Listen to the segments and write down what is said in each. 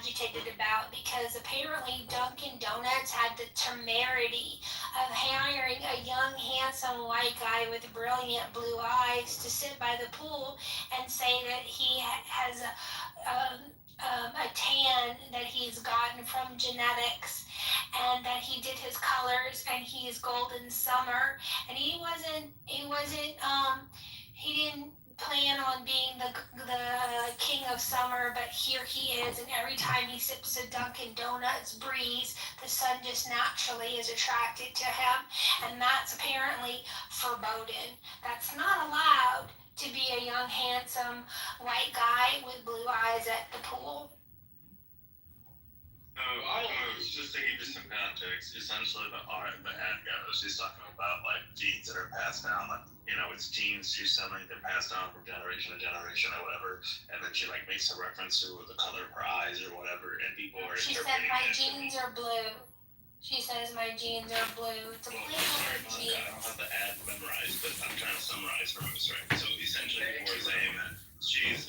agitated about because apparently Dunkin' Donuts had the temerity of hiring a young, handsome white guy with brilliant blue eyes to sit by the pool and say that he has a tan that he's gotten from genetics, and that he did his colors and he's golden summer, and he didn't plan on being the king of summer, but here he is, and every time he sips a Dunkin' Donuts breeze, the sun just naturally is attracted to him, and that's apparently forbidden. That's not allowed to be a young, handsome white guy with blue eyes at the pool. Just to give you some context, essentially the ad goes, she's talking about like genes that are passed down, like, it's genes she's selling, they're passed down from generation to generation or whatever, and then she like makes a reference to the color of her eyes or whatever, and people are She said my jeans are blue. She says my jeans are blue. It's a blue jeans. I don't have the ad memorized, but I'm trying to summarize from this, right? So essentially people are saying that she's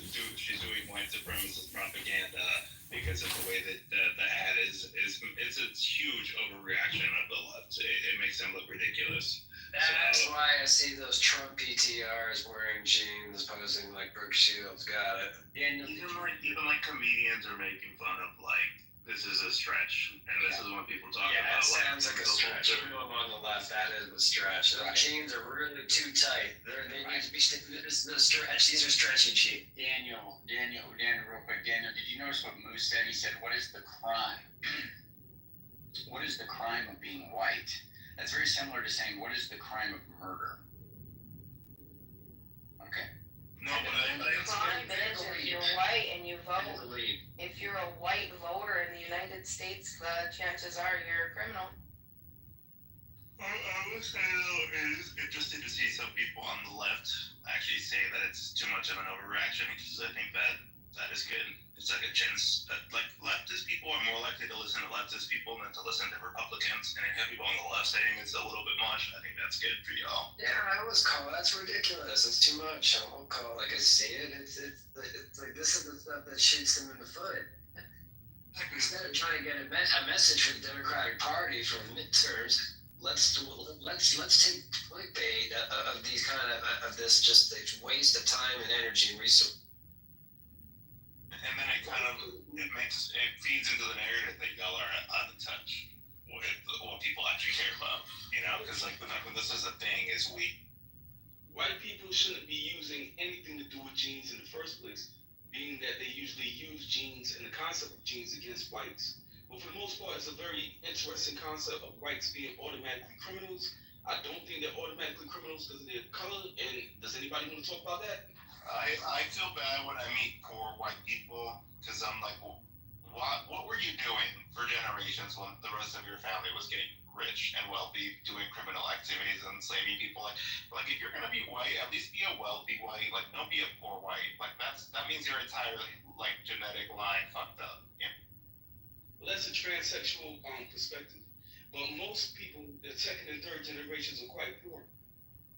doing white supremacist propaganda because of the way that the ad is it's a huge overreaction of the left. It makes them look ridiculous. That's why I see those Trump PTRs wearing jeans posing like Brooke Shields. Got it. And even like comedians are making fun of like, this is a stretch, and this is when people talk about. It sounds like a stretch. Everyone on the left, that is a stretch. Those jeans are really too tight. They need to be this is a stretch. These are stretchy jeans. Daniel, real quick. Daniel, did you notice what Moose said? He said, "What is the crime? What is the crime of being white?" That's very similar to saying, "What is the crime of murder?" Okay. No, but if you're white and you vote, if you're a white voter in the United States, the chances are you're a criminal. I would say though, it is interesting to see some people on the left actually say that it's too much of an overreaction, because I think that is good. It's like a chance that like leftist people are more likely to listen to leftist people than to listen to Republicans, and if you have people on the left saying it's a little bit much, I think that's good for y'all. Yeah, I always call that's ridiculous. It's too much. I won't call it like I see it. It's like this is the stuff that shoots them in the foot. Instead of trying to get a message from the Democratic Party for midterms, let's take clickbait of these kind of this just waste of time and energy and resources. And then it feeds into the narrative that y'all are out of touch with what people actually care about, because like the fact that this is a thing is weak. White people shouldn't be using anything to do with genes in the first place, being that they usually use genes and the concept of genes against whites. But for the most part, it's a very interesting concept of whites being automatically criminals. I don't think they're automatically criminals because of their color, and does anybody want to talk about that? I feel bad when I meet poor white people, because I'm like, well, what were you doing for generations when the rest of your family was getting rich and wealthy, doing criminal activities and enslaving people? Like if you're gonna be white, at least be a wealthy white. Like don't be a poor white. Like that means your entire like genetic line fucked up. Yeah. Well, that's a transsexual perspective. But most people, the second and third generations, are quite poor.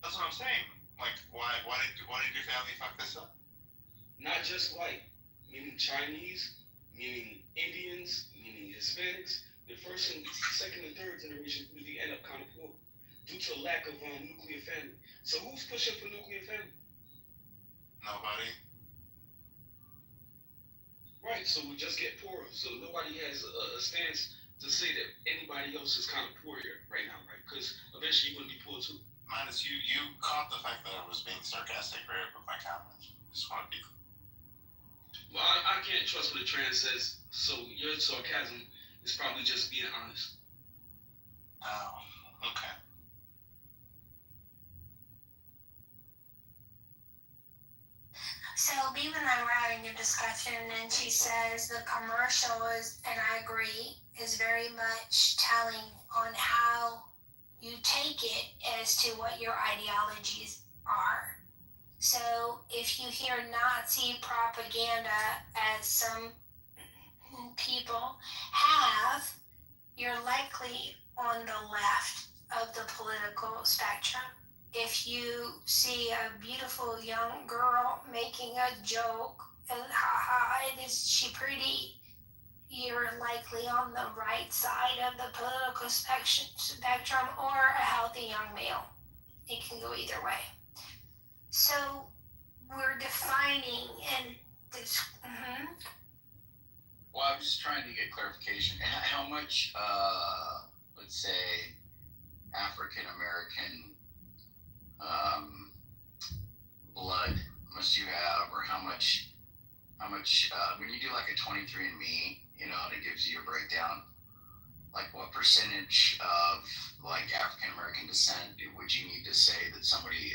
That's what I'm saying. Like, why did your family fuck this up? Not just white, meaning Chinese, meaning Indians, meaning Hispanics. The first and second and third generations usually end up kind of poor due to a lack of nuclear family. So who's pushing for nuclear family? Nobody. Right, so we just get poorer. So nobody has a stance to say that anybody else is kind of poor here right now, right? Because eventually you're going to be poor too. Minus you caught the fact that I was being sarcastic, right, with my comments. Just want to be. Well, I can't trust what a trans says, so your sarcasm is probably just being honest. Oh, okay. So Beeb and I were having a discussion, and she says the commercial is, and I agree, is very much telling on how you take it as to what your ideologies are. So if you hear Nazi propaganda, as some people have, you're likely on the left of the political spectrum. If you see a beautiful young girl making a joke, and haha, is she pretty? you're likely on the right side of the political spectrum or a healthy young male. It can go either way. So we're defining and this. Well, I was just trying to get clarification. How much, let's say, African American blood must you have, or how much? When you do like a 23andMe, you know, and it gives you a breakdown. Like, what percentage of like African American descent would you need to say that somebody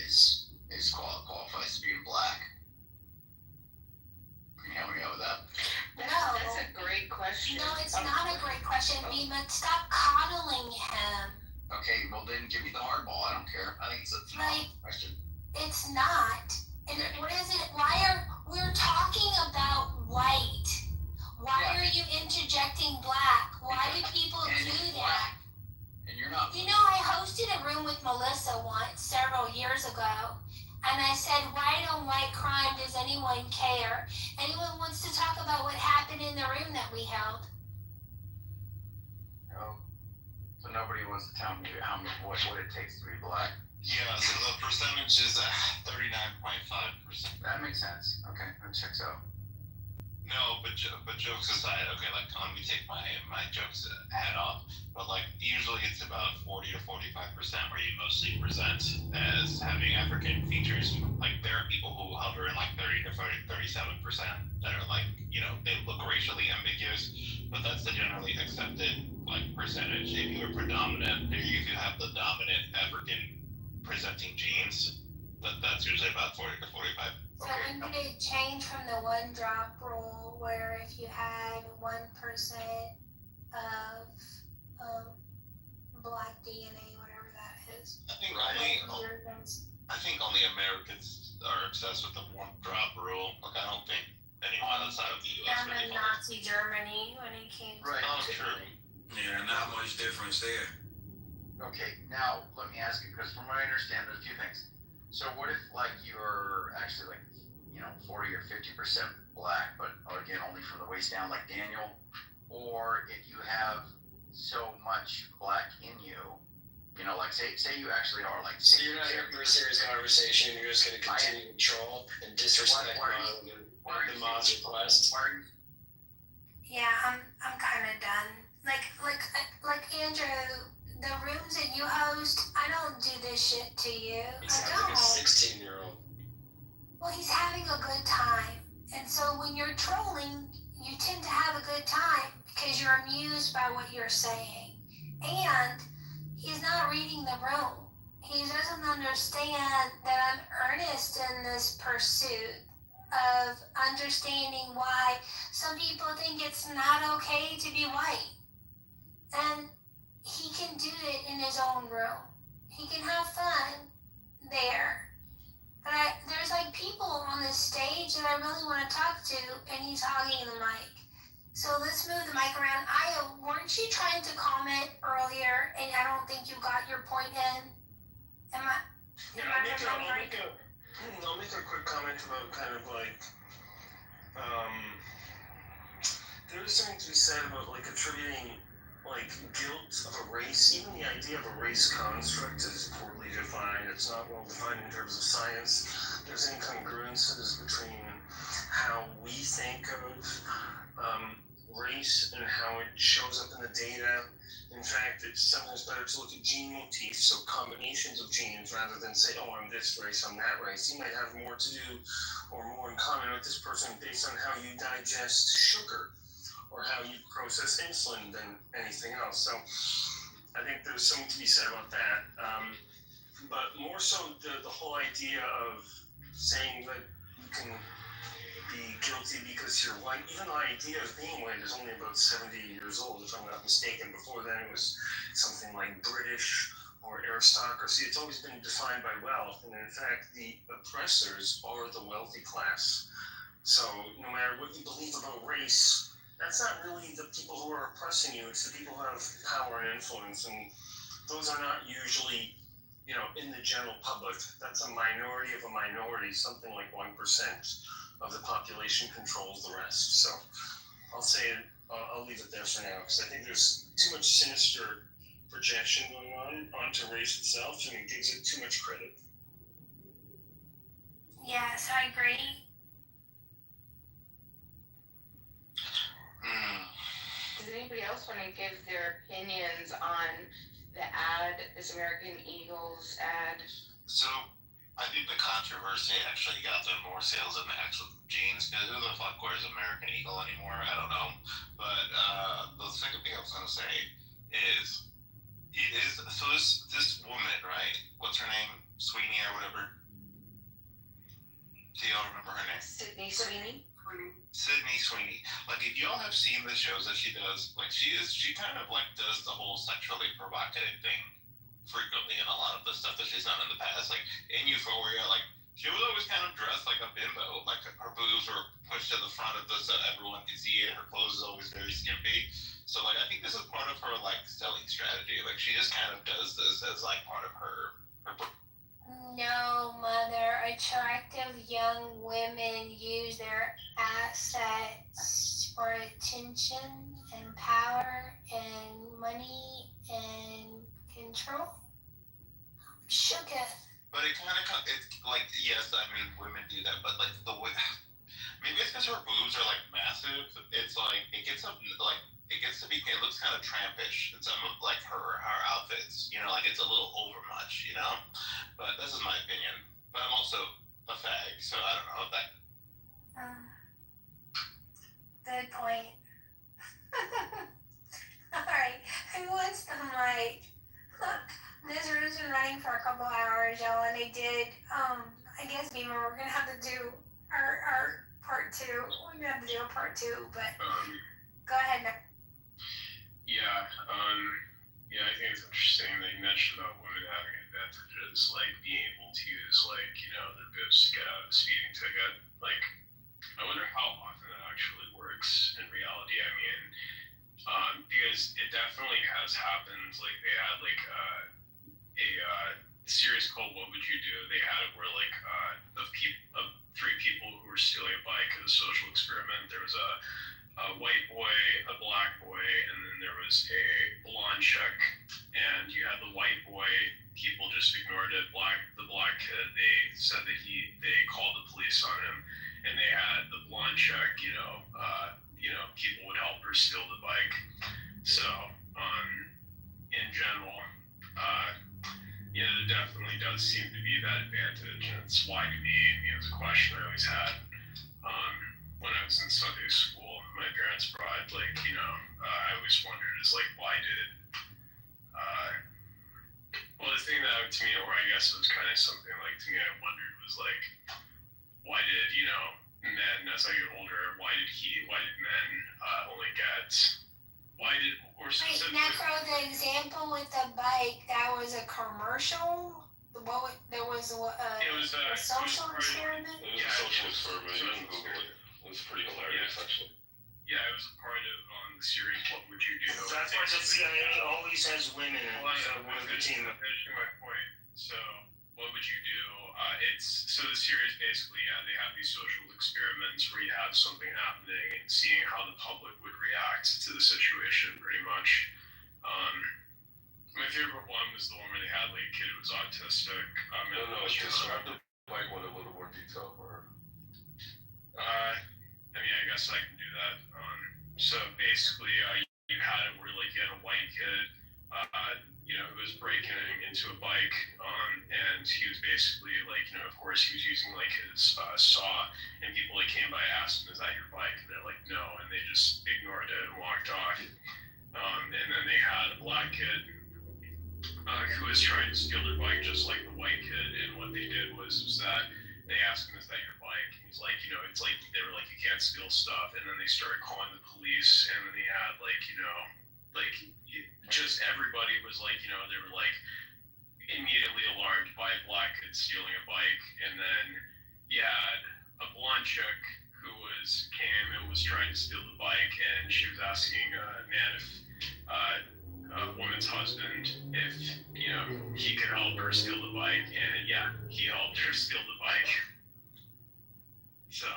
qualifies to be black? Can you help me out with that? That's a great question. No, it's not a great question, Beeman. Stop coddling him. Okay, well then give me the hardball. I don't care. I think it's a phenomenal question. It's not. And what is it? We're talking about white. Why are you interjecting black? Why do people do that? And you're not. You know, I hosted a room with Melissa once, several years ago, and I said, white on white crime, does anyone care? Anyone wants to talk about what happened in the room that we held? No. So nobody wants to tell me what it takes to be black? Yeah, so the percentage is 39.5%. That makes sense. Okay, that checks out. No, but jokes aside, okay, like let me take my jokes head off. But like usually it's about 40 to 45% where you mostly present as having African features. Like there are people who hover in like 30 to 37% that are like, you know, they look racially ambiguous, but that's the generally accepted like percentage. If you are predominant, if you have the dominant African presenting genes, that's usually about 40 to 45. So when did it change from the one drop rule where if you had 1% of black DNA, whatever that is? I think only Americans are obsessed with the one drop rule. Like I don't think anyone outside of the US really follows. Nazi Germany when it came to Oh, true. Yeah, not much difference there. Okay, now let me ask you, because from what I understand, there's a few things. So what if like you're actually like, you know, 40 or 50% black, but again only from the waist down like Daniel, or if you have so much black in you, you know, like say you actually are like. So you're not here for a serious conversation. You're just going to continue to troll and disrespect the Ma's request. Yeah, I'm kind of done. Like Andrew, the rooms that you host, I don't do this shit to you. He I sounds don't. like a 16-year-old. Well, he's having a good time, and so when you're trolling, you tend to have a good time because you're amused by what you're saying, and he's not reading the room. He doesn't understand that I'm earnest in this pursuit of understanding why some people think it's not okay to be white. And he can do it in his own room. He can have fun there. But there's like people on this stage that I really want to talk to, and he's hogging the mic. So let's move the mic around. Aya, weren't you trying to comment earlier, and I don't think you got your point in? I'll make a quick comment about kind of like, there is something to be said about like attributing like guilt of a race. Even the idea of a race construct is poorly defined. It's not well defined in terms of science. There's incongruences between how we think of race and how it shows up in the data. In fact, it's sometimes better to look at gene motifs, so combinations of genes, rather than say, oh, I'm this race, I'm that race. You might have more to do or more in common with this person based on how you digest sugar or how you process insulin than anything else. So I think there's something to be said about that. But more so the whole idea of saying that you can be guilty because you're white. Even the idea of being white is only about 70 years old, if I'm not mistaken. Before then, it was something like British or aristocracy. It's always been defined by wealth, and in fact, the oppressors are the wealthy class. So no matter what you believe about race, that's not really the people who are oppressing you. It's the people who have power and influence, and those are not usually, you know, in the general public. That's a minority of a minority. Something like 1% of the population controls the rest. So I'll say I'll leave it there for now because I think there's too much sinister projection going on onto race itself, and it gives it too much credit. Yes, I agree. Does anybody else want to give their opinions on the ad, this American Eagles ad? So, I think the controversy actually got them more sales than the actual jeans, because who the fuck wears American Eagle anymore? I don't know. But the second thing I was going to say is, so this woman, right? What's her name? Sweeney or whatever? Do y'all remember her name? Sydney Sweeney? Sydney Sweeney. Like, if y'all have seen the shows that she does, like, she kind of, like, does the whole sexually provocative thing frequently in a lot of the stuff that she's done in the past. Like, in Euphoria, like, she was always kind of dressed like a bimbo. Like, her boobs were pushed to the front of this so everyone could see it. Her clothes is always very skimpy. So, like, I think this is part of her, like, selling strategy. Like, she just kind of does this as, like, part of her No, mother. Attractive young women use their assets for attention and power and money and control. Shooketh. But it kind of, it's like, yes, I mean, women do that, but like the way, maybe it's because her boobs are like massive. It's like, it gets up, like, it gets to be, it looks kind of trampish in some of like her outfits, you know, like it's a little over much, you know? But this is my opinion. But I'm also a fag, so I don't know if that. Good point. Alright, who wants the mic? This room's been running for a couple hours, y'all, and they did, I guess, Beamer, we're gonna have to do our part two. We're gonna have to do a part two, but go ahead now. Yeah, I think it's interesting that you mentioned about women having advantages, like being able to use, like, you know, their boobs to get out of a speeding ticket. Like, I wonder how often that actually works in reality. I mean, because it definitely has happened. Like, they had like a series called "What Would You Do?" They had it where like of three people who were stealing a bike as a social experiment. There was a white boy, a black boy, and then there was a blonde chick. And you had the white boy, people just ignored it. The black kid, they said that they called the police on him. And they had the blonde chick, people would help her steal the bike. So, in general, there definitely does seem to be that advantage. And it's why to me, it's a question I always had when I was in Sunday school. My parents brought, I always wondered is like, why did, the thing that to me, or I guess it was kind of something like to me, I wondered was like, why did, men, as I get older, why did men only get, or specifically... Wait, Necro, the example with the bike, that was a commercial? There was a social experiment? It was a social experiment. You can Google it. It was pretty hilarious, actually. Yeah, it was a part of the series, What Would You Do? That's why the CIA always has women in one of the team. Finishing my point. So, what would you do? The series basically, they have these social experiments where you have something happening and seeing how the public would react to the situation, pretty much. My favorite one was the one where they had like a kid who was autistic. Describe the bike with a little more detail for her. I guess I can do that. So basically, you had it where like you had a white kid, who was breaking into a bike, and he was basically like, of course he was using like his saw, and people like came by asked him, "Is that your bike?" And they're like, "No," and they just ignored it and walked off. And then they had a black kid who was trying to steal their bike just like the white kid, and what they did was that they asked him, "Is that your bike?" And he's like, it's like they were like, "You can't steal stuff," and then they started calling the police, and then they had just everybody was like, they were like immediately alarmed by a black kid stealing a bike, and then you had a blonde chick who came and was trying to steal the bike, and she was asking a man if a woman's husband if he could help her steal the bike, and he helped her steal the bike. So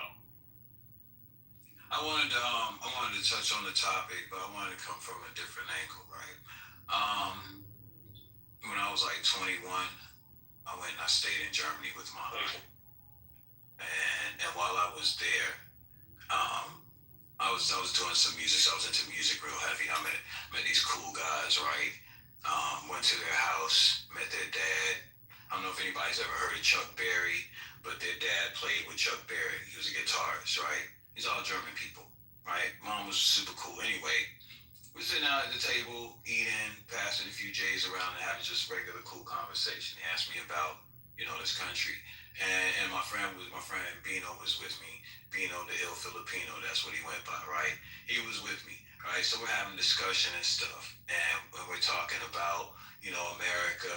I wanted to wanted to touch on the topic, but I wanted to come from a different angle, right? When I was like 21, I went and I stayed in Germany with my aunt, and while I was there, I was doing some music. So I was into music real heavy. I met these cool guys, right? Went to their house, met their dad. I don't know if anybody's ever heard of Chuck Berry, but their dad played with Chuck Berry. He was a guitarist, right? These all German people, right? Mom was super cool. Anyway, we're sitting out at the table, eating, passing a few J's around, and having just regular cool conversation. He asked me about, this country, and my friend Bino was with me. Bino, the ill Filipino, that's what he went by, right? He was with me, right? So we're having discussion and stuff, and when we're talking about, America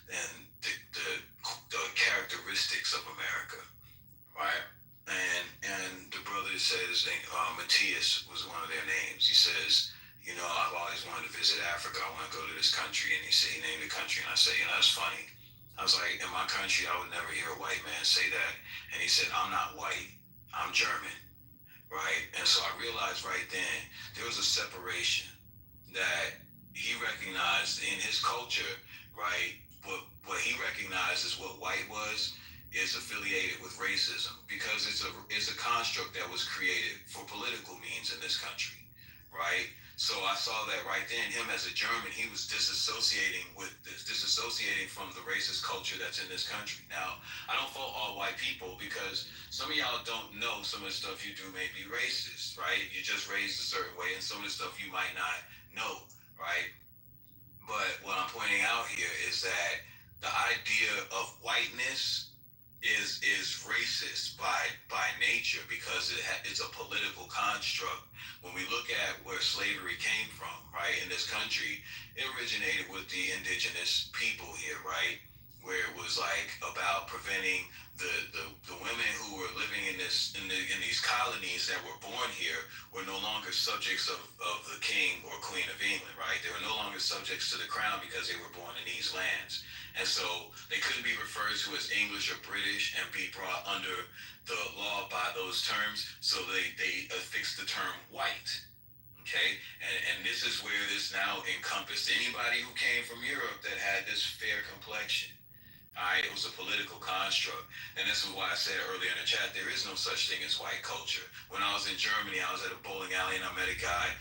and the characteristics of America, right? And the brother says, Matthias was one of their names. He says, I've always wanted to visit Africa. I want to go to this country. And he named the country. And I say, that's funny. I was like, in my country, I would never hear a white man say that. And he said, I'm not white. I'm German. Right? And so I realized right then, there was a separation that he recognized in his culture, right? What he recognized as what white was is affiliated with racism because it's a construct that was created for political means in this country, right? So I saw that right then. Him as a German, he was disassociating from the racist culture that's in this country. Now, I don't fault all white people because some of y'all don't know some of the stuff you do may be racist, right? You're just raised a certain way, and some of the stuff you might not know, right? But what I'm pointing out here is that the idea of whiteness is racist by nature because it's a political construct. When we look at where slavery came from, right, in this country, it originated with the indigenous people here, right, where it was like about preventing the women who were living in these colonies that were born here were no longer subjects of the king or queen of England, right? They were no longer subjects to the crown because they were born in these lands. And so they couldn't be referred to as English or British and be brought under the law by those terms. So they affixed the term white. Okay, and this is where this now encompassed anybody who came from Europe that had this fair complexion. All right, it was a political construct. And this is why I said earlier in the chat, there is no such thing as white culture. When I was in Germany, I was at a bowling alley and I met a guy,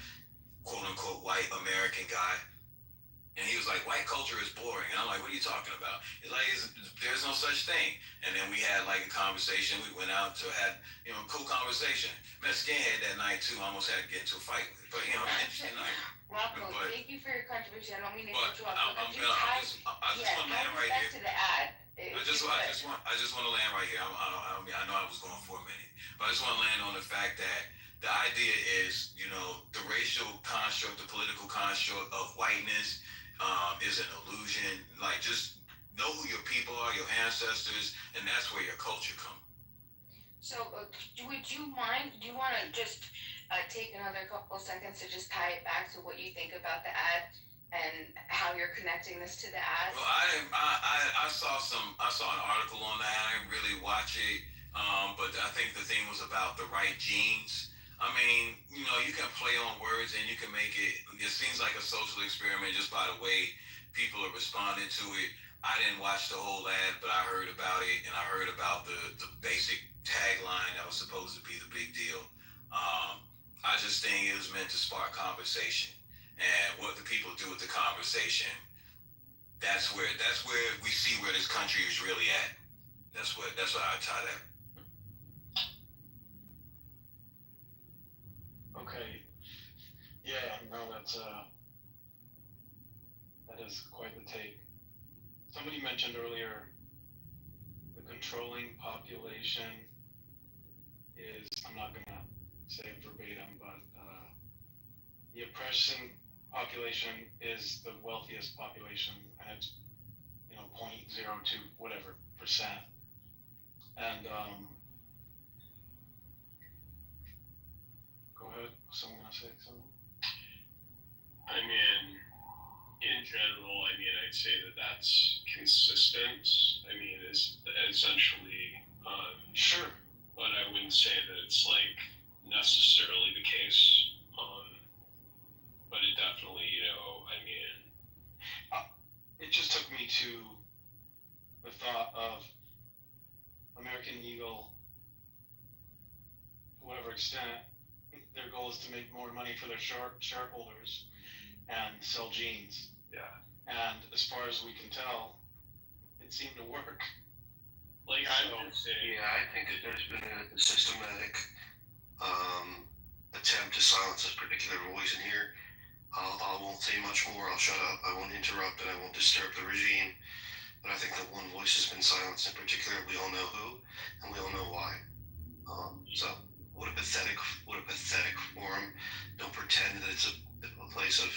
quote unquote, white American guy. And he was like, white culture is boring. And I'm like, what are you talking about? He's like, there's no such thing. And then we had like a conversation. We went out to have, cool conversation. Met a skinhead that night too. I almost had to get into a fight with it. But, interesting night. Rocco, thank you for your contribution. I don't mean to But cut you off. I just want to land right back here. to the ad. I just want to land right here. I know I was going for a minute, but I just want to land on the fact that the idea is, the racial construct, the political construct of whiteness is an illusion. Like, just know who your people are, your ancestors, and that's where your culture comes. So, would you mind? Do you want to just take another couple seconds to just tie it back to what you think about the ad and how you're connecting this to the ad? Well, I saw an article on that. I didn't really watch it, but I think the thing was about the right genes. I mean, you can play on words and you can make it. It seems like a social experiment just by the way people are responding to it. I didn't watch the whole ad, but I heard about it, and I heard about the basic tagline that was supposed to be the big deal. I just think it was meant to spark conversation, and what the people do with the conversation. That's where we see where this country is really at. That's what I tie that. Okay. Yeah, no, that is quite the take. Somebody mentioned earlier the controlling population is, I'm not gonna say it verbatim, but the oppressing population is the wealthiest population, and it's 0.02 whatever percent. And go ahead, someone want to say something? I mean, in general, I'd say that's consistent. It's essentially, Sure. but I wouldn't say that it's like necessarily the case. extent, their goal is to make more money for their shareholders and sell jeans. Yeah. And as far as we can tell, it seemed to work. Like I would say, Yeah, I think that there's been a systematic attempt to silence this particular voice in here. I won't say much more. I'll shut up. I won't interrupt, and I won't disturb the regime. But I think that one voice has been silenced in particular. We all know who, and we all know why. So what a pathetic forum. Don't pretend that it's a place of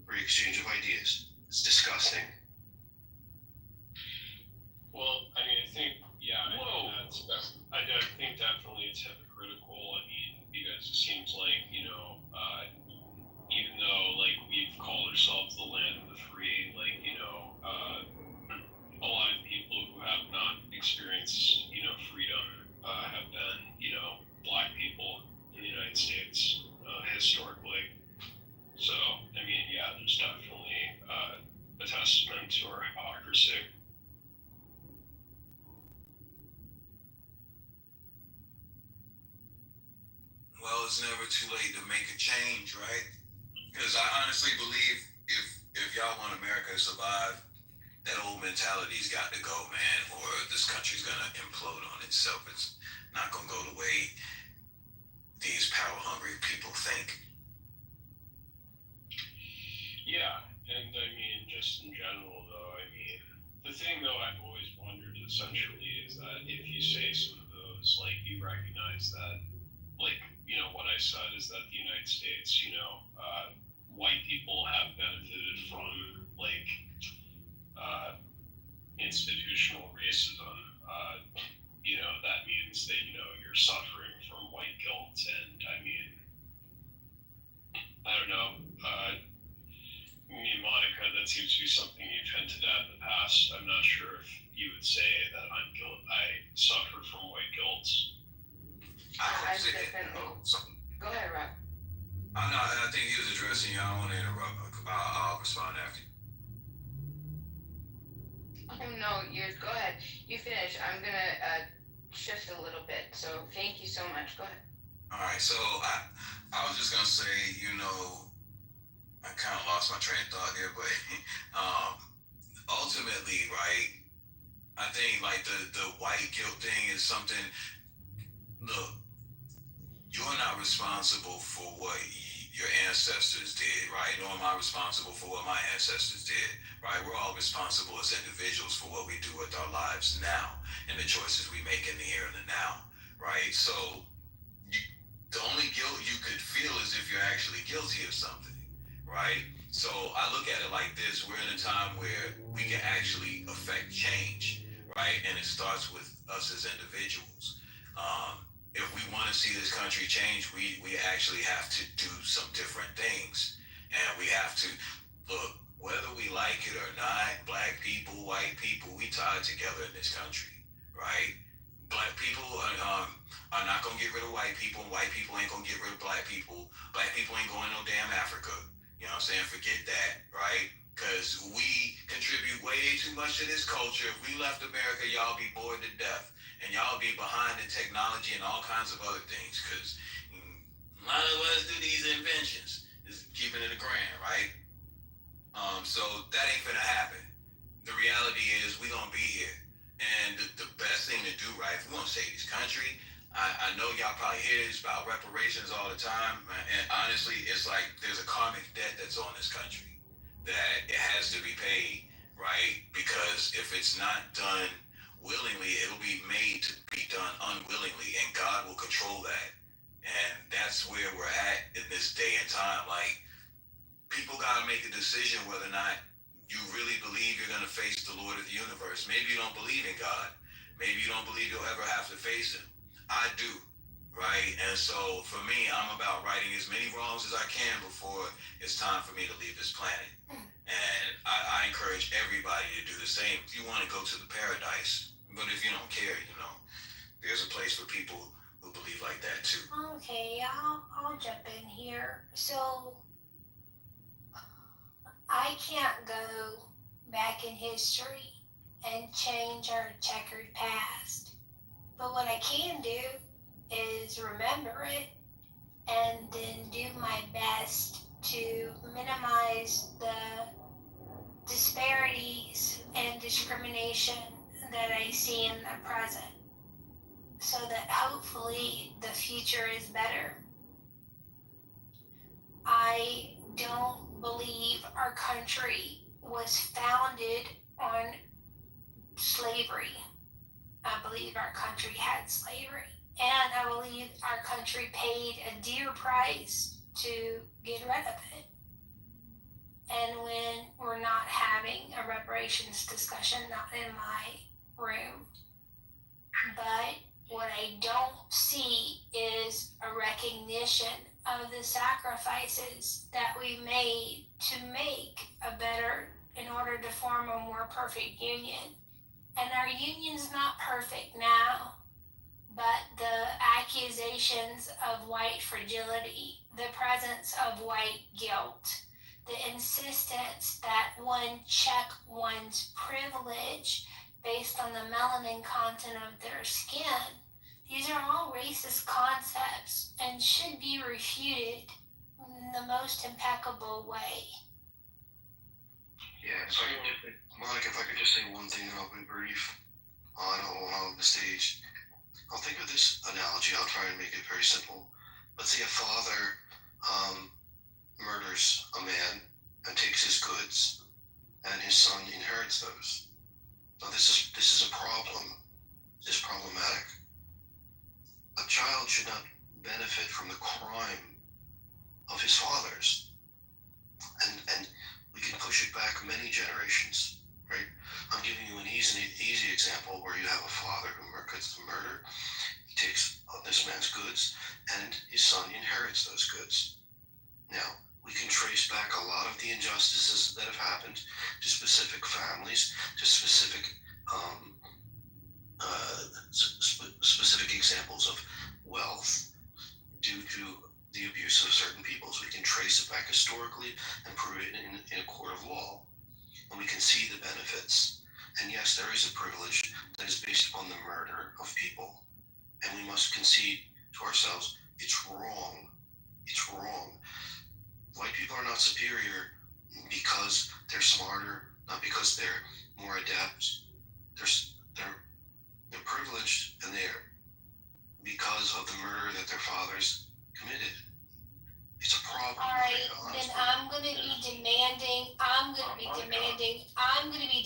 free exchange of ideas. It's disgusting. well, I mean, I think, yeah, I think definitely it's hypocritical. I mean, because it seems like, even though, like, we've called ourselves the land of the free, like, a lot of people who have not experienced, freedom, have been, black people in the United States, historically. So, I mean, yeah, there's definitely, a testament to our hypocrisy. Well, it's never too late to make a change, right? Because I honestly believe if y'all want America to survive, that old mentality's got to go, man, or this country's gonna implode on itself. It's not gonna go the way these power-hungry people think. Yeah, and I mean, just in general, though, I mean, the thing, though, I've always wondered essentially is that if you say some of those, like, you recognize that, like, what I said is that the United States, white people have benefited from, like, institutional racism. That means that, you're suffering from white guilt, and I mean, I don't know. Monica, that seems to be something you've hinted at in the past. I'm not sure if you would say that I suffer from white guilt. I I've would say definitely- something. Go ahead, Rob. I think he was addressing you. I don't want to interrupt. I'll respond after you. Oh, no, go ahead. You finish. I'm gonna shift a little bit. So thank you so much. Go ahead. All right, so I was just gonna say, I kind of lost my train of thought here, but ultimately, right? I think like the white guilt thing is something. Look, you're not responsible for what your ancestors did, right? Nor am I responsible for what my ancestors did, right? We're all responsible as individuals for what we do with our lives now and the choices we make in the here and the now, right? So the only guilt you could feel is if you're actually guilty of something, right? So I look at it like this: we're in a time where we can actually affect change, right? And it starts with us as individuals. If we want to see this country change, we actually have to do some different things. And we have to look, whether we like it or not, black people, white people, we tied together in this country, right? Black people are not going to get rid of white people, and white people ain't going to get rid of black people. Black people ain't going no damn Africa. You know what I'm saying? Forget that, right? Because we contribute way too much to this culture. If we left America, y'all be bored to death. And y'all be behind in technology and all kinds of other things. Because a lot of us do these inventions. Is keeping it a grand, right? So that ain't gonna happen. The reality is we gonna be here. And the best thing to do, right, if we want to save this country, I know y'all probably hear this about reparations all the time, and honestly, it's like there's a karmic debt that's on this country that it has to be paid, right? Because if it's not done willingly, it'll be made to be done unwillingly, and God will control that. And that's where we're at in this day and time. Like, people gotta make a decision whether or not you really believe you're gonna face the Lord of the universe. Maybe you don't believe in God. Maybe you don't believe you'll ever have to face him. I do, right? And so for me, I'm about righting as many wrongs as I can before it's time for me to leave this planet. And I encourage everybody to do the same. If you want to go to the paradise, but if you don't care, there's a place for people who believe like that too. Okay, I'll jump in here. So I can't go back in history and change our checkered past. But what I can do is remember it and then do my best to minimize the disparities and discrimination that I see in the present, so that hopefully the future is better. I don't believe our country was founded on slavery. I believe our country had slavery. And I believe our country paid a dear price to get rid of it. And when we're not having a reparations discussion, not in my room, but what I don't see is a recognition of the sacrifices that we made to make a better, in order to form a more perfect union. And our union's not perfect now, but the accusations of white fragility, the presence of white guilt, the insistence that one check one's privilege based on the melanin content of their skin, these are all racist concepts and should be refuted in the most impeccable way. Yeah, so Monica, if I could just say one thing and I'll be brief on hold the stage. I'll think of this analogy, I'll try and make it very simple. Let's say a father murders a man and takes his goods, and his son inherits those. Now this is a problem. It's problematic. A child should not benefit from the crime of his fathers. And we can push it back many generations, right? I'm giving you an easy example where you have a father who commits the murder. He takes this man's goods, and his son inherits those goods. Now, we can trace back a lot of the injustices that have happened to specific families, to specific specific examples of wealth due to the abuse of certain peoples. We can trace it back historically and prove it in a court of law. And we can see the benefits. And yes, there is a privilege that is based upon the murder of people. And we must concede to ourselves, it's wrong. It's wrong. White people are not superior because they're smarter, not because they're more adept. They're privileged, and they're because of the murder that their fathers committed. It's a problem. All right, then I'm gonna be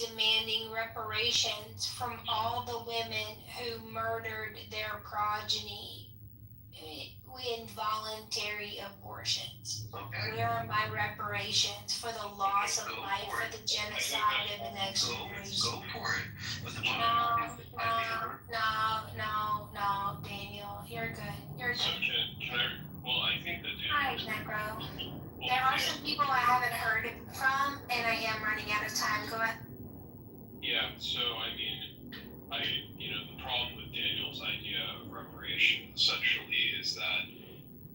demanding reparations from all the women who murdered their progeny involuntary abortions. Okay. Where are my reparations for the loss of life, for the genocide of the next generation? Go for it. But the No, Daniel, you're good. So can I? Well, I think that Hi, Necro. There are some people I haven't heard from, and I am running out of time. Go ahead. Yeah. So I mean, the problem with Daniel's idea of reparation essentially is that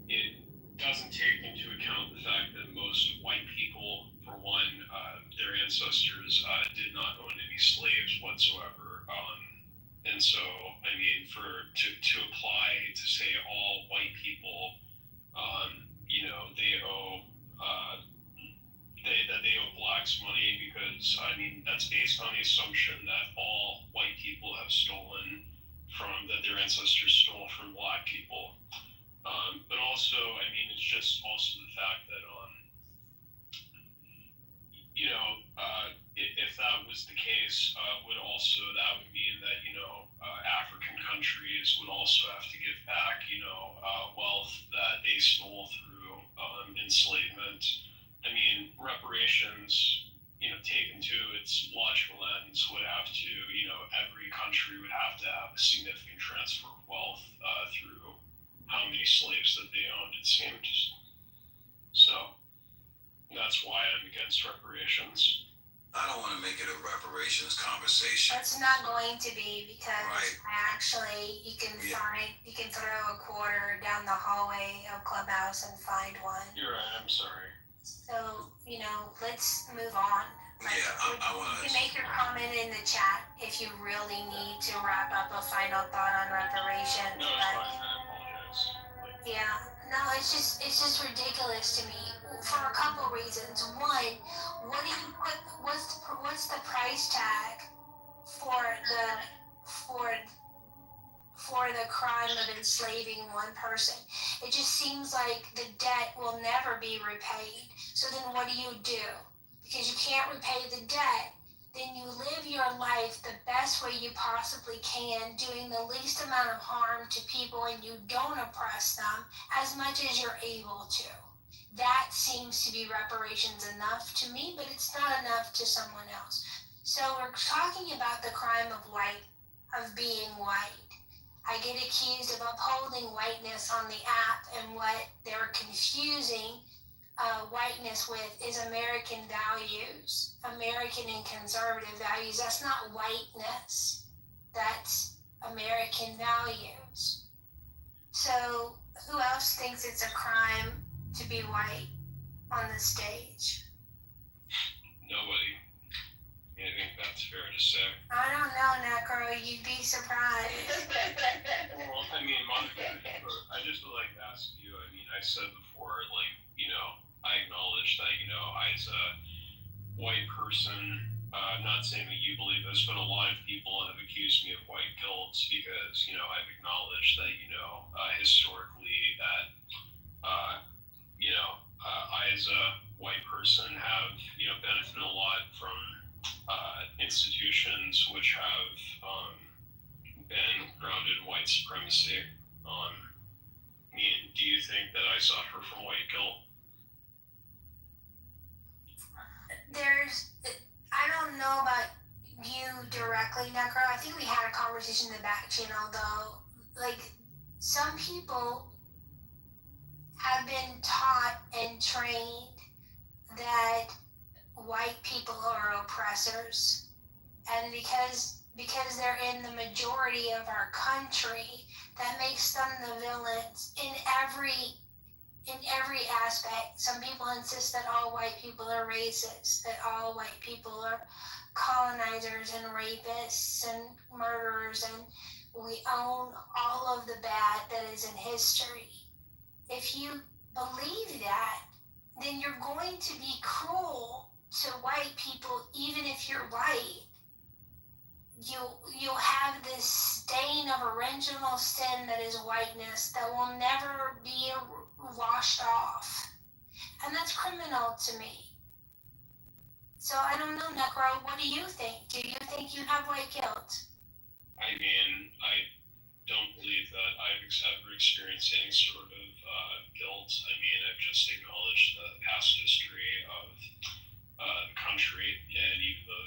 it doesn't take into account the fact that most white people, for one, their ancestors did not own any slaves whatsoever. And so, I mean, to apply to say all white people, they owe blacks money, because I mean that's based on the assumption that all white people have stolen that their ancestors stole from black people. But also, I mean, it's just also the fact that if that was the case, that would mean that African countries would also have to give back wealth that they stole through enslavement. I mean, reparations, taken to its logical ends, would have to, every country would have to have a significant transfer of wealth through how many slaves that they owned, it seems. So that's why I'm against reparations. I don't want to make it a reparations conversation. It's not going to be, because Right. you can Yeah. you can throw a quarter down the hallway of Clubhouse and find one. You're right, I'm sorry. So, let's move on. I want You can make your comment in the chat if you really need to wrap up a final thought on reparations. No, it's fine, I apologize. Yeah, No, it's just ridiculous to me for a couple reasons. One, what do you put? What's the price tag for for the crime of enslaving one person? It just seems like the debt will never be repaid. So then what do? Because you can't repay the debt, then you live your life the best way you possibly can, doing the least amount of harm to people, and you don't oppress them as much as you're able to. That seems to be reparations enough to me, but it's not enough to someone else. So we're talking about the crime of being white. I get accused of upholding whiteness on the app, and what they're confusing whiteness with is American values, American and conservative values. That's not whiteness, that's American values. So, who else thinks it's a crime to be white on the stage? Nobody. I think that's fair to say. I don't know, Necro. You'd be surprised. Well, I mean, Monica, I just would like to ask you, I mean, I said before, like, you know, I acknowledge that, you know, I, as a white person, not saying that you believe this, but a lot of people have accused me of white guilt because, you know, I've acknowledged that, you know, historically that, you know, I, as a white person, have, you know, benefited a lot from institutions which have been grounded in white supremacy. I mean, do you think that I suffer from white guilt? I don't know about you directly, Necro. I think we had a conversation in the back channel, though. Like, some people have been taught and trained that white people are oppressors, and because they're in the majority of our country, that makes them the villains in every aspect. Some people insist that all white people are racist, that all white people are colonizers and rapists and murderers, and we own all of the bad that is in history. If you believe that, then you're going to be cruel to white people, even if you're white. You'll have this stain of original sin that is whiteness that will never be washed off, and that's criminal to me. So I don't know, Necro. What do you think? Do you think you have white guilt? I mean, I don't believe that I've ever experienced any sort of guilt. I mean, I've just acknowledged the past history of the country, and even though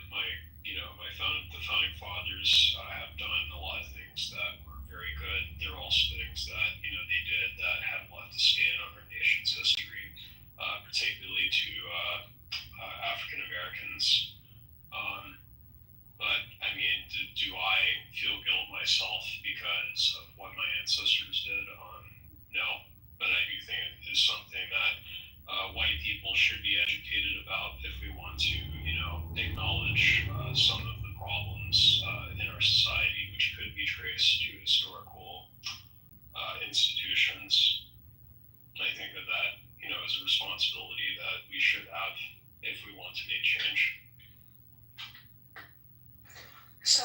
the founding fathers have done a lot of things that were very good, there are also things that, you know, they did that have left a stain on our nation's history, particularly to African Americans. But I mean, do I feel guilt myself because of what my ancestors did? No, but I do think it is something that white people should be educated about if we want to, you know, acknowledge some of the problems in our society, which could be traced to historical institutions. I think that, you know, is a responsibility that we should have if we want to make change. So,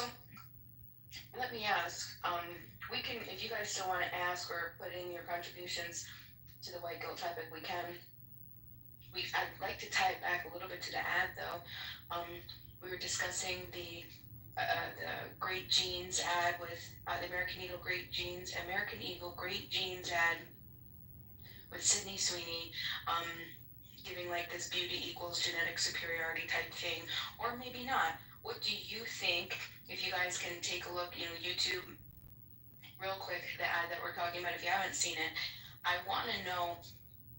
let me ask, we can, if you guys still want to ask or put in your contributions to the white guilt topic, we can. I'd like to tie it back a little bit to the ad, though. We were discussing the Great Jeans ad with the American Eagle Great Jeans ad with Sydney Sweeney, giving like this beauty equals genetic superiority type thing, or maybe not. What do you think? If you guys can take a look, you know, YouTube real quick, the ad that we're talking about, if you haven't seen it, I want to know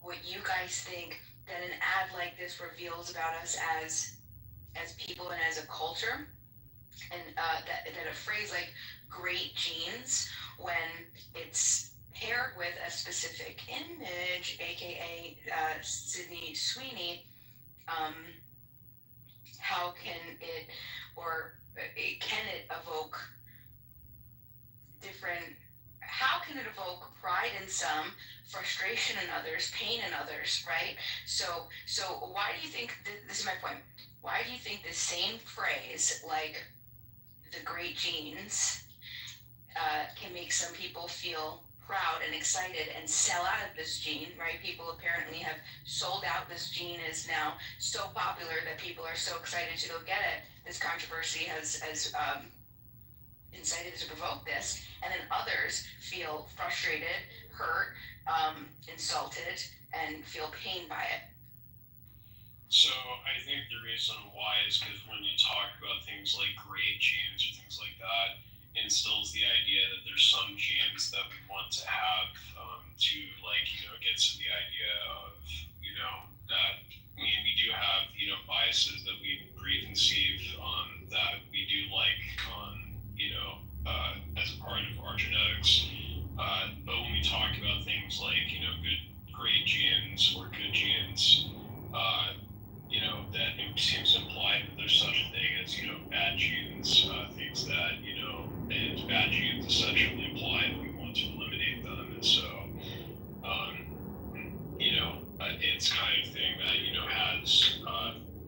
what you guys think that an ad like this reveals about us as people and as a culture, and that a phrase like great genes, when it's paired with a specific image, aka Sydney Sweeney, how can it, or can it evoke different how can it evoke pride in some, frustration in others, pain in others, right? So why do you think, this is my point, why do you think the same phrase like the great genes can make some people feel proud and excited and sell out of this gene, right? People apparently have sold out. This gene is now so popular that people are so excited to go get it. This controversy has incited to provoke this, and then others feel frustrated, hurt, insulted, and feel pain by it. So I think the reason why is because when you talk about things like great genes or things like that, it instills the idea that there's some genes that we want to have to get to the idea of that. I mean, we do have biases that we preconceive that we do like as a part of our genetics. But when we talk about things like great genes or good genes, that it seems implied that there's such a thing as bad genes, things that and bad genes essentially imply that we want to eliminate them, and so it's kind of thing that has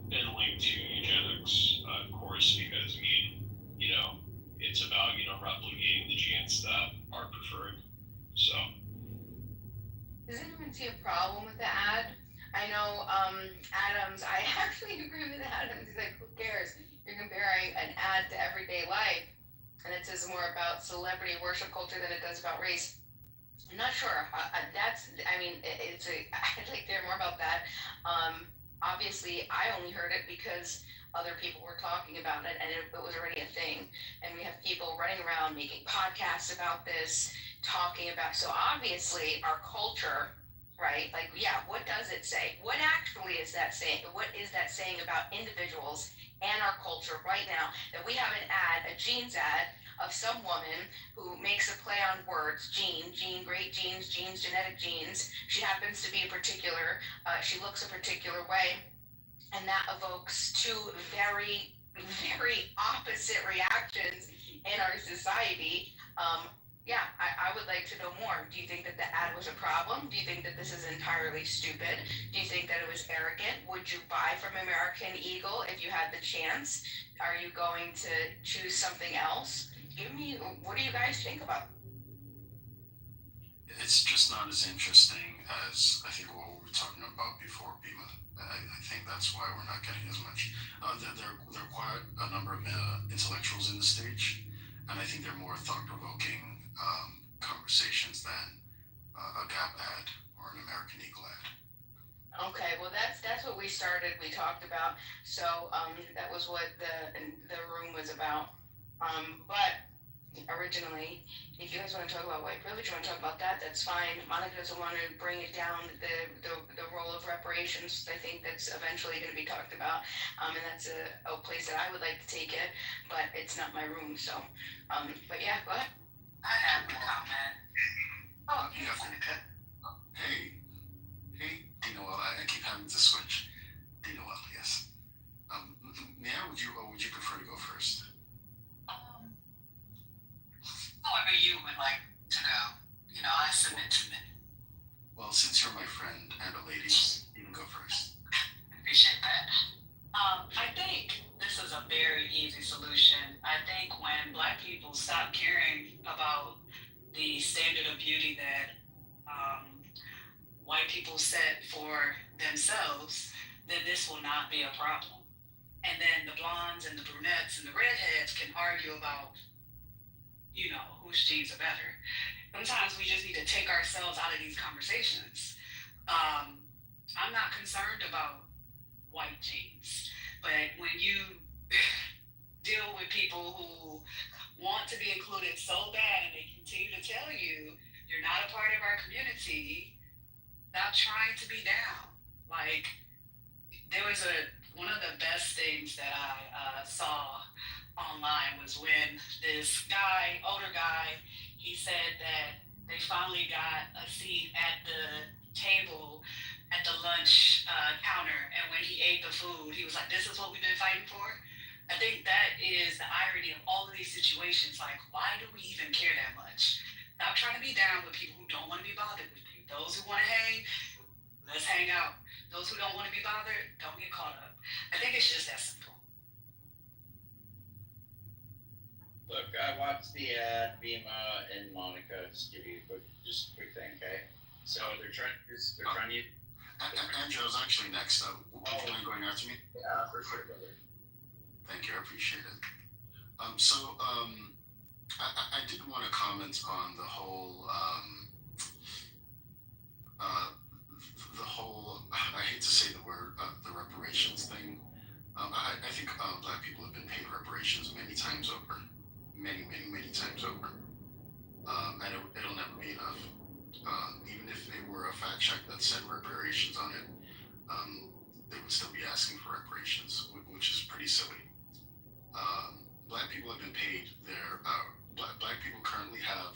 been linked to eugenics, of course, because it's about replicating the genes that are preferred. So. Does anyone see a problem with the ad? I know Adams, I actually agree with Adams. He's like, who cares? You're comparing an ad to everyday life, and it says more about celebrity worship culture than it does about race. I'm not sure. I'd like to hear more about that. Obviously, I only heard it because other people were talking about it, and it was already a thing. And we have people running around making podcasts about this, talking about. So obviously, our culture, right? Like, yeah, what does it say? What actually is that saying? What is that saying about individuals and our culture right now? That we have an ad, a jeans ad, of some woman who makes a play on words, gene, great genes, genetic genes. She happens to be she looks a particular way, and that evokes two very, very opposite reactions in our society. I would like to know more. Do you think that the ad was a problem? Do you think that this is entirely stupid? Do you think that it was arrogant? Would you buy from American Eagle if you had the chance? Are you going to choose something else? What do you guys think about? It's just not as interesting as I think what we were talking about before, Bima. I think that's why we're not getting as much. There are quite a number of intellectuals in the stage, and I think they're more thought-provoking conversations than a Gap ad or an American Eagle ad. Okay, well that's what we started. We talked about, so that was what the room was about. But originally, if you guys want to talk about white privilege, you want to talk about that, that's fine. Monica doesn't want to bring it down the role of reparations. I think that's eventually going to be talked about, and that's a place that I would like to take it, but it's not my room. So, but yeah, go ahead. I have a comment. Oh, yeah. Hey, Dino, I keep having to switch. Dino, yes. Mia, would you prefer to go first? However you would like to go. I submit to it. Well, since you're my friend and a lady, you can go first. Appreciate that. I think this is a very easy solution. I think when Black people stop caring about the standard of beauty that white people set for themselves, then this will not be a problem. And then the blondes and the brunettes and the redheads can argue about whose genes are better. Sometimes we just need to take ourselves out of these conversations. I'm not concerned about white genes, but when you deal with people who want to be included so bad and they continue to tell you you're not a part of our community, stop trying to be down. Like, there was one of the best things that I saw online was when this older guy, he said that they finally got a seat at the table at the lunch counter, and when he ate the food, he was like, this is what we've been fighting for. I think that is the irony of all of these situations. Like, why do we even care that much? Stop trying to be down with people who don't want to be bothered with you. Those who want to hang, let's hang out. Those who don't want to be bothered, don't get caught up. I think it's just that simple. Look, I watched the ad, Bima and Monica. Just give you a quick thing, okay? So they're trying to. Andrew, I was actually next. Would you mind going after me? Yeah, for sure, brother. Thank you, I appreciate it. I did want to comment on the whole, I hate to say the word, the reparations thing. I think Black people have been paid reparations many times over. Many times over. And it'll never be enough. Even if it were a fact check that said reparations on it, they would still be asking for reparations, which is pretty silly. Black people have been paid their black people currently have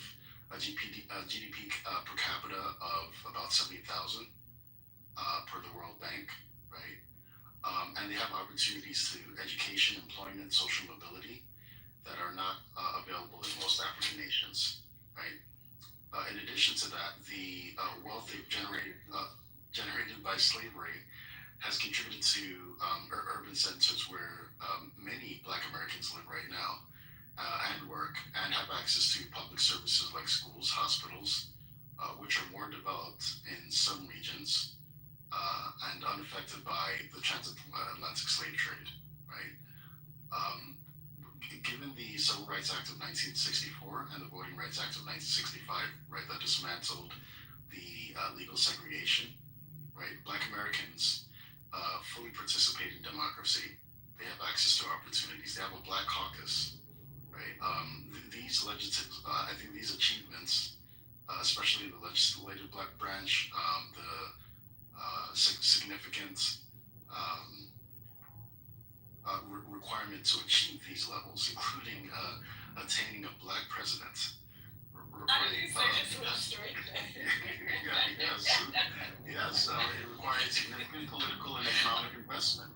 a GDP per capita of about 70,000 per the World Bank, right? And they have opportunities to education, employment, social mobility that are not available in most African nations, right? In addition to that, the wealth they've generated by slavery has contributed to urban centers where many Black Americans live right now and work and have access to public services like schools, hospitals, which are more developed in some regions and unaffected by the transatlantic slave trade, right? Given the Civil Rights Act of 1964 and the Voting Rights Act of 1965, right, that dismantled the legal segregation, right, Black Americans fully participate in democracy. They have access to opportunities. They have a Black caucus, right? I think these achievements, especially in the legislative Black branch, the significant requirement to achieve these levels, including attaining a Black president. I didn't say this with a straight Yes, it requires significant political and economic investment,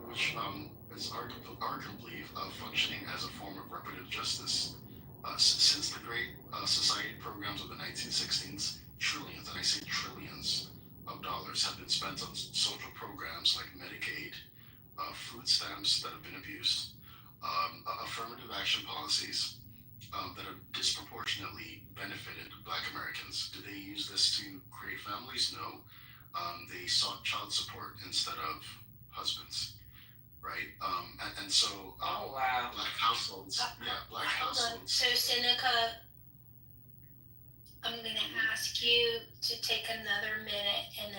which is arguably functioning as a form of reparative justice. Since the Great Society programs of the 1960s, trillions, and I say trillions, of dollars have been spent on social programs like Medicaid, food stamps that have been abused, affirmative action policies that have disproportionately benefited Black Americans. Did they use this to create families? No. They sought child support instead of husbands, right? And so Oh wow. Black households, Black households. So Seneca, I'm gonna ask you to take another minute and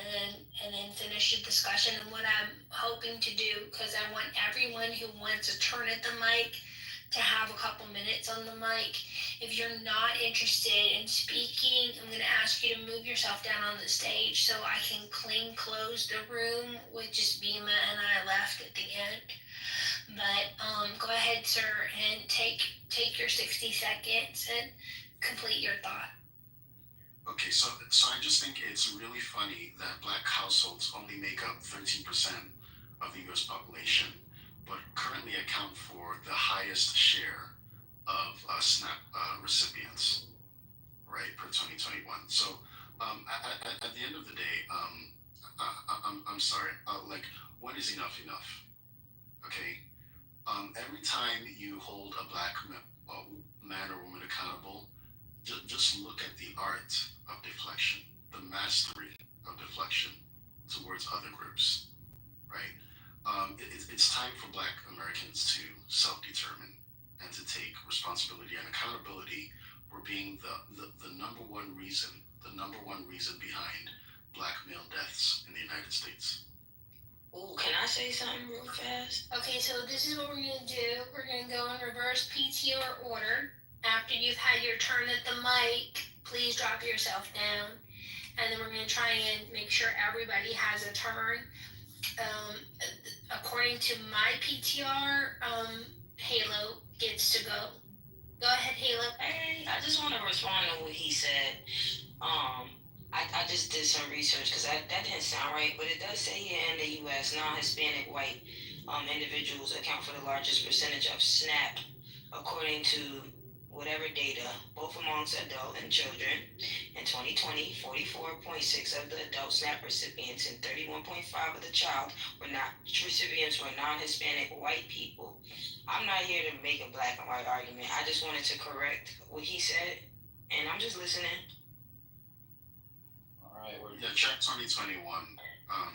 then finish the discussion. And what I'm hoping to do, because I want everyone who wants to turn at the mic to have a couple minutes on the mic. If you're not interested in speaking, I'm gonna ask you to move yourself down on the stage so I can close the room with just Bima and I left at the end. But go ahead, sir, and take your 60 seconds and complete your thought. Okay, so I just think it's really funny that Black households only make up 13% of the U.S. population, but currently account for the highest share of SNAP recipients, right, per 2021. So at the end of the day, I'm sorry, when is enough? Okay, every time you hold a Black man or woman accountable, just look at the art of deflection, the mastery of deflection towards other groups, right? It's time for Black Americans to self-determine and to take responsibility and accountability for being the number one reason behind Black male deaths in the United States. Oh, can I say something real fast? Okay, so this is what we're gonna do. We're gonna go in reverse PTR order. After you've had your turn at the mic, please drop yourself down. And then we're going to try and make sure everybody has a turn. According to my PTR, Halo gets to go. Go ahead, Halo. Hey, I just want to respond to what he said. I just did some research because that didn't sound right, but it does say here in the U.S. non-Hispanic white individuals account for the largest percentage of SNAP, according to whatever data, both amongst adult and children. In 2020, 44.6 of the adult SNAP recipients and 31.5 of the child recipients were non-Hispanic white people. I'm not here to make a black and white argument. I just wanted to correct what he said, and I'm just listening. All right, yeah, check 2021.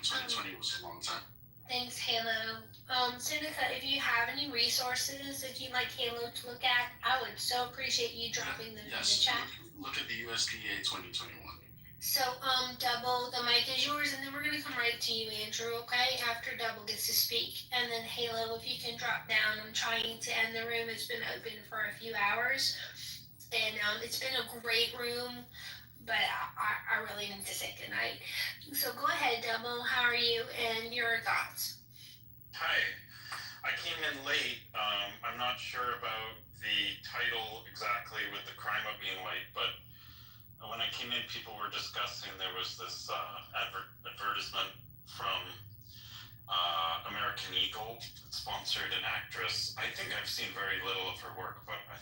2020 was a long time. Thanks, Halo. Seneca, if you have any resources that you'd like Halo to look at, I would so appreciate you dropping them in the chat. Look at the USDA 2021. So, Double, the mic is yours, and then we're gonna come right to you, Andrew, okay? After Double gets to speak. And then Halo, if you can drop down. I'm trying to end the room. It's been open for a few hours. And it's been a great room, but I really need to say goodnight. So go ahead, Double. How are you and your thoughts? Hi. I came in late. I'm not sure about the title exactly with the crime of being late, but when I came in, people were discussing, there was this advertisement from American Eagle that sponsored an actress. I think I've seen very little of her work, but I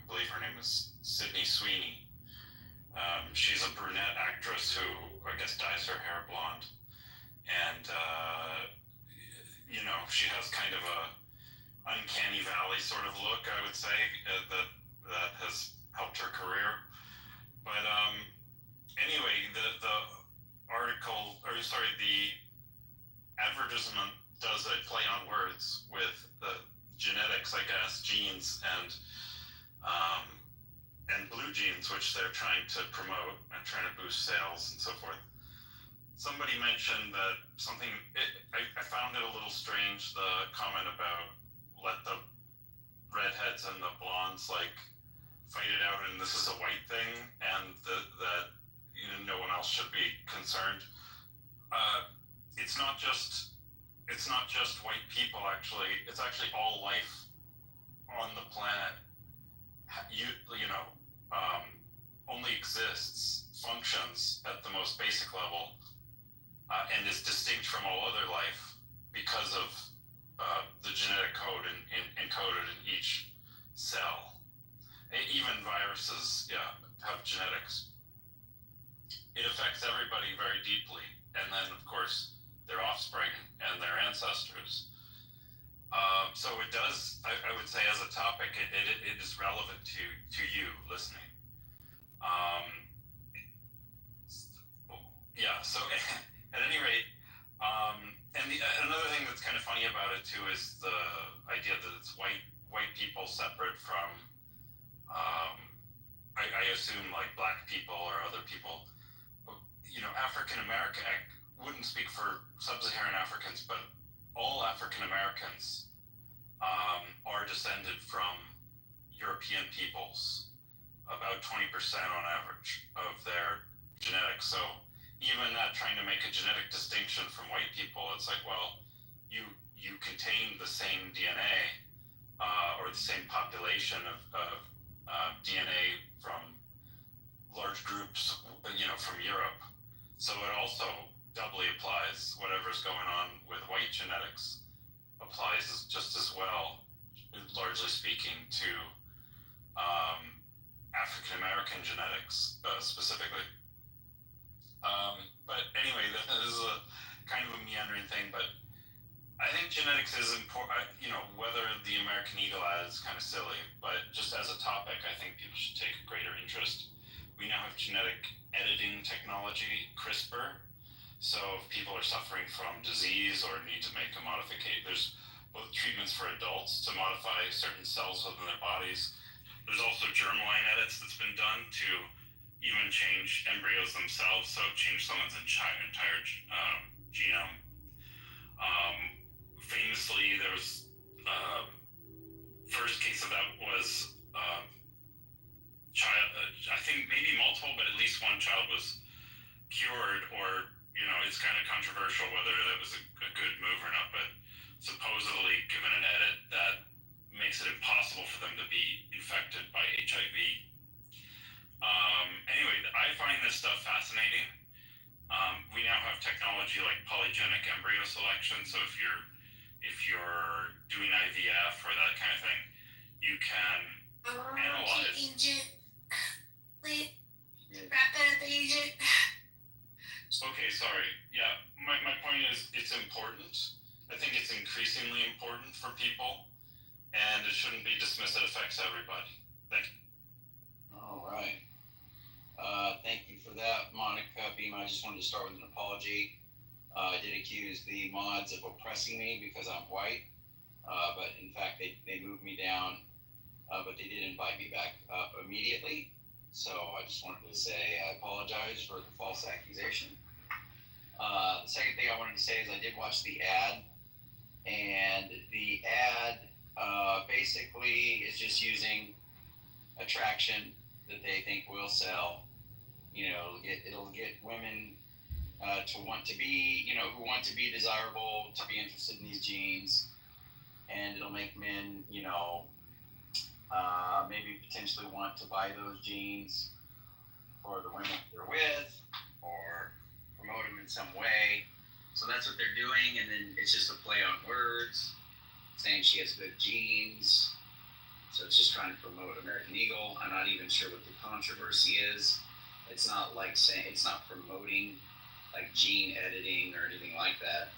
believe her name is Sydney Sweeney. She's a brunette actress who, I guess, dyes her hair blonde. And, she has kind of a uncanny valley sort of look, I would say, that has helped her career. But anyway, the advertisement does a play on words with the genetics, I guess, genes, and blue genes, which they're trying to promote and trying to boost sales and so forth. Somebody mentioned that I found it a little strange, the comment about let the redheads and the blondes fight it out, and this is a white thing, and that no one else should be concerned. It's not just white people. Actually, it's actually all life on the planet. Only exists, functions at the most basic level, and is distinct from all other life because of the genetic code encoded in each cell. Even viruses, have genetics. It affects everybody very deeply, and then of course their offspring and their ancestors. So it does. I would say, as a topic, it is relevant to you listening. So at any rate, and another thing that's kind of funny about it too is the idea that it's white people separate from, I assume, like black people or other people. African American, I wouldn't speak for sub-Saharan Africans, but all African Americans are descended from European peoples, about 20% on average of their genetics. So even not trying to make a genetic distinction from white people, it's like, well, you contain the same DNA or the same population of DNA from large groups, from Europe. So it also doubly applies. Whatever's going on with white genetics applies just as well, largely speaking, to African American genetics specifically. But anyway, this is a kind of a meandering thing, but I think genetics is important. Whether the American Eagle ad is kind of silly, but just as a topic, I think people should take a greater interest. We now have genetic editing technology, CRISPR. So if people are suffering from disease or need to make a modification, there's both treatments for adults to modify certain cells within their bodies. There's also germline edits that's been done to even change embryos themselves, so change someone's entire genome. Famously, there was first case of that was child. I think maybe multiple, but at least one child was cured, or it's kind of controversial whether that was a good move or not. But supposedly, given an edit that makes it impossible for them to be infected by HIV. Anyway, I find this stuff fascinating. We now have technology like polygenic embryo selection. So if you're doing IVF or that kind of thing, you can Okay, Agent. Wrap it up, Agent. Okay, sorry. Yeah, my point is it's important. I think it's increasingly important for people, and it shouldn't be dismissed. It affects everybody. Thank you. All right. Thank you for that, Monica Beam. I just wanted to start with an apology. I did accuse the mods of oppressing me because I'm white, but in fact they moved me down, but they did invite me back up immediately. So I just wanted to say I apologize for the false accusation. The second thing I wanted to say is I did watch the ad, and the ad basically is just using attraction that they think will sell. You know, it'll get women to want to be, you know, who want to be desirable, to be interested in these jeans, and it'll make men, you know, maybe potentially want to buy those jeans for the women they're with, or promote them in some way. So that's what they're doing, and then it's just a play on words, saying she has good genes. So it's just trying to promote American Eagle. I'm not even sure what the controversy is. It's not like saying, it's not promoting like gene editing or anything like that.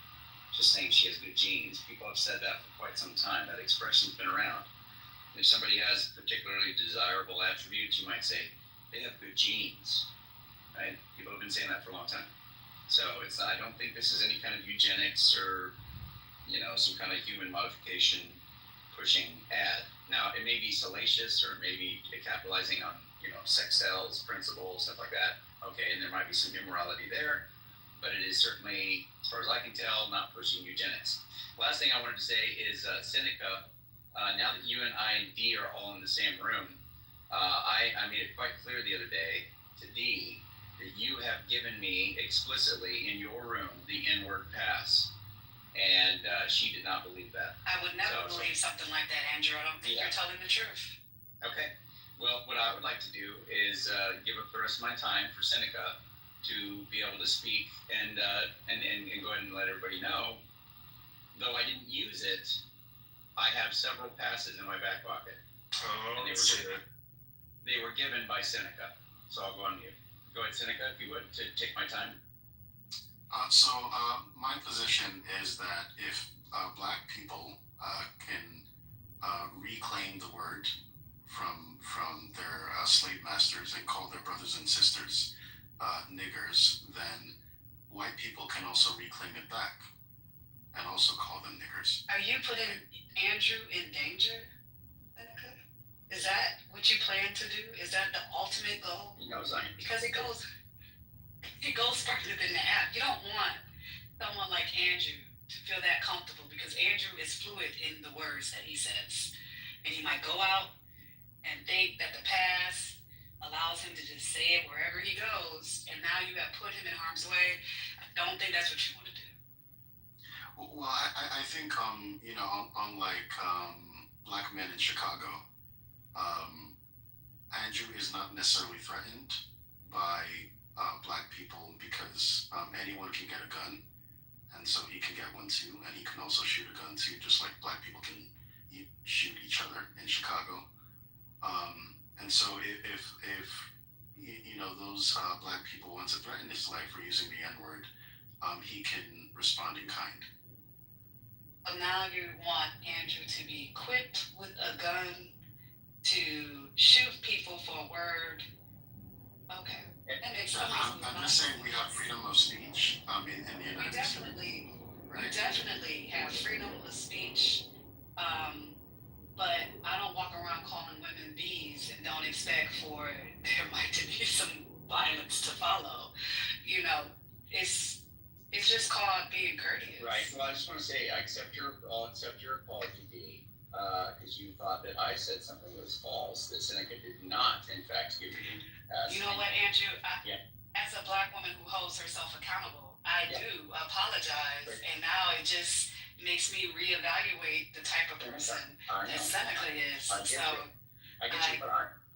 Just saying she has good genes. People have said that for quite some time. That expression's been around. If somebody has particularly desirable attributes, you might say they have good genes, right? People have been saying that for a long time. So it's not, I don't think this is any kind of eugenics or, you know, some kind of human modification pushing ad. Now, it may be salacious, or it may be capitalizing on, you know, sex sells principles, stuff like that. Okay, and there might be some immorality there, but it is certainly, as far as I can tell, not pushing eugenics. Last thing I wanted to say is Seneca. Now that you and I and D are all in the same room, I made it quite clear the other day to D that you have given me explicitly in your room the N-word pass, and she did not believe that. I would never believe something like that, Andrew. I don't think you're telling the truth. Okay. Well, what I would like to do is give up the rest of my time for Seneca to be able to speak and go ahead and let everybody know. Though I didn't use it, I have several passes in my back pocket. Oh, and they were given by Seneca. So I'll go on mute. Go ahead, Seneca, if you would, to take my time. My position is that if black people can reclaim the word from their slave masters and call their brothers and sisters niggers, then white people can also reclaim it back and also call them niggers. Are you putting Andrew in danger, Seneca? Is that what you plan to do? Is that the ultimate goal? He knows I am. Because it goes further than that. You don't want someone like Andrew to feel that comfortable, because Andrew is fluid in the words that he says. And he might go out and think that the past allows him to just say it wherever he goes, and now you have put him in harm's way. I don't think that's what you want to do. Well, I think, you know, unlike black men in Chicago, Andrew is not necessarily threatened by black people, because anyone can get a gun, and so he can get one too, and he can also shoot a gun too, just like black people can shoot each other in Chicago. And so if you know, those black people want to threaten his life for using the N-word, he can respond in kind. So now you want Andrew to be equipped with a gun to shoot people for a word. Okay. That makes sense. I'm just saying we have freedom of speech in the United States. We definitely have freedom of speech. But I don't walk around calling women bees and don't expect for there might to be some violence to follow. You know, it's just called being courteous. Right. Well, I just want to say I'll accept your apology, D, because you thought that I said something that was false, that Seneca did not, in fact, give you. You know what, Andrew? As a black woman who holds herself accountable, I do apologize, and now it just makes me reevaluate the type of person that Seneca is. I get you, but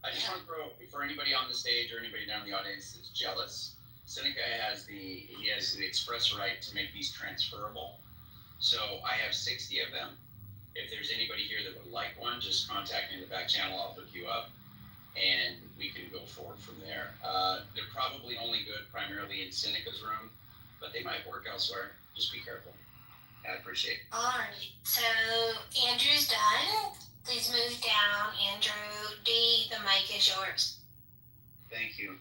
I just want to throw, for anybody on the stage or anybody down in the audience that's jealous, Seneca has the express right to make these transferable. So I have 60 of them, If there's anybody here that would like one, just contact me in the back channel. I'll hook you up, and we can go forward from there. They're probably only good primarily in Seneca's room, but they might work elsewhere. Just be careful. I appreciate it. Alright, so Andrew's done. Please move down. Andrew D, the mic is yours. Thank you.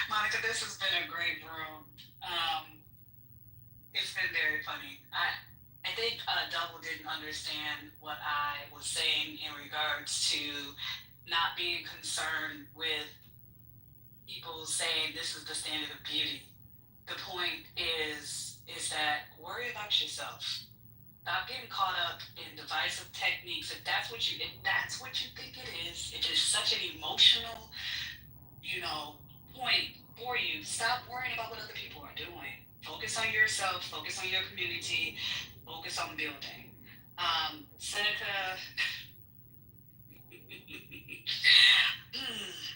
Monica, this has been a great room. It's been very funny. I think Double didn't understand what I was saying in regards to not being concerned with people saying this is the standard of beauty. The point is that worry about yourself. Stop getting caught up in divisive techniques. If that's what you think it is, if it's such an emotional, point for you, stop worrying about what other people are doing. Focus on yourself, focus on your community, focus on building. Seneca,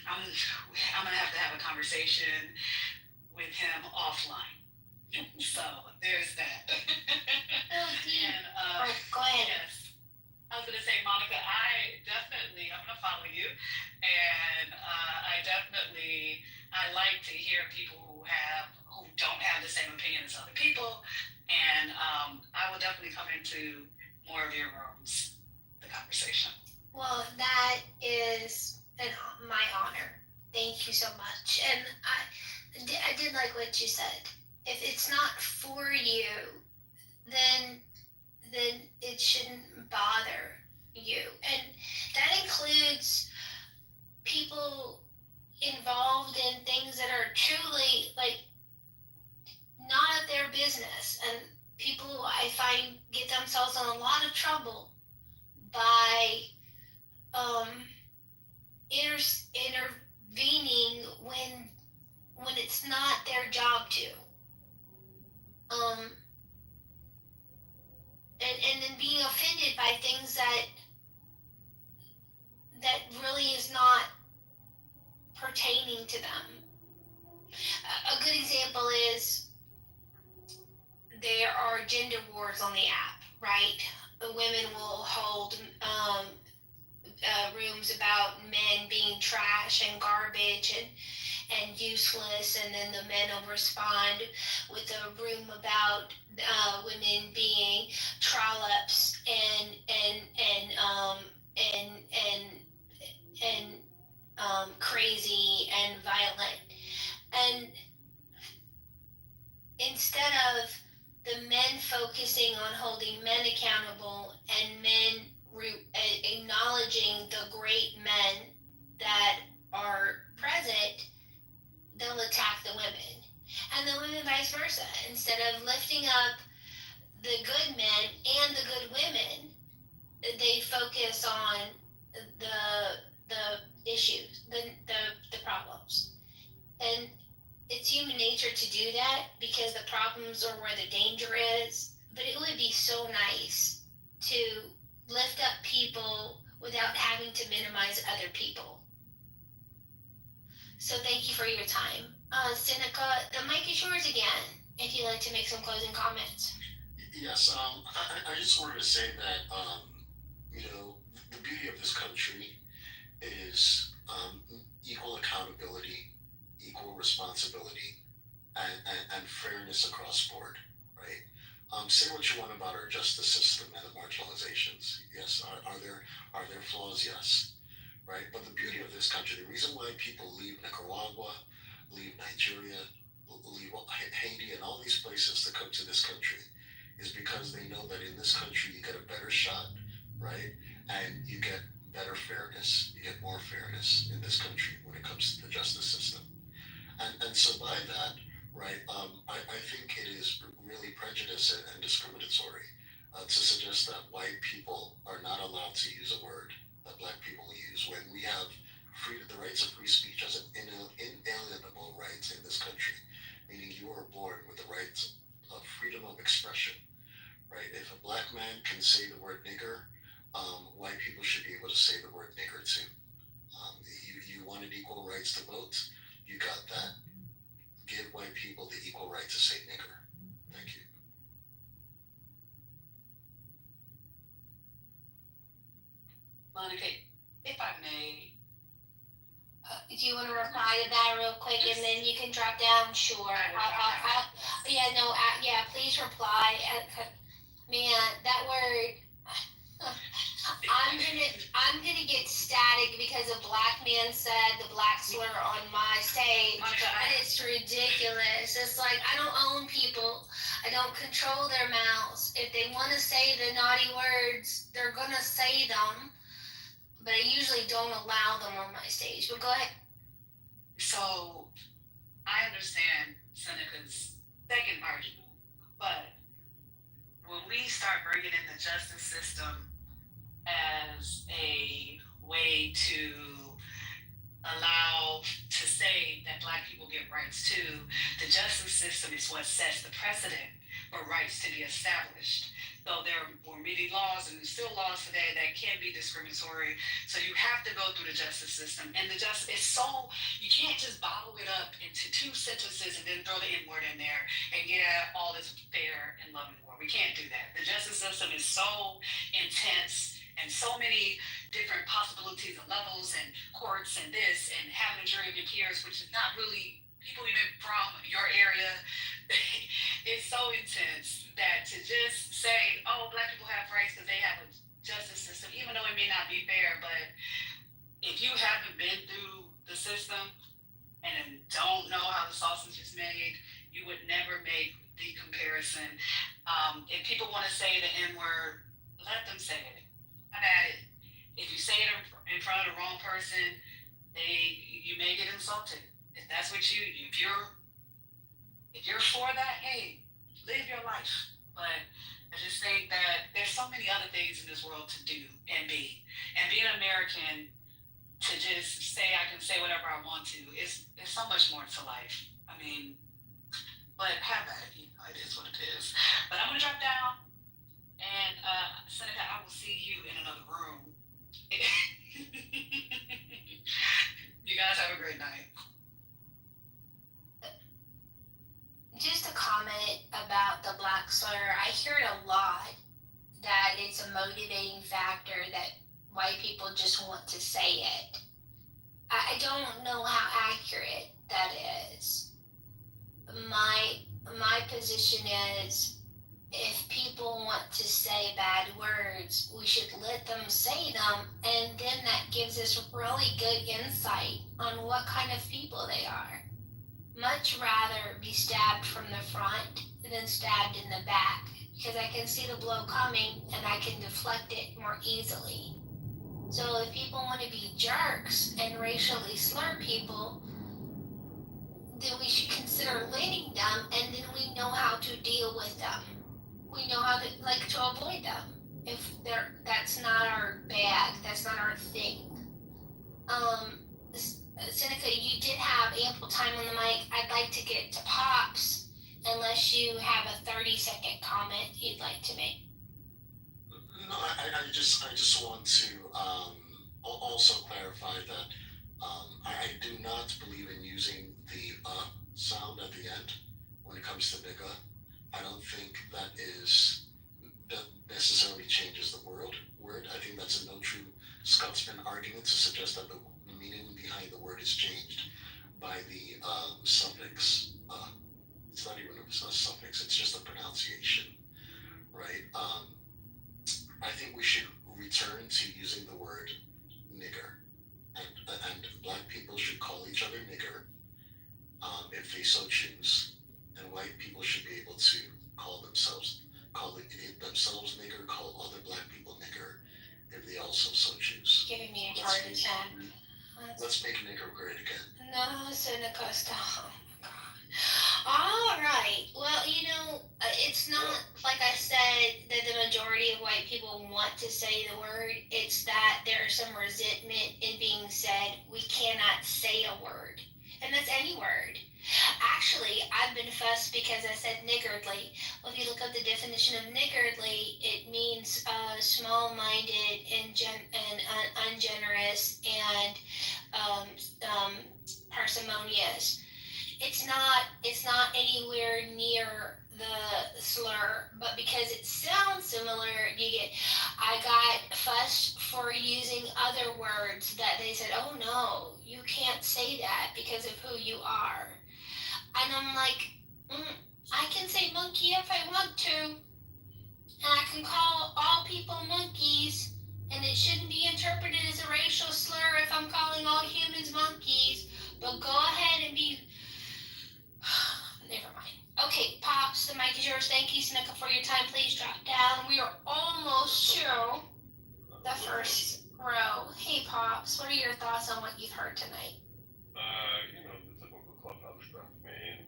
I'm gonna have to have a conversation with him offline. So there's that. And Go ahead. yes, I was gonna say, Monica, I'm gonna follow you, and I like to hear people who don't have the same opinion as other people, and I will definitely come into more of your rooms, the conversation. Well, that is my honor. Thank you so much. And I did like what you said. If it's not for you, then it shouldn't bother you. And that includes people involved in things that are truly not of their business, and people I find get themselves in a lot of trouble by intervening when it's not their job to. And then being offended by things that really is not pertaining to them. A good example is there are gender wars on the app, right? The women will hold rooms about men being trash and garbage and useless, and then the men will respond with a room about women being trollops and crazy and violent. And instead of the men focusing on holding men accountable and men acknowledging the great men that are present, they'll attack the women. And the women vice versa. Instead of lifting up the good men and the good women, they focus on the issues, the problems. And it's human nature to do that because the problems are where the danger is. But it would be so nice to lift up people without having to minimize other people. So thank you for your time. Seneca, the mic is yours again, if you'd like to make some closing comments. Yes, I just wanted to say that, the beauty of this country is equal accountability, equal responsibility, and fairness across board, right? Say what you want about our justice system and the marginalizations. Yes, are there flaws? Yes, right? But the beauty of this country, the reason why people leave Nicaragua, leave Nigeria, leave Haiti, and all these places to come to this country is because they know that in this country you get a better shot, right? And you get better fairness, you get more fairness in this country when it comes to the justice system. And so by that, right, I think it is really prejudiced and discriminatory to suggest that white people are not allowed to use a word that black people use when we have the rights of free speech as an inalienable right in this country, meaning you are born with the right of freedom of expression, right? If a black man can say the word nigger, white people should be able to say the word nigger too. You wanted equal rights to vote, you got that. Give white people the equal right to say nigger. Thank you. reply to that real quick, and then you can drop down? Sure. Yeah, no, yeah, please reply. Man, that word. I'm gonna get static because a black man said the black slur on my stage, and it's ridiculous. It's like I don't own people. I don't control their mouths. If they want to say the naughty words, they're gonna say them. But I usually don't allow them on my stage. But go ahead. So I understand Seneca's second argument, but when we start bringing in the justice system as a way to allow to say that black people get rights too, the justice system is what sets the precedent for rights to be established. So there were many laws, and there's still laws today that can be discriminatory. So you have to go through the justice system, and the justice is so you can't just bottle it up into two sentences and then throw the N word in there and all is fair and loving war. We can't do that. The justice system is so intense and so many different possibilities and levels and courts and this and having a jury of your peers, which is not really people even from your area. It's so intense that to just say, oh, black people have rights because they have a justice system, even though it may not be fair, but if you haven't been through the system and don't know how the sausage is made, you would never make the comparison. If people want to say the N word, let them say it. Have at it. If you say it in front of the wrong person, you may get insulted. If that's what if you're for that, hey, live your life. But I just think that there's so many other things in this world to do and be. And being American, to just say I can say whatever I want to, there's so much more to life. I mean, but have at it. It is what it is. But I'm going to drop down. And Seneca, I will see you in another room. You guys have a great night. Just a comment about the black slur. I hear it a lot that it's a motivating factor that white people just want to say it. I don't know how accurate that is. My position is if people want to say bad words, we should let them say them, and then that gives us really good insight on what kind of people they are. Much rather be stabbed from the front than stabbed in the back, because I can see the blow coming and I can deflect it more easily. So if people want to be jerks and racially slur people, then we should consider letting them, and then we know how to deal with them. We know how to avoid them. If that's not our bag, that's not our thing. Seneca, you did have ample time on the mic. I'd like to get to Pops, unless you have a 30-second comment you'd like to make. No, I just want to also clarify that I do not believe in using the sound at the end when it comes to nigga. I don't think that necessarily changes the word. I think that's a no true Scotsman argument to suggest that the meaning behind the word is changed by the suffix. It's not even a suffix, it's just a pronunciation, right? I think we should return to using the word nigger, and black people should call each other nigger if they so choose, and white people should be able to call themselves nigger, call other black people nigger if they also so choose. Giving me a heart attack. Let's make nigger great again. No, Seneca, stop. All right. Well, it's not like I said that the majority of white people want to say the word. It's that there's some resentment in being said we cannot say a word. And that's any word. Actually, I've been fussed because I said niggardly. Well, if you look up the definition of niggardly, it means small-minded and ungenerous and parsimonious. It's not anywhere near the slur, but because it sounds similar, you get, I got fussed for using other words that they said, oh no, you can't say that because of who you are. And I'm like, I can say monkey if I want to, and I can call all people monkeys, and it shouldn't be interpreted as a racial slur if I'm calling all humans monkeys, but go ahead and be. Never mind. Okay, Pops, the mic is yours. Thank you, Snuka, for your time. Please drop down. We are almost to the first row. Hey, Pops, what are your thoughts on what you've heard tonight? The typical clubhouse stuff, man.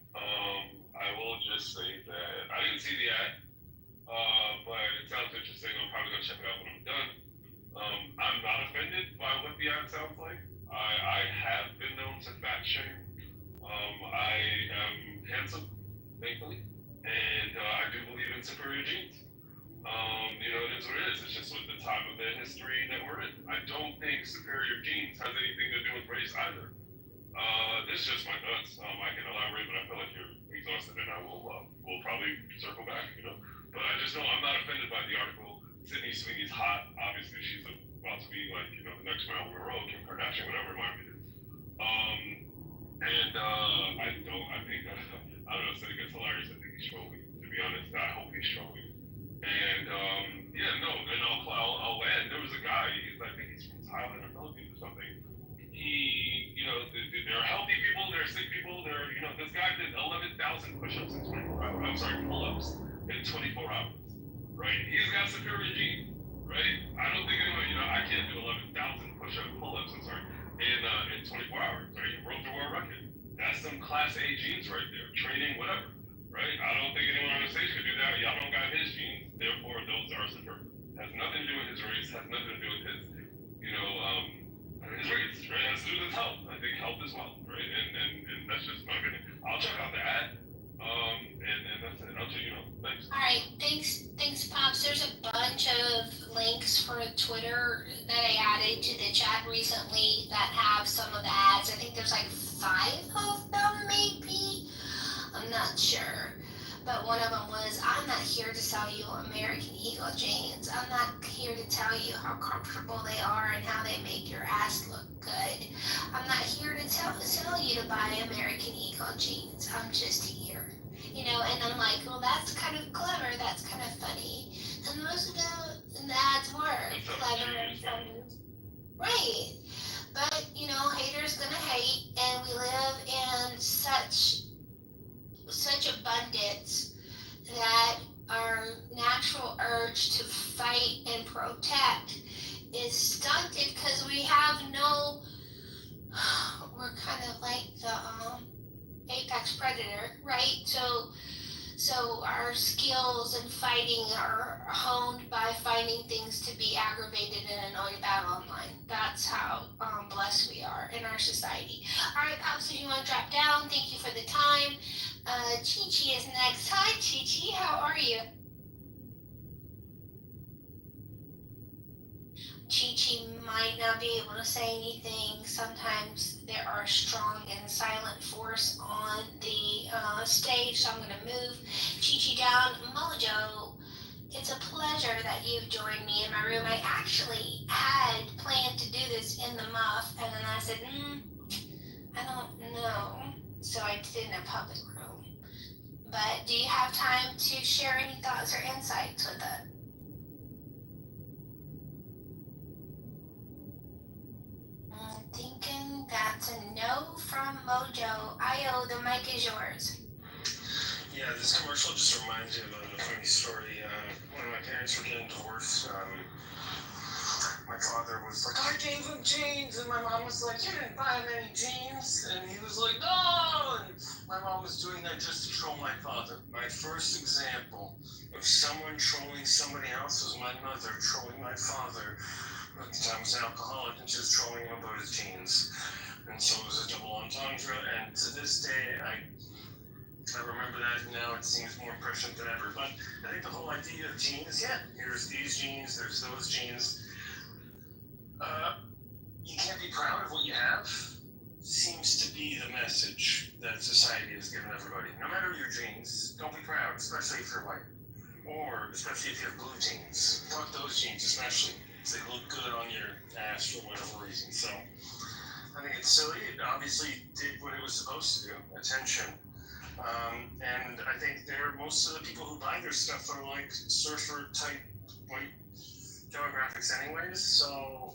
I will just say that I didn't see the ad, but it sounds interesting. I'm probably gonna check it out when I'm done. I'm not offended by what the ad sounds like. I have been known to fat shame. I am handsome, thankfully, and I do believe in superior genes. It is what it is. It's just with the time of the history that we're in. I don't think superior genes has anything to do with race either. This is just my nuts. I can elaborate, but I feel like you're exhausted, and I will probably circle back. But I just know I'm not offended by the article. Sydney Sweeney's hot. Obviously, she's about to be like the next Marilyn Monroe, Kim Kardashian, whatever it might be. I think I don't know. Sydney gets hilarious. I think he's trolling. To be honest, I hope he's trolling. And I'll land. There was a guy. I think he's from Thailand or Philippines or something. There are healthy people, there are sick people. This guy did 11,000 push-ups in 24 hours. I'm sorry, pull-ups in 24 hours. Right? He's got superior genes. Right? I don't think anyone. I can't do 11,000 pull-ups. I'm sorry, in 24 hours. Right? He broke the world record. That's some class A genes right there. Training, whatever. Right? I don't think anyone on the stage could do that. Y'all don't got his genes, therefore those are superior. Has nothing to do with his race. Has nothing to do with his, his race. Right? It has to do with his health. I think health as well. Right? And that's just my opinion. I'll check out the ad. And that's it. I'll check. Thanks. All right, thanks, Pops. There's a bunch of links for Twitter that I added to the chat recently that have some of the ads. I think there's like 5 of them, maybe. I'm not sure. But one of them was, I'm not here to sell you American Eagle jeans. I'm not here to tell you how comfortable they are and how they make your ass look good. I'm not here to sell you to buy American Eagle jeans. I'm just here. And I'm like, well, that's kind of clever. That's kind of funny. And most of the ads were clever and funny. Right. But, haters gonna hate, and we live in such abundance that our natural urge to fight and protect is stunted because we have we're kind of like the apex predator, right? So our skills in fighting are honed by finding things to be aggravated and annoyed about online. That's how blessed we are in our society. All right, Pops, if you want to drop down, thank you for the time. Chi-Chi is next. Hi, Chi-Chi, how are you? Chi-Chi might not be able to say anything. Sometimes there are strong and silent force on the stage, so I'm going to move Chi-Chi down. Mojo, it's a pleasure that you've joined me in my room. I actually had planned to do this in the muff, and then I said, I don't know. So I did it in a public room. But do you have time to share any thoughts or insights with it? I'm thinking that's a no from Mojo. Io, the mic is yours. Yeah, this commercial just reminds me of a funny story. When my parents were getting divorced, my father was like, I gave him jeans, and my mom was like, you didn't buy him any jeans, and he was like, no, and my mom was doing that just to troll my father. My first example of someone trolling somebody else was my mother trolling my father, who at the time was an alcoholic, and she was trolling him about his jeans. And so it was a double entendre, and to this day, I remember that, and now it seems more prescient than ever. But I think the whole idea of jeans, here's these jeans, there's those jeans. You can't be proud of what you have, seems to be the message that society has given everybody. No matter your genes, don't be proud, especially if you're white. or especially if you have blue jeans. Fuck those jeans especially. They look good on your ass for whatever reason. So I think it's silly. It obviously did what it was supposed to do, attention. And I think most of the people who buy their stuff are like surfer type white demographics anyways. So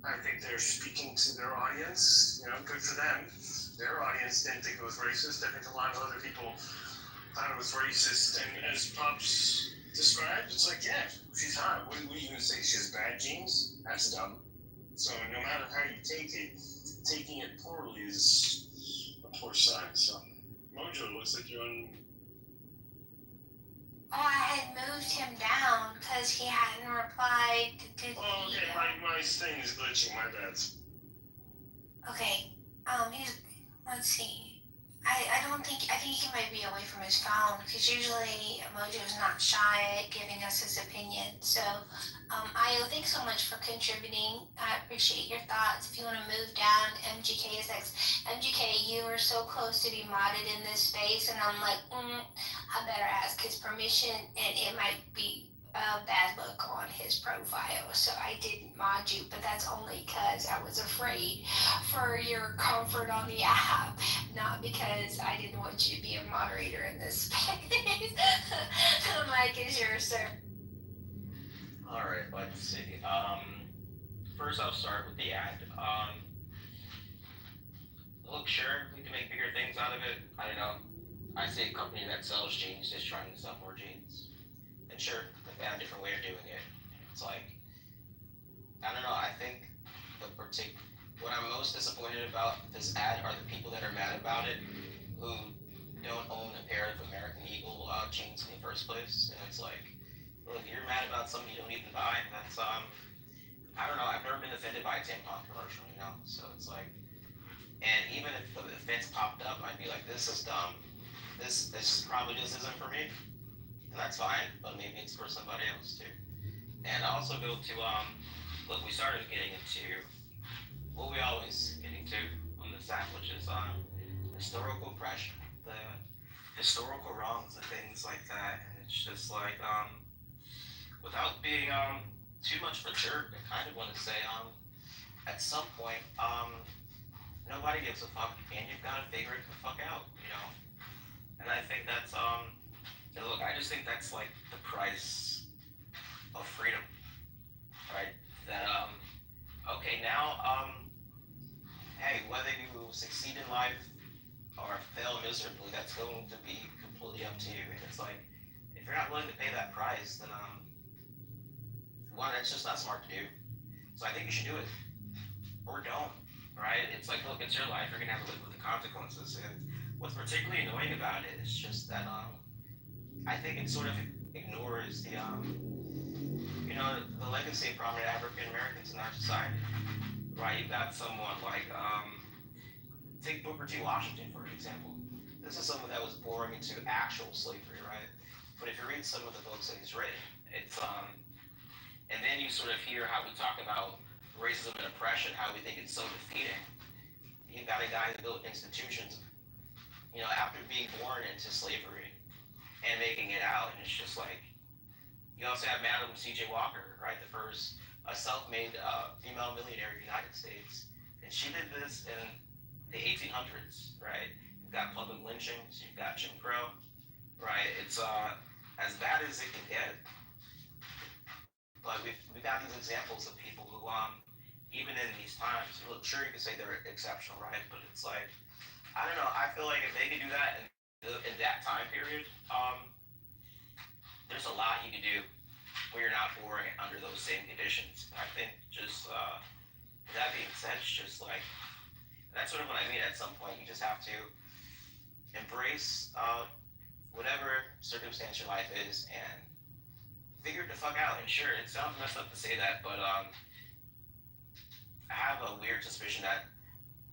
I think they're speaking to their audience, good for them. Their audience didn't think it was racist. I think a lot of other people thought it was racist. And as Pops described, it's like, yeah, she's hot. What are you going to say? She has bad genes? That's dumb. So no matter how you take it, taking it poorly is a poor sign. So Mojo, looks like you're on. Oh, I had moved him down because he hadn't replied to the. Oh, okay. My thing is glitching. My bad. Okay. Let's see. I think he might be away from his phone because usually Mojo's not shy at giving us his opinion. So, Io, thanks so much for contributing. I appreciate your thoughts. If you want to move down, MGK is next. MGK, you were so close to be modded in this space, and I'm like, I better ask his permission, and it might be a bad look on his profile, so I didn't mod you, but that's only because I was afraid for your comfort on the app, not because I didn't want you to be a moderator in this space. The mic is yours, sir. All right, let's see. First I'll start with the ad. Look, sure, we can make bigger things out of it. I don't know. I see a company that sells jeans just trying to sell more jeans. And sure, they found a different way of doing it. It's like, I don't know, I think what I'm most disappointed about this ad are the people that are mad about it, who don't own a pair of American Eagle jeans in the first place. And it's like, look, you're mad about something you don't even buy. That's, I don't know, I've never been offended by a tampon commercial, So it's like, and even if the offense popped up, I'd be like, this is dumb. This probably just isn't for me. And that's fine, but maybe it's for somebody else too. And I also go to, look, we started getting into what we always get into on this app, which is historical oppression, the historical wrongs and things like that. And it's just like, without being too much of a jerk, I kind of want to say, at some point, nobody gives a fuck, and you've got to figure it the fuck out, And I think that's, look, I just think that's like the price of freedom, right? That, okay, now, hey, whether you succeed in life or fail miserably, that's going to be completely up to you. And it's like, if you're not willing to pay that price, then, one, it's just not smart to do. So I think you should do it. Or don't, right? It's like, look, it's your life, you're gonna have to live with the consequences. And what's particularly annoying about it is just that, I think it sort of ignores the legacy of prominent African Americans in our society, right? You've got someone like, take Booker T. Washington, for example. This is someone that was born into actual slavery, right? But if you read some of the books that he's written, it's, and then you sort of hear how we talk about racism and oppression, how we think it's so defeating. You've got a guy who built institutions, after being born into slavery and making it out, and it's just like, you also have Madam C.J. Walker, right, the first self-made female millionaire in the United States, and she did this in the 1800s, right? You've got public lynchings, you've got Jim Crow, right? It's as bad as it can get, but we've got these examples of people who, even in these times, look, sure, you could say they're exceptional, right? But it's like, I don't know, I feel like if they could do that in that time period, there's a lot you can do where you're not born under those same conditions. I think just, that being said, it's just like, that's sort of what I mean. At some point, you just have to embrace whatever circumstance your life is and figure it the fuck out. And sure, it sounds messed up to say that, but I have a weird suspicion that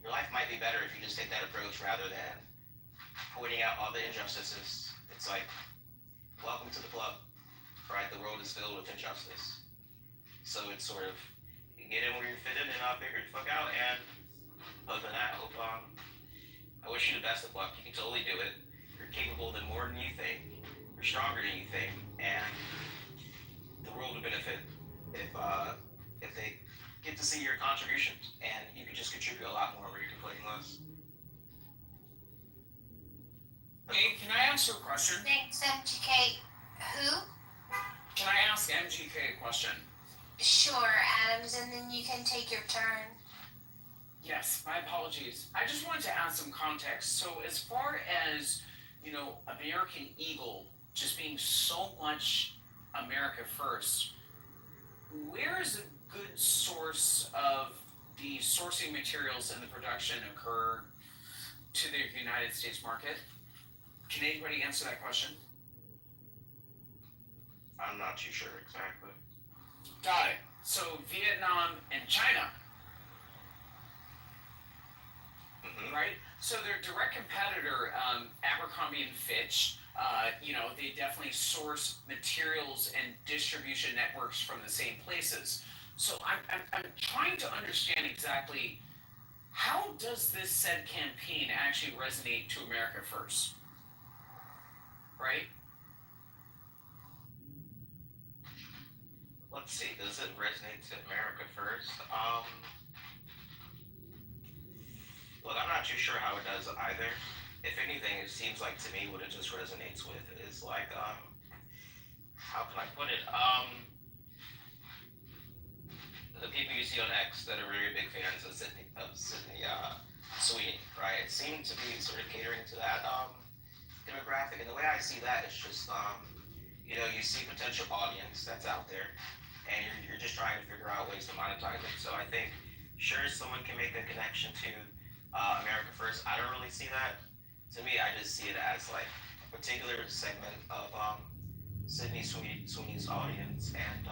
your life might be better if you just take that approach rather than pointing out all the injustices. It's like, welcome to the club, right? The world is filled with injustice. So it's sort of, you get in where you fit in and figure it the fuck out. And other than that, I hope, I wish you the best of luck. You can totally do it. You're capable than more than you think. You're you're stronger than you think, and the world would benefit if they get to see your contributions, and you can just contribute a lot more where you're complaining less. Hey, can I ask you a question? Thanks, MGK. Who? Can I ask MGK a question? Sure, Adams, and then you can take your turn. Yes, my apologies. I just wanted to add some context. So as far as, American Eagle just being so much America first, where is a good source of the sourcing materials and the production occur to the United States market? Can anybody answer that question? I'm not too sure exactly. Got it. So Vietnam and China. Right? So their direct competitor, Abercrombie and Fitch, they definitely source materials and distribution networks from the same places. So I'm trying to understand exactly how does this said campaign actually resonate to America first? Right? Let's see, does it resonate to America first? Look, I'm not too sure how it does either. If anything, it seems like to me what it just resonates with is like, how can I put it? The people you see on X that are very big fans of Sydney Sweeney, right? It seemed to be sort of catering to that demographic, and the way I see that is just, you see potential audience that's out there, and you're just trying to figure out ways to monetize it. So I think, sure, someone can make a connection to America First. I don't really see that. To me, I just see it as like a particular segment of Sydney Sweeney's audience, and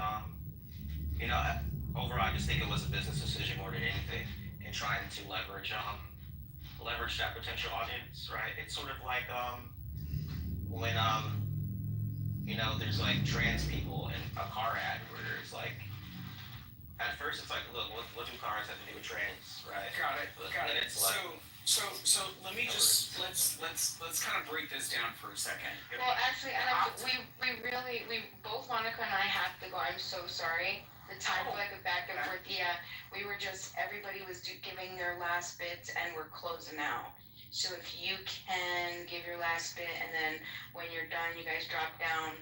overall, I just think it was a business decision more than anything in trying to leverage that potential audience, right? It's sort of like when there's like trans people in a car ad where it's like, at first it's like, look, what do cars have to do with trans, right? Got it. It's like, So let me just let's kind of break this down for a second. Well, actually, we both Monica and I have to go. I'm so sorry. The time for like a back and forth. Yeah, everybody was giving their last bits, and we're closing out. So if you can give your last bit, and then when you're done, you guys drop down.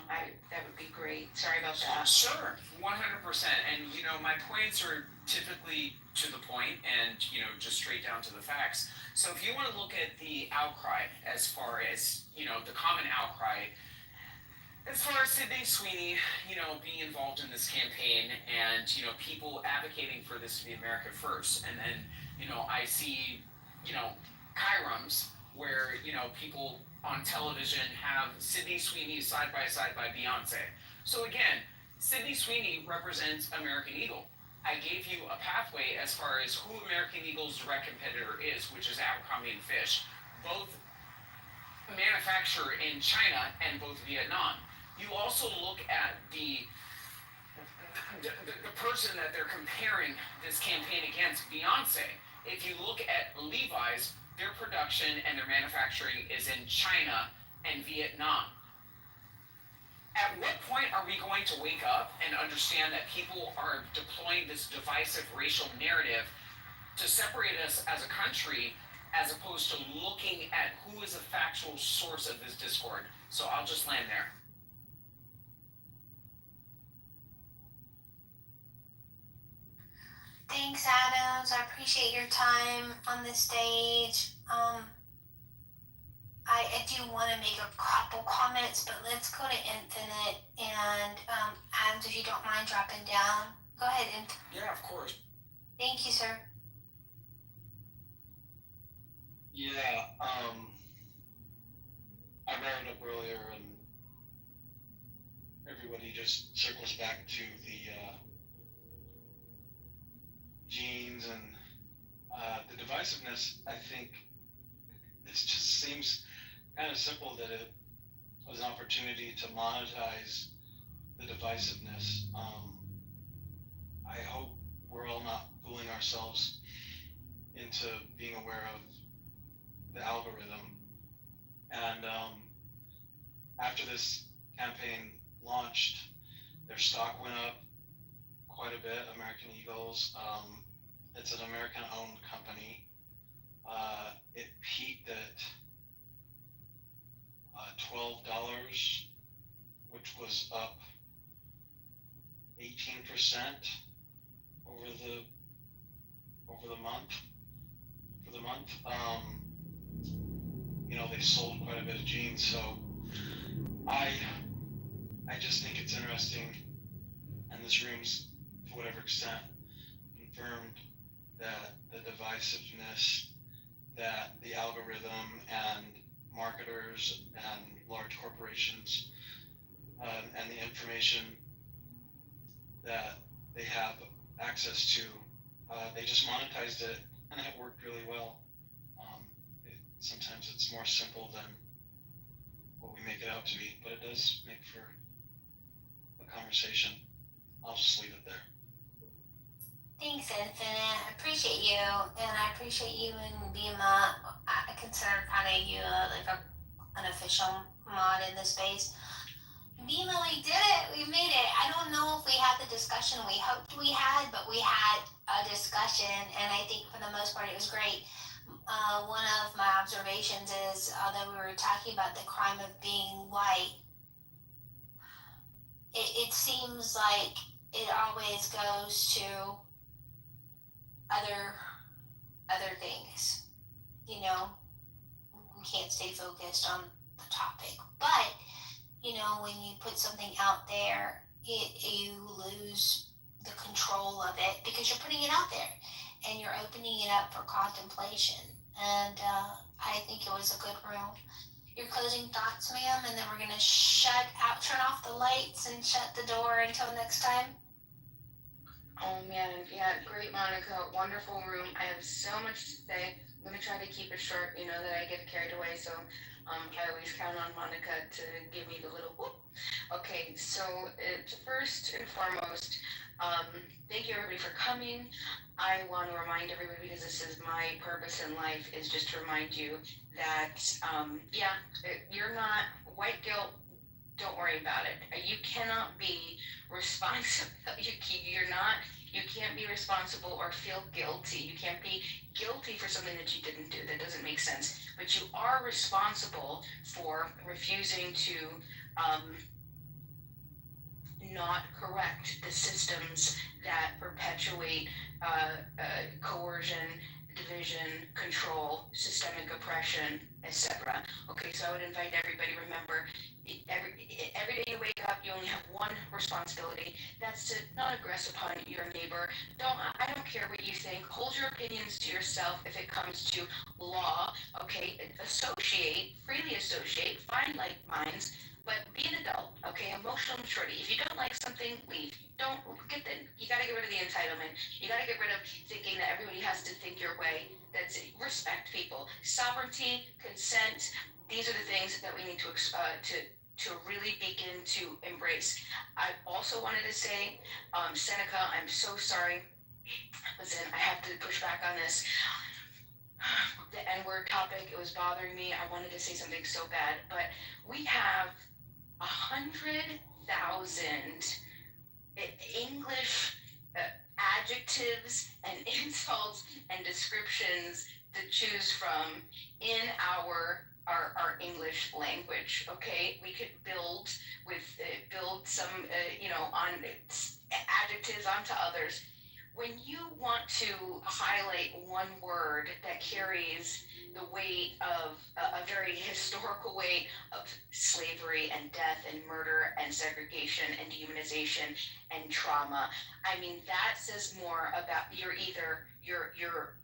That would be great. Sorry about that. Sure, 100%. And my points are typically to the point and just straight down to the facts. So if you want to look at the outcry, as far as the common outcry, as far as Sydney Sweeney, being involved in this campaign, and people advocating for this to be America First, and then I see chirums where people on television have Sydney Sweeney side by side by Beyonce. So again, Sydney Sweeney represents American Eagle. I gave you a pathway as far as who American Eagle's direct competitor is, which is Abercrombie and Fitch. Both manufacture in China and both Vietnam. You also look at the person that they're comparing this campaign against, Beyonce. If you look at Levi's, their production and their manufacturing is in China and Vietnam. At what point are we going to wake up and understand that people are deploying this divisive racial narrative to separate us as a country, as opposed to looking at who is a factual source of this discord? So I'll just land there. Thanks, Adams. I appreciate your time on the stage. I do want to make a couple comments, but let's go to Infinite. And Adams, if you don't mind dropping down, go ahead, Infinite. Yeah, of course. Thank you, sir. Yeah, I brought it up earlier, and everybody just circles back to the genes and the divisiveness. I think it just seems kind of simple that it was an opportunity to monetize the divisiveness. I hope we're all not fooling ourselves into being aware of the algorithm. And after this campaign launched, their stock went up quite a bit. American Eagles. It's an American-owned company. It peaked at $12, which was up 18% over the month. For the month, they sold quite a bit of jeans. So I just think it's interesting, and this room's to whatever extent confirmed that the divisiveness that the algorithm and marketers and large corporations and the information that they have access to, they just monetized it, and it worked really well. Sometimes it's more simple than what we make it out to be, but it does make for a conversation. I'll just leave it there. Thanks, Infinite. I appreciate you, and I appreciate you and Bima. I consider kind of you like an official mod in the space. Bima, we did it. We made it. I don't know if we had the discussion we hoped we had, but we had a discussion, and I think for the most part it was great. One of my observations is, although we were talking about the crime of being white, it seems like it always goes to other things. We can't stay focused on the topic. But, when you put something out there, you lose the control of it because you're putting it out there and you're opening it up for contemplation. And I think it was a good room. Your closing thoughts, ma'am, and then we're going to turn off the lights and shut the door until next time. Oh man, yeah, great, Monica. Wonderful room. I have so much to say. I'm gonna try to keep it short. That I get carried away, so I always count on Monica to give me the little whoop. Okay, so first and foremost, thank you everybody for coming. I want to remind everybody, because this is my purpose in life, is just to remind you that you're not white guilt. Don't worry about it. You cannot be responsible. You can't be responsible or feel guilty. You can't be guilty for something that you didn't do. That doesn't make sense. But you are responsible for refusing to not correct the systems that perpetuate coercion, division, control, systemic oppression, etc. Okay, so I would invite everybody, remember, every day you wake up, you only have one responsibility. That's to not aggress upon your neighbor. I don't care what you think. Hold your opinions to yourself if it comes to law. Okay, freely associate, find like minds, but be an adult. Okay, emotional maturity. If you don't like something, leave. You gotta get rid of the entitlement. You gotta get rid of thinking that everybody has to think your way. That's it. Respect people. Sovereignty, consent. These are the things that we need to really begin to embrace. I also wanted to say, Seneca, I'm so sorry. Listen, I have to push back on this. The N-word topic, it was bothering me. I wanted to say something so bad, but we have 100,000 English adjectives and insults and descriptions to choose from in our English language. Okay, we could build some on adjectives onto others. When you want to highlight one word that carries the weight of a very historical weight of slavery and death and murder and segregation and dehumanization and trauma, I mean, that says more about you're either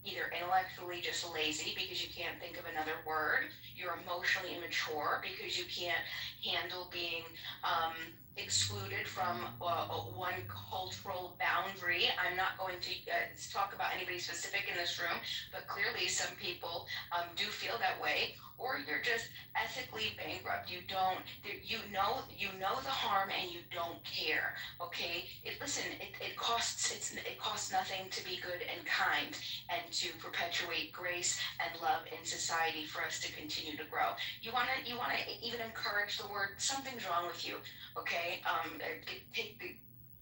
intellectually just lazy because you can't think of another word, you're emotionally immature because you can't handle being excluded from one cultural boundary. I'm not going to talk about anybody specific in this room, but clearly some people do feel that way, or you're just ethically bankrupt. You don't, you know the harm and you don't care. Okay, it costs nothing to be good and kind and to perpetuate grace and love in society for us to continue to grow. You wanna even encourage the word something's wrong with you. Okay, take the,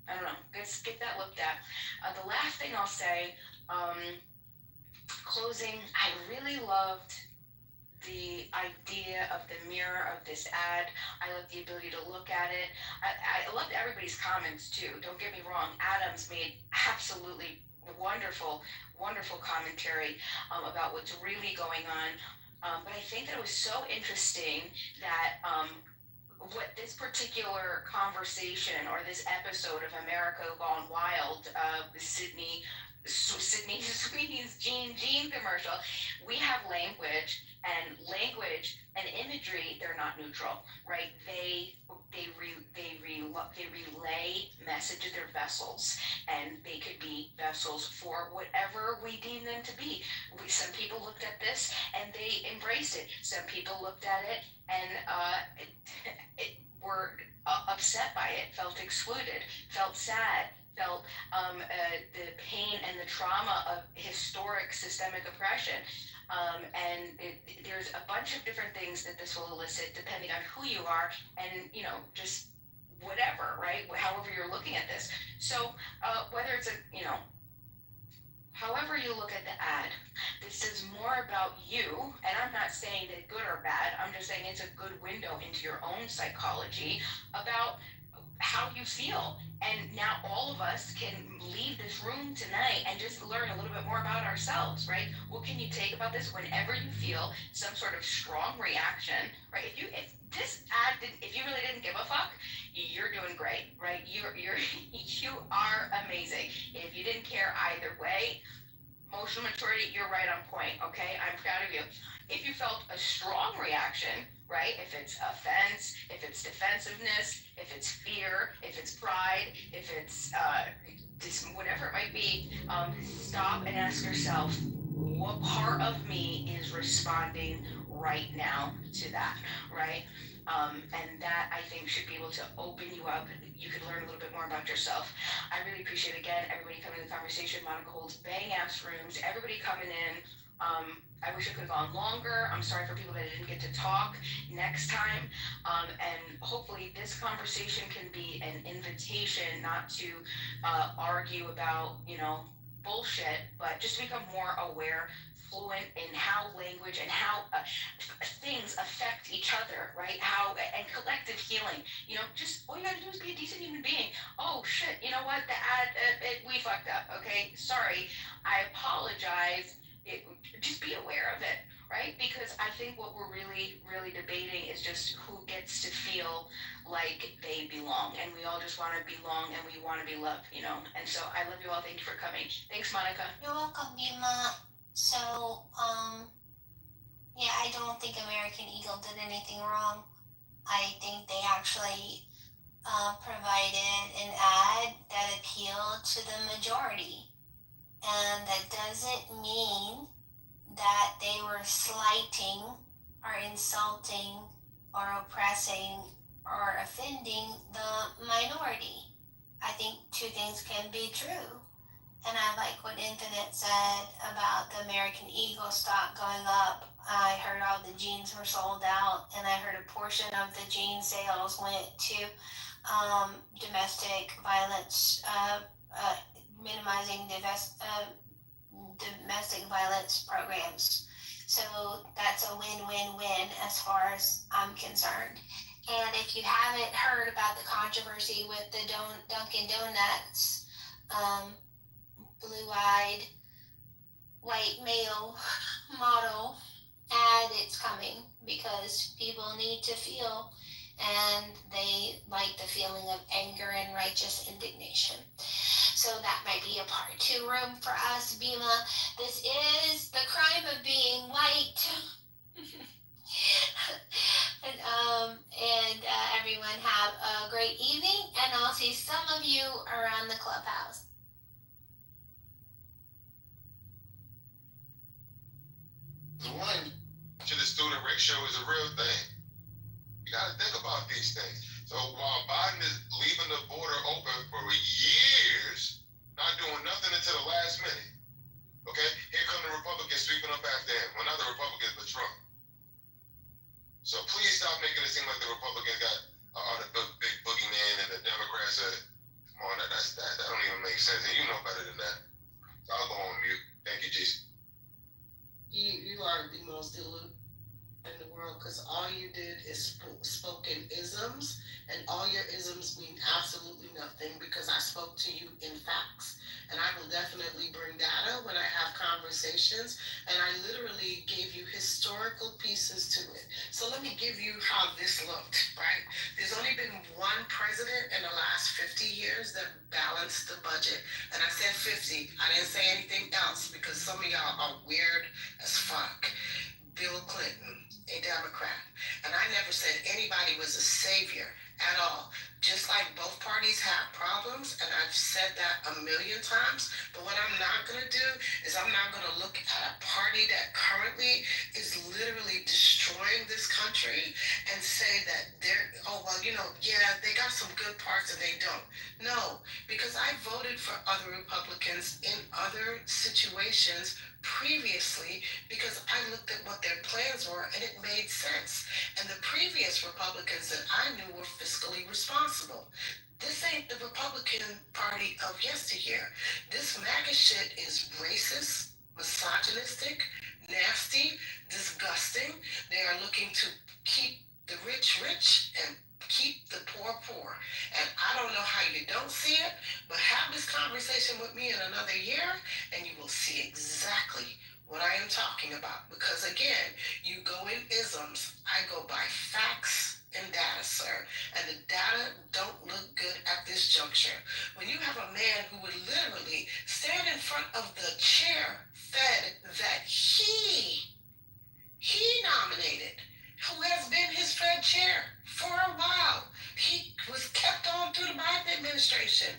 I don't know, get that looked at. The last thing I'll say, closing, I really loved the idea of the mirror of this ad. I love the ability to look at it. I loved everybody's comments too. Don't get me wrong. Adams made absolutely wonderful commentary about what's really going on. But I think that it was so interesting that what this particular conversation or this episode of America Gone Wild, Sydney Sweeney's Jean commercial, we have language and imagery. They're not neutral, right? They relay messages. They're vessels, and they could be vessels for whatever we deem them to be. Some people looked at this and they embraced it. Some people looked at it and were upset by it, felt excluded, felt sad, felt the pain and the trauma of historic systemic oppression. There's a bunch of different things that this will elicit depending on who you are and, just whatever, right? However you're looking at this. So whether it's however you look at the ad, this is more about you, and I'm not saying that good or bad, I'm just saying it's a good window into your own psychology about how you feel. And now all of us can leave this room tonight and just learn a little bit more about ourselves, right? What can you take about this whenever you feel some sort of strong reaction, right? If this ad if you really didn't give a fuck, you're doing great, right? You are amazing. If you didn't care either way, emotional maturity, you're right on point, okay? I'm proud of you. If you felt a strong reaction, right? If it's offense, if it's defensiveness, if it's fear, if it's pride, if it's whatever it might be, stop and ask yourself, what part of me is responding right now to that, right? And that, I think, should be able to open you up. You could learn a little bit more about yourself. I really appreciate, again, everybody coming to the conversation. Monica holds bang-ass rooms. Everybody coming in. I wish I could have gone longer. I'm sorry for people that didn't get to talk next time. And hopefully this conversation can be an invitation not to argue about, bullshit, but just to become more aware, fluent in how language and how things affect each other, right? And collective healing. Just all you gotta do is be a decent human being. Oh shit, you know what? The ad, we fucked up. Okay, sorry. I apologize. Just be aware of it, right? Because I think what we're really, really debating is just who gets to feel like they belong, and we all just want to belong and we want to be loved, And so I love you all. Thank you for coming. Thanks, Monica. You're welcome, Bima. So, yeah, I don't think American Eagle did anything wrong. I think they actually provided an ad that appealed to the majority. And that doesn't mean that they were slighting or insulting or oppressing or offending the minority. I think two things can be true. And I like what Infinite said about the American Eagle stock going up. I heard all the jeans were sold out, and I heard a portion of the jean sales went to domestic violence, minimizing domestic violence programs. So that's a win-win-win as far as I'm concerned. And if you haven't heard about the controversy with the Dunkin' Donuts, blue-eyed white male model ad, it's coming because people need to feel, and they like the feeling of anger and righteous indignation. So that might be a part 2 room for us, Bima. This is the crime of being white. and everyone have a great great evening, and I'll see some of you around the clubhouse. One, to the student ratio is a real thing. You got to think about these things. So while Biden is leaving the border open for years, not doing nothing until the last minute, okay, here come the Republicans sweeping up after him. Well, not the Republicans, but Trump. So please stop making it seem like the Republicans got the big boogeyman and the Democrats are, come on, that don't even make sense. And you know better than that. So I'll go on mute. Thank you, Jason. You are the most deluded in the world, because all you did is spoke in isms, and all your isms mean absolutely nothing, because I spoke to you in facts. And I will definitely bring data when I have conversations, and I literally gave you historical pieces to it. So let me give you how this looked, right? There's only been one president in the last 50 years that balanced the budget. And I said 50, I didn't say anything else, because some of y'all are weird as fuck. Bill Clinton, a Democrat. And I never said anybody was a savior at all. Just like both parties have problems, and I've said that a million times, but what I'm not gonna do is I'm not gonna look at a party that currently is literally destroying this country and say that they're, oh, well, you know, yeah, they got some good parts and they don't. No, because I voted for other Republicans in other situations previously, because I looked at what their plans were and it made sense. And the previous Republicans that I knew were fiscally responsible. This ain't the Republican Party of yesteryear. This MAGA shit is racist, misogynistic, nasty, disgusting. They are looking to keep the rich rich and keep the poor poor. And I don't know how you don't see it, but have this conversation with me in another year and you will see exactly what I am talking about. Because again, you go in isms, I go by facts and data, sir. And the data don't look good at this juncture. When you have a man who would literally stand in front of the chair Fed that he nominated, who has been his Fed chair for a while. He was kept on through the Biden administration.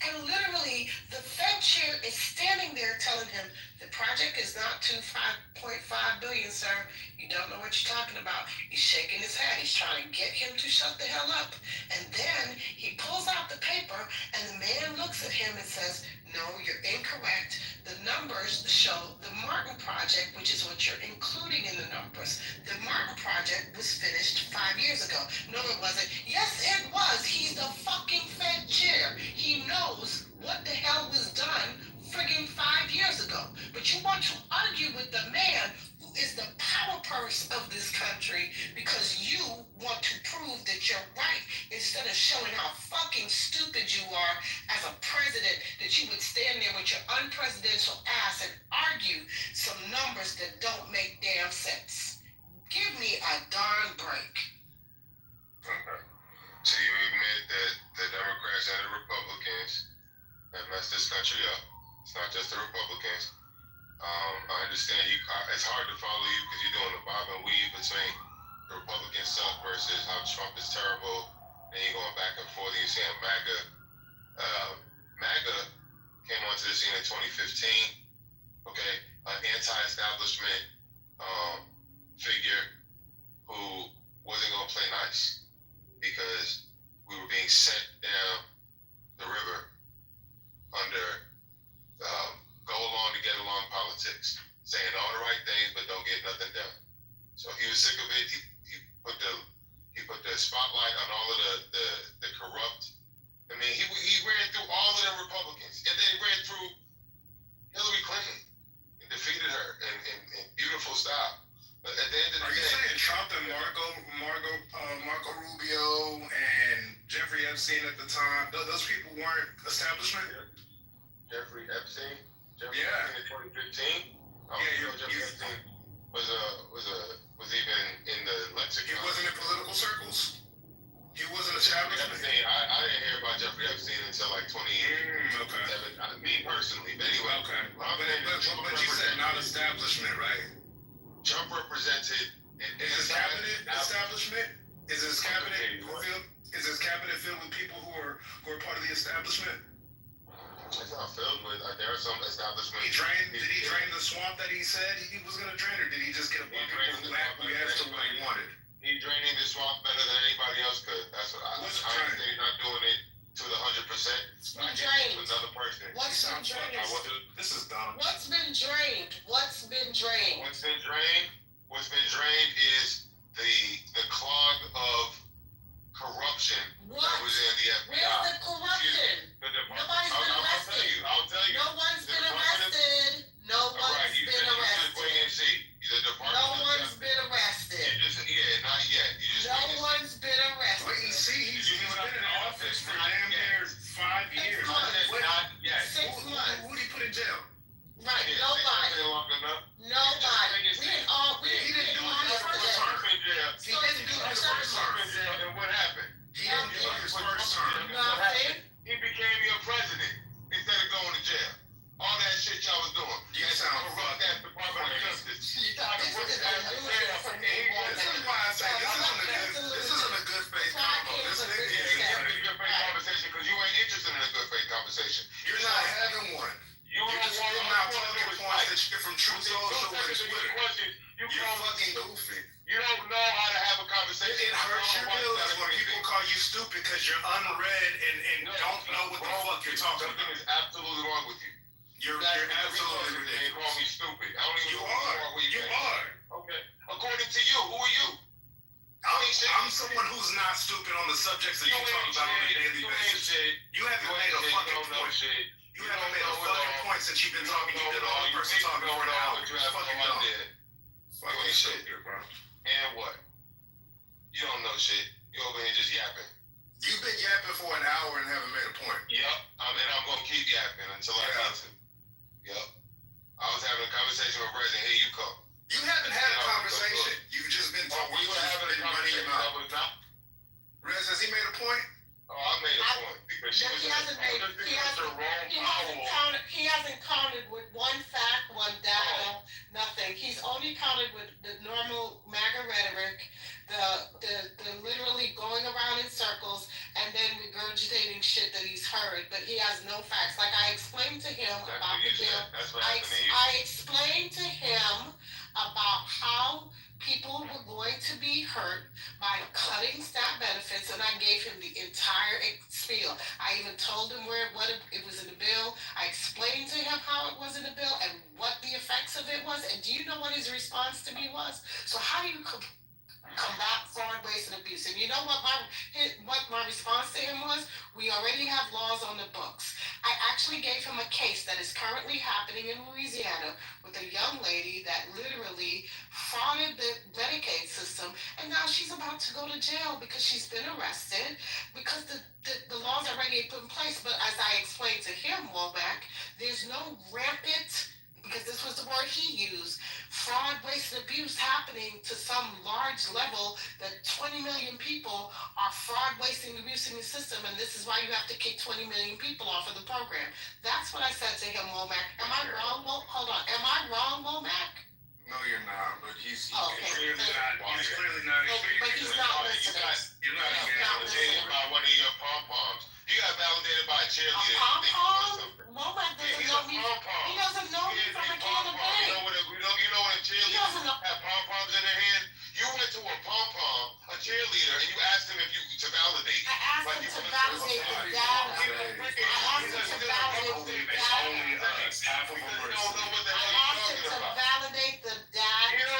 And literally, the Fed chair is standing there telling him, the project is not $5.5 billion, sir. You don't know what you're talking about. He's shaking his head. He's trying to get him to shut the hell up. And then he pulls out the paper, and the man looks at him and says, no, you're incorrect. The numbers show the Martin project, which is what you're including in the numbers. The Martin project was finished 5 years ago. No, it wasn't. Yes, it was. He's the fucking Fed chair. He knows what the hell was done friggin' 5 years ago. But you want to argue with the man who is the power purse of this country because you want to prove that you're right instead of showing how fucking stupid you are as a president, that you would stand there with your unpresidential ass and argue some numbers that don't make damn sense. Give me a darn break. Okay. So you admit that the Democrats and the Republicans have messed this country up. It's not just the Republicans. I understand you. It's hard to follow you because you're doing the bob and weave between the Republicans suck versus how Trump is terrible. And you're going back and forth. You're saying MAGA. MAGA came onto the scene in 2015. Okay, an anti-establishment figure who wasn't going to play nice because we were being sent down the river under go along to get along politics, saying all the right things but don't get nothing done. So he was sick of it. He put the spotlight on all of the corrupt. I mean, he ran through all of the Republicans, and then he ran through Hillary Clinton and defeated her in beautiful style. But at the end of the day, are you saying Trump and Marco Rubio and Jeffrey Epstein at the time, those people weren't establishment? Jeffrey Epstein? Yeah. In 2015? Jeffrey Epstein was even in the lexicon. He wasn't in political circles? He wasn't establishment? Epstein, I didn't hear about Jeffrey Epstein until like 2017. Okay. Me personally, but anyway. Okay. But you said not establishment, right? Trump represented Is his cabinet establishment? Is his cabinet filled with he drain? Did he drain the swamp that he said he was gonna drain, or did he just get a bunch of people who asked him what he wanted? He draining the swamp better than anybody else could. That's what I understand. He's not doing it to the 100%. Been drained. Another person. What's been drained? This is dumb. What's been drained? What's been drained? What's been drained? What's been drained is the clog of corruption What? that was in the FBI. Where's the corruption? Nobody's been arrested. I'll tell you. No one's been arrested. No one's been arrested. No one's been arrested. Not yet. No one's been arrested. Wait and see. He's been in office for damn near 5 years. Not yet. 6 months. Who did he put in jail? Right. Nobody. Nobody. We didn't all. He didn't do his first term. He didn't do his first term. And what happened? He didn't do his first term. Nothing. He became your president instead of going to jail. All that shit y'all was doing. You sound corrupt that Department of Justice. This is why I say this isn't a good faith combo. This nigga is a good faith conversation because you ain't interested in a good faith conversation. You're not having one. You're just spitting out talking points that you get from Truth Social and Twitter. You're fucking goofy. You don't know how to have a conversation. It hurts your feelings when people call you stupid because you're unread and don't know what the fuck you're talking about. Something is absolutely wrong with you. You're absolutely ridiculous. You call me stupid. I don't even You know are. You are. Okay. According to you, who are you? I'm someone who's not stupid on the subjects that you talk about on a daily basis. You haven't made a fucking point. You haven't made a fucking point since you've been talking. You've been the only person talking for an hour. You're fucking dumb. Fucking shit, bro. And what? You don't know shit. You over here just yapping. You've been yapping for an hour and haven't made a point. Yep. I mean, I'm gonna keep yapping until I answer. Yep. I was having a conversation with Rez, and here you come. You haven't had a conversation. You've just been talking. We were having a conversation. Rez, has he made a point? Oh, I made a point because she was. He hasn't counted with one fact, one data, nothing. He's only counted with the normal MAGA rhetoric, the literally going around in circles and then regurgitating shit that he's heard, but he has no facts. Like I explained to him about the bill. I explained to him about how people were going to be hurt by cutting SNAP benefits, and I gave him the entire spiel. I even told him what it was in the bill. I explained to him how it was in the bill and what the effects of it was. And do you know what his response to me was? So how do you combat fraud, waste, and abuse? And you know what my response to him was? We already have laws on the books. I actually gave him a case that is currently happening in Louisiana with a young lady that literally frauded the Medicaid system, and now she's about to go to jail because she's been arrested because the laws are already put in place. But as I explained to him, Womack, there's no rampant, because this was the word he used, fraud, waste, and abuse happening to some large level that 20 million people are fraud, wasting, abusing the system, and this is why you have to kick 20 million people off of the program. That's what I said to him, Womack. Am I wrong? Hold on. Am I wrong, Womack? No, you're not, but he's clearly not. He's clearly not. But he's not listening. You're not validated by one of your pom-poms. You got validated by a cheerleader. A pom-pom? Womack doesn't know me. He doesn't know me from a can of paint. You know what a cheerleader have pom-poms in their hand? You went to a pom-pom, a cheerleader, and you asked him to validate. I asked him to validate the data. I asked him to validate the data. Half of them I asked him to validate the data.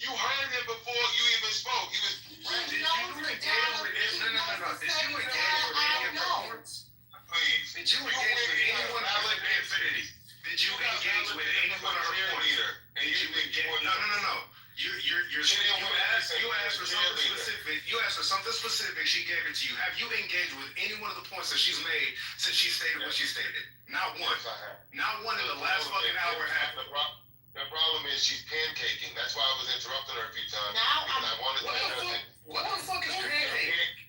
You heard him before you even spoke. He was. He knows the data. Did you engage with any of her points? Please. Did you engage with anyone other than Infinity? Did you engage with anyone of her points? No. You asked for something specific. You asked for something specific. She gave it to you. Have you engaged with any one of the points that she's made since she stated what she stated? Not one. Not one in the last fucking hour and a half. The problem is she's pancaking. That's why I was interrupting her a few times. Now because I wanted to. What the fuck is pancake?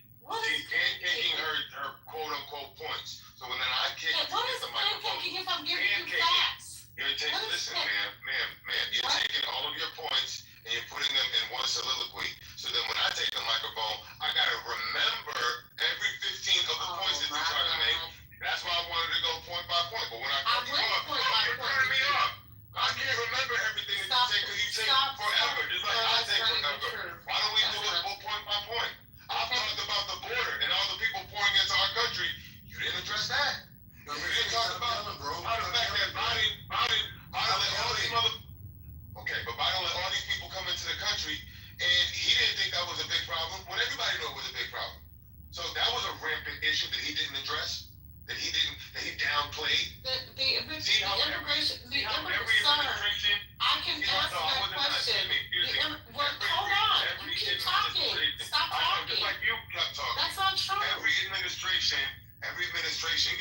She's pancaking her quote unquote points. So when then I kick what is pancaking if I'm giving you facts? You're taking, listen, ma'am, you're taking all of your points and you're putting them in one soliloquy. So then when I take the microphone, I gotta remember every 15 of the points that you're trying to make. That's why I wanted to go point by point. But when I cut you off, issue that he didn't address? That he downplayed? The immigration, sir, I can answer that question. Hold on, you keep talking. Stop talking. Just like you kept talking. That's not true. Every administration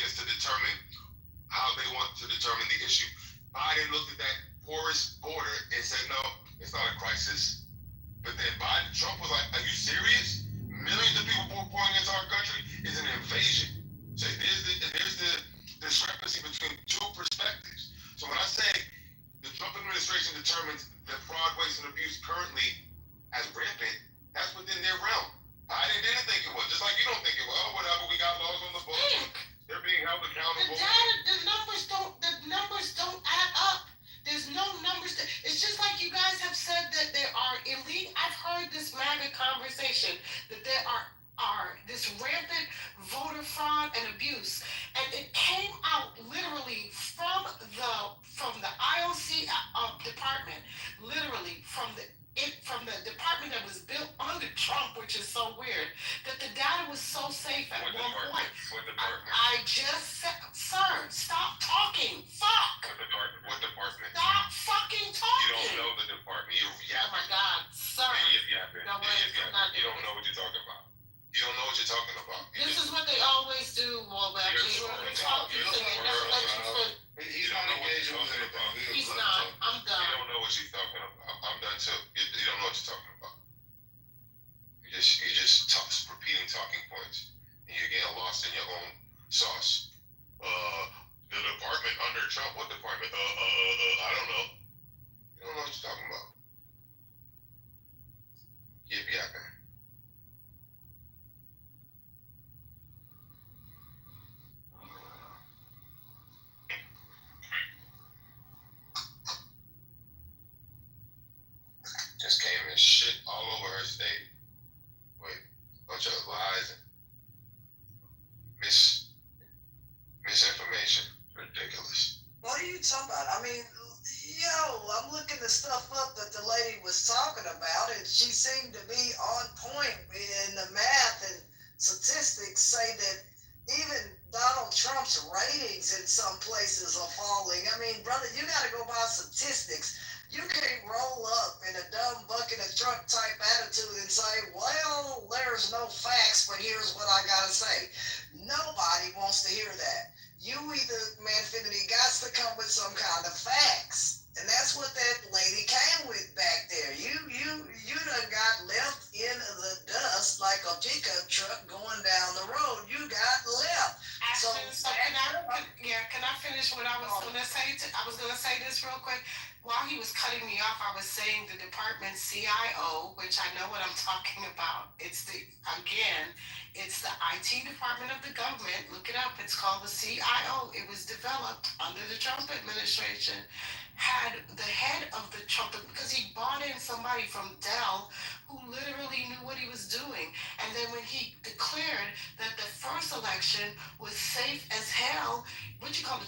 gets to determine how they want to determine the issue. Biden looked at that porous border and said, no, it's not a crisis. But then Trump was like, are you serious? Millions of people pouring into our country is an invasion. So there's the discrepancy between two perspectives. So when I say the Trump administration determines that fraud, waste, and abuse currently as rampant, that's within their realm. Biden didn't think it was, just like you don't think it was. Oh, whatever, we got laws on the books. They're being held accountable. The numbers don't add up. There's no numbers. It's just like you guys have said that there are elite. I've heard this MAGA conversation that there are this rampant voter fraud and abuse, and it came out literally from the IOC department, literally from the department that was built under Trump, which is so weird, that the data was so safe at one point. What department? I just said, sir, stop talking. Fuck. What department? Stop fucking talking. You don't know the department. You're yapping. Oh my God, sir. You're yapping. You don't know what you're talking about. You don't know what you're talking about. This is what they always do, Wallback. He's not engaging with anything. He's not. I'm done. You don't know what you're talking about. I'm done too. You don't know what you're talking about. You just repeating talking points, and you're getting lost in your own sauce. The department under Trump. What department? I don't know. You don't know what you're talking about. Yip yapping. Just came and shit all over her state with a bunch of lies and misinformation. Ridiculous. What are you talking about? I mean, I'm looking the stuff up that the lady was talking about, and she seemed to be on point in the math and statistics say that even Donald Trump's ratings in some places are falling. I mean, brother, you got to go by statistics. You can't roll up in a dumb bucket of truck type attitude and say, well, there's no facts, but here's what I gotta say. Nobody wants to hear that. You either, Manfinity, got to come with some kind of facts. And that's what that lady came with back there. You done got left in the dust like a pickup truck going down the road. You got left. So can I finish what I was gonna say? I was gonna say this real quick. While he was cutting me off, I was saying the department CIO, which I know what I'm talking about. It's the IT department of the government. Look it up. It's called the CIO. It was developed under the Trump administration. Had the head of the Trump, because he brought in somebody from Dell who literally knew what he was doing. And then when he declared that the first election was safe as hell,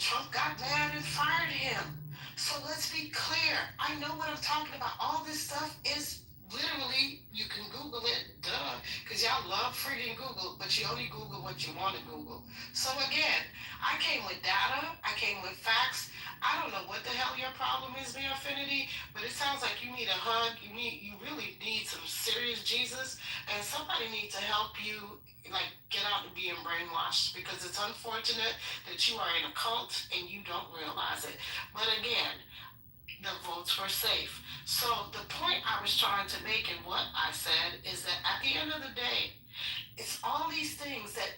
Trump got mad and fired him. So let's be clear. I know what I'm talking about. All this stuff is literally, you can Google it, because y'all love freaking Google, but you only Google what you want to Google. So again, I came with data, I came with facts. I don't know what the hell your problem is, Mayor Affinity, but it sounds like you need a hug. You really need some serious Jesus, and somebody needs to help you, get out of being brainwashed, because it's unfortunate that you are in a cult and you don't realize it. But again, the votes were safe. So the point I was trying to make in what I said is that at the end of the day, it's all these things that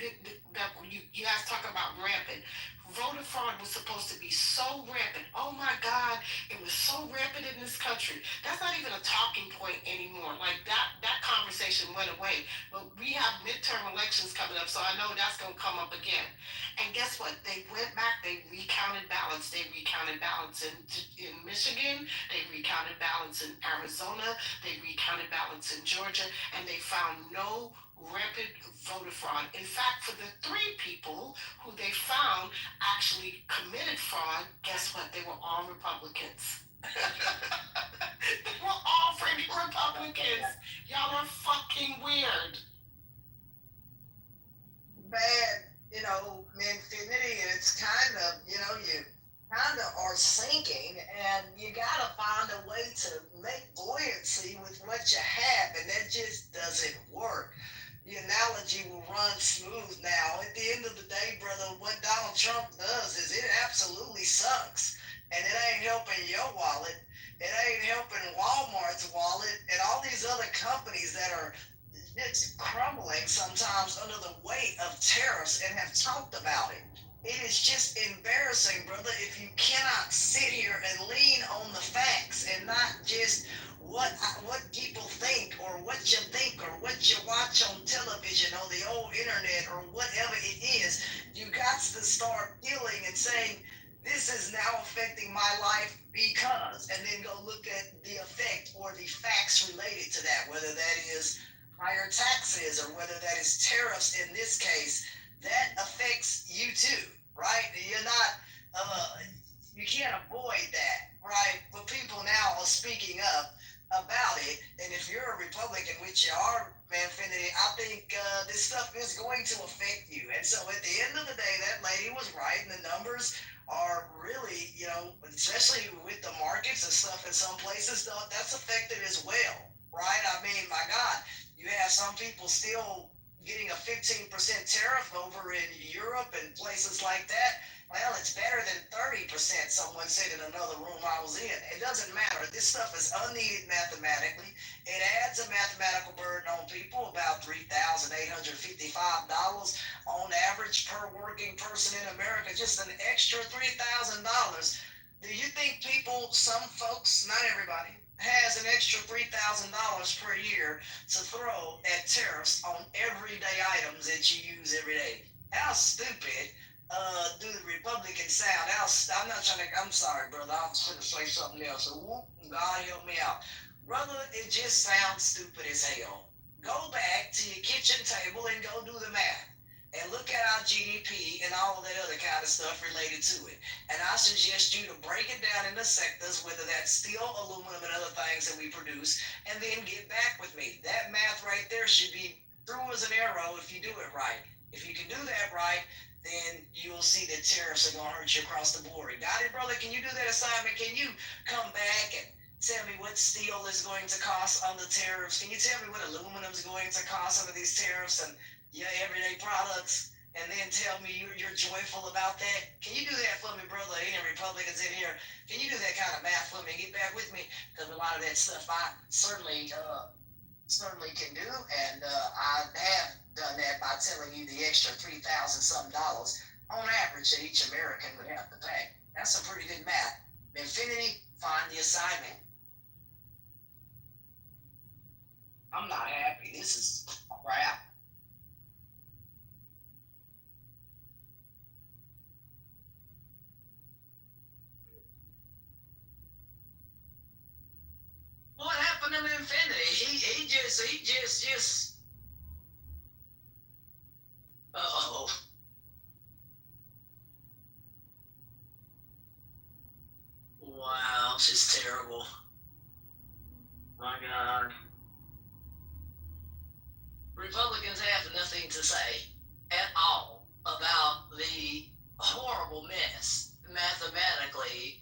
you guys talk about rampant. Voter fraud was supposed to be so rampant. Oh my God, it was so rampant in this country. That's not even a talking point anymore. That conversation went away. But we have midterm elections coming up, so I know that's going to come up again. And guess what? They went back, they recounted ballots. They recounted ballots in Michigan, they recounted ballots in Arizona, they recounted ballots in Georgia, and they found no rampant voter fraud. In fact, for the 3 people who they found actually committed fraud, guess what? They were all Republicans. They were all freaking Republicans. Y'all are fucking weird. and that just doesn't work. The analogy will run smooth now. At the end of the day, brother, what Donald Trump does is it absolutely sucks. And it ain't helping your wallet. It ain't helping Walmart's wallet and all these other companies that are it's crumbling sometimes under the weight of tariffs and have talked about it. It is just embarrassing, brother, if you cannot sit here and lean on the facts and not just what people think or what you think or what you watch on television or the old internet or whatever it is. You got to start feeling and saying, this is now affecting my life because, and then go look at the effect or the facts related to that, whether that is higher taxes or whether that is tariffs in this case, that affects you too, right? You're not, you can't avoid that, right? But people now are speaking up about it. And if you're a Republican, which you are, man, Finity, I think this stuff is going to affect you. And so at the end of the day, that lady was right, and the numbers are really, especially with the markets and stuff in some places, though, that's affected as well, right? I mean, my God, you have some people still getting a 15% tariff over in Europe and places like that. Well, it's better than 30%, someone said in another room I was in. It doesn't matter. This stuff is unneeded mathematically. It adds a mathematical burden on people, about $3,855 on average per working person in America, just an extra $3,000. Do you think people, some folks, not everybody, has an extra $3,000 per year to throw at tariffs on everyday items that you use every day? How stupid do the Republicans sound? I'm not trying to, I'm sorry, brother. I was going to say something else. So, God help me out. Brother, it just sounds stupid as hell. Go back to your kitchen table and go do the math. And look at our GDP and all of that other kind of stuff related to it. And I suggest you to break it down into sectors, whether that's steel, aluminum, and other things that we produce, and then get back with me. That math right there should be through as an arrow if you do it right. If you can do that right, then you'll see that tariffs are going to hurt you across the board. Got it, brother? Can you do that assignment? Can you come back and tell me what steel is going to cost under tariffs? Can you tell me what aluminum is going to cost under these tariffs and your everyday products? And then tell me you're joyful about that? Can you do that for me, brother? Any Republicans in here? Can you do that kind of math for me? Get back with me, because a lot of that stuff I certainly can do, and I have done that by telling you the extra $3,000 something on average that each American would have to pay. That's some pretty good math. Infinity, find the assignment. I'm not happy. This is crap. What happened to Infinity? He just. Uh-oh. Wow, this is terrible. My God. Republicans have nothing to say at all about the horrible mess mathematically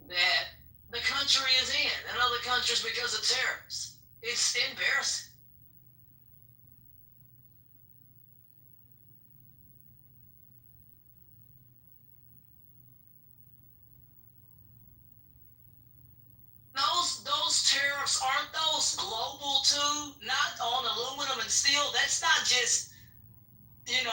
that the country is in and other countries because of tariffs. It's embarrassing. Those tariffs, aren't those global too? Not on aluminum and steel. That's not just, in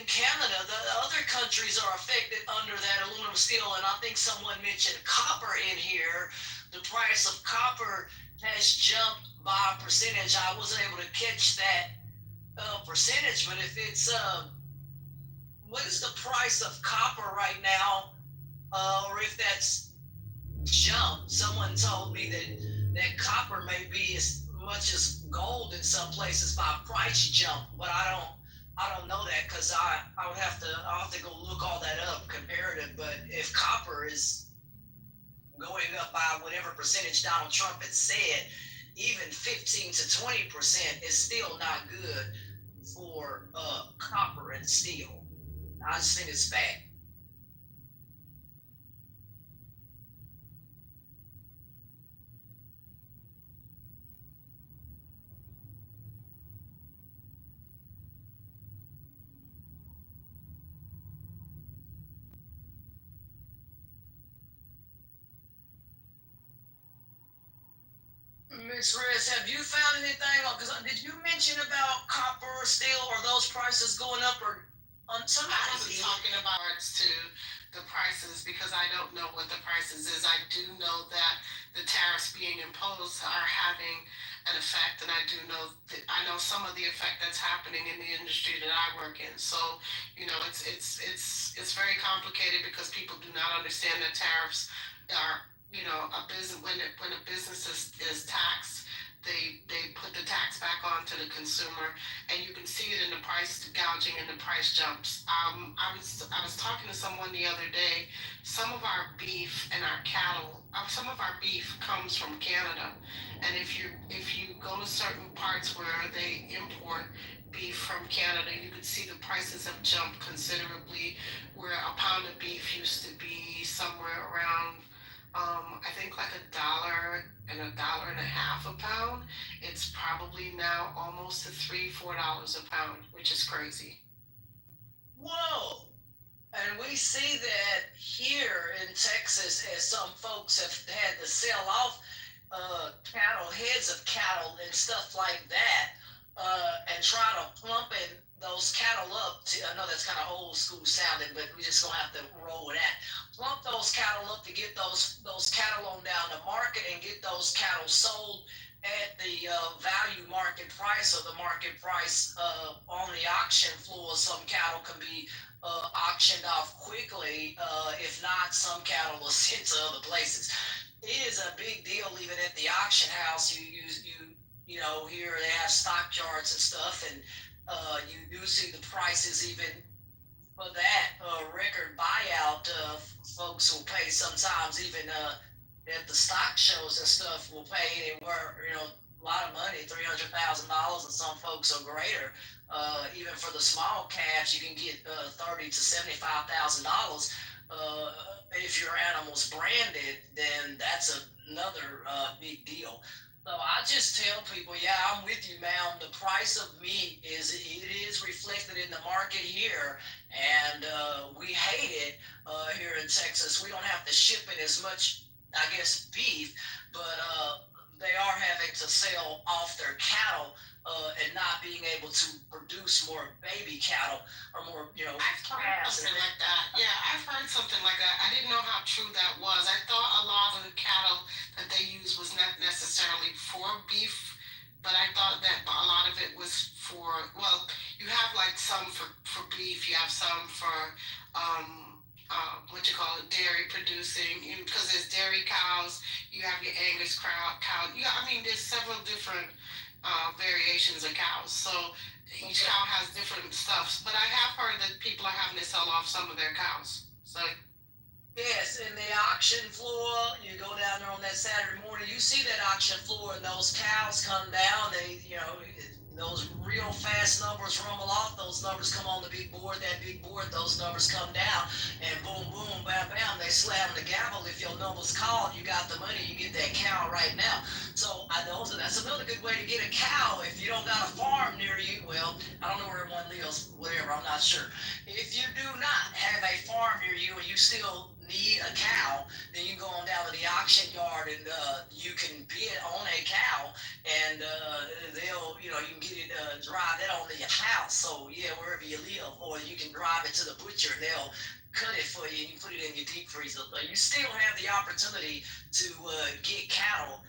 Canada. The other countries are affected under that aluminum steel. And I think someone mentioned copper in here. The price of copper has jumped by a percentage. I wasn't able to catch that percentage, but if it's, what is the price of copper right now? Or if that's jump. Someone told me that copper may be as much as gold in some places by price jump, but I don't know that, because I'll have to go look all that up comparative. But if copper is going up by whatever percentage Donald Trump had said, even 15 to 20% is still not good for copper and steel. I just think it's bad. Miss Reyes, have you found anything? Because did you mention about copper, steel, or those prices going up, or on some? I wasn't talking about regards to the prices because I don't know what the prices is. I do know that the tariffs being imposed are having an effect, and I do know that I know some of the effect that's happening in the industry that I work in. So, it's very complicated because people do not understand that tariffs are, a business when a business is taxed. They put the tax back onto the consumer, and you can see it in the price gouging and the price jumps. I was talking to someone the other day. Some of our beef and our cattle, some of our beef comes from Canada, and if you go to certain parts where they import beef from Canada, you can see the prices have jumped considerably. Where a pound of beef used to be somewhere around, I think like $1 and $1.50 a pound. It's probably now almost to $3-4 a pound, which is crazy. Whoa! And we see that here in Texas, as some folks have had to sell off cattle, heads of cattle, and stuff like that, and try to plump in those cattle up to. I know that's kind of old school sounding, but we just gonna have to roll with that. Plump those cattle up to get those cattle on down the market and get those cattle sold at the value market price or the market price on the auction floor. Some cattle can be auctioned off quickly. If not, some cattle will sent to other places. It is a big deal even at the auction house. Here they have stockyards and stuff, and you do see the prices even for that record buyout. Folks will pay sometimes even at the stock shows and stuff will pay anywhere, a lot of money, $300,000, and some folks are greater. Even for the small calves, you can get $30,000 to $75,000. If your animal's branded, then that's another big deal. So I just tell people, yeah, I'm with you, ma'am. The price of meat is reflected in the market here, and we hate it here in Texas. We don't have to ship in as much, I guess, beef, but they are having to sell off their cattle and not being able to produce more baby cattle or more, I've heard something like that. Yeah, I've heard something like that. I didn't know how true that was. I thought a lot of the cattle that they use was not necessarily for beef, but I thought that a lot of it was for, well, you have like some for beef, you have some for, what you call it, dairy producing, because there's dairy cows, you have your Angus cow. There's several different variations of cows. So each cow has different stuff. But I have heard that people are having to sell off some of their cows. So yes, in the auction floor, you go down there on that Saturday morning, you see that auction floor, and those cows come down. Those real fast numbers rumble off. Those numbers come on the big board. That big board, those numbers come down, and boom, boom, bam, bam. They slam the gavel. If your number's called, you got the money. You get that cow right now. So that's another good way to get a cow. If you don't got a farm near you, well, I don't know where everyone lives, whatever. I'm not sure. If you do not have a farm near you, and you still need a cow, then you go on down to the auction yard, and you can bid on a cow, and you can get it, drive that on to your house. So yeah, wherever you live, or you can drive it to the butcher and they'll cut it for you and you put it in your deep freezer. But you still have the opportunity to get cattle,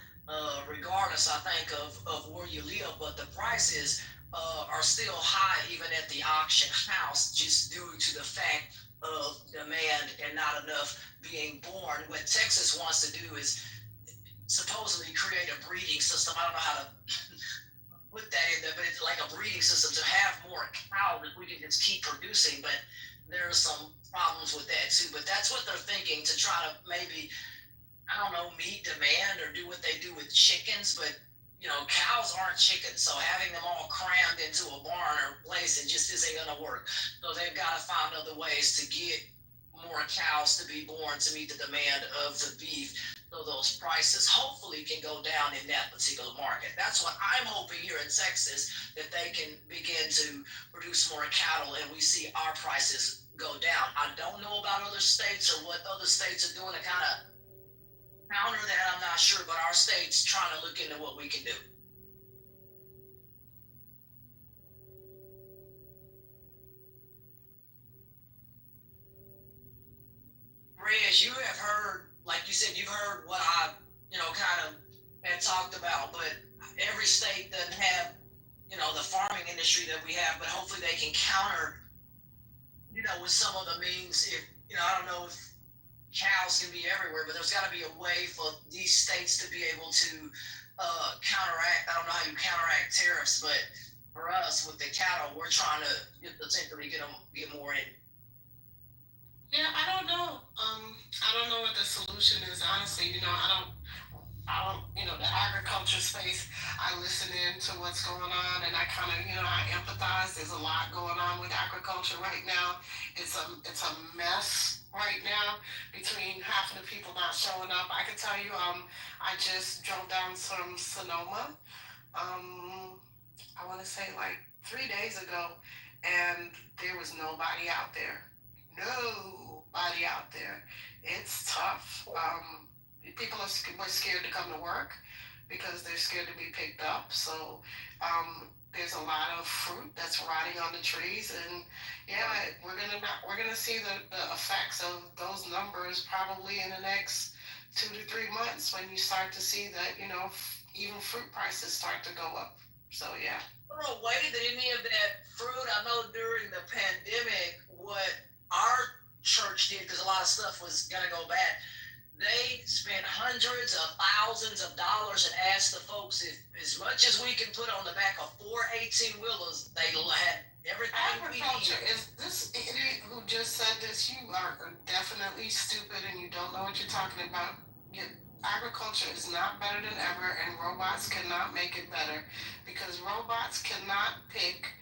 regardless, I think, of where you live. But the prices are still high even at the auction house, just due to the fact of demand and not enough being born. What Texas wants to do is supposedly create a breeding system. I don't know how to put that in there, but it's like a breeding system to have more cows that we can just keep producing. But there's some problems with that too. But that's what they're thinking, to try to maybe, I don't know, meet demand or do what they do with chickens. But cows aren't chickens, so having them all crammed into a barn or place, it just isn't going to work. So they've got to find other ways to get more cows to be born to meet the demand of the beef, so those prices hopefully can go down in that particular market. That's what I'm hoping here in Texas, that they can begin to produce more cattle and we see our prices go down. I don't know about other states or what other states are doing to kind of counter that, I'm not sure, but our state's trying to look into what we can do. Reg, you have heard, like you said, you've heard what I, kind of had talked about, but every state doesn't have, the farming industry that we have, but hopefully they can counter, with some of the means. If, I don't know if cows can be everywhere, but there's got to be a way for these states to be able to counteract. I don't know how you counteract tariffs, but for us with the cattle, we're trying to potentially get more in. Yeah, I don't know. I don't know what the solution is. Honestly, the agriculture space. I listen in to what's going on, and I kind of, I empathize. There's a lot going on with agriculture right now. It's a mess right now between half of the people not showing up. I can tell you, I just drove down from Sonoma. I want to say like 3 days ago, and there was nobody out there. Nobody out there. It's tough. People were scared to come to work because they're scared to be picked up. So there's a lot of fruit that's rotting on the trees, and yeah, we're gonna see the effects of those numbers probably in the next 2 to 3 months when you start to see that even fruit prices start to go up. So yeah. A way that any of that fruit, I know during the pandemic, what our church did, because a lot of stuff was gonna go bad, they spent hundreds of thousands of dollars and asked the folks if as much as we can put on the back of 4 18-wheelers, they had everything. Agriculture is this idiot who just said this. You are definitely stupid and you don't know what you're talking about. Agriculture is not better than ever, and robots cannot make it better because robots cannot pick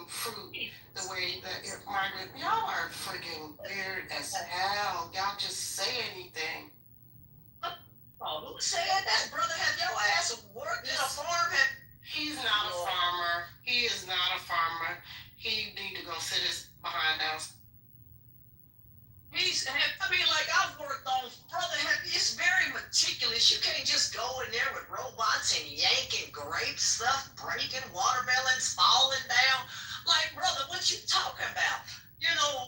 fruit the way that Margaret, y'all are friggin' weird as hell. Y'all just say anything. Oh, who said that, brother? Have your ass worked in a farm? He's not a farmer. He is not a farmer. He need to go sit his behind down. I've worked on, brother, it's very meticulous. You can't just go in there with robots and yanking grape stuff, breaking watermelons, falling down. Brother, what you talking about?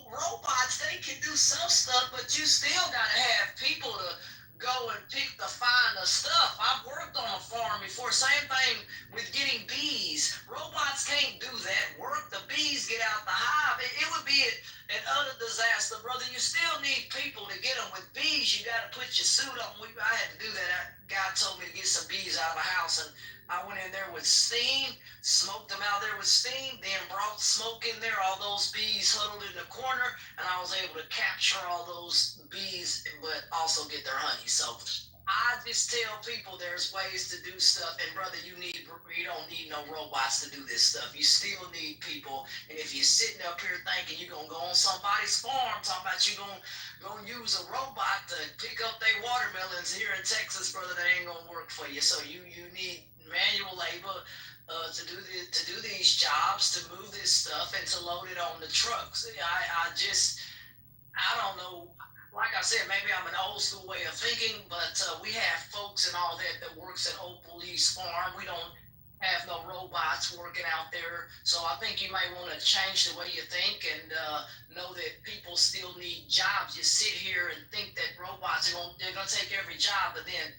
Robots, they can do some stuff, but you still gotta have people to go and pick the finer stuff. I've worked on a farm before, same thing with getting bees. Robots can't do that work. The bees get out the hive. It would be an utter disaster, brother. You still need people to get them. With bees, you got to put your suit on. I had to do that. That guy told me to get some bees out of the house, and I went in there with steam, smoked them out there with steam, then brought smoke in there, all those bees huddled in the corner, and I was able to capture all those bees, but also get their honey. So I just tell people there's ways to do stuff, and brother, you don't need no robots to do this stuff. You still need people, and if you're sitting up here thinking you're gonna go on somebody's farm, talking about you gonna use a robot to pick up their watermelons here in Texas, brother, that ain't gonna work for you. So you need manual labor to do these jobs, to move this stuff, and to load it on the trucks. I don't know. Like I said, maybe I'm an old school way of thinking, but we have folks and all that works at Oak Police Farm. We don't have no robots working out there. So I think you might want to change the way you think and know that people still need jobs. You sit here and think that robots they're gonna take every job, but then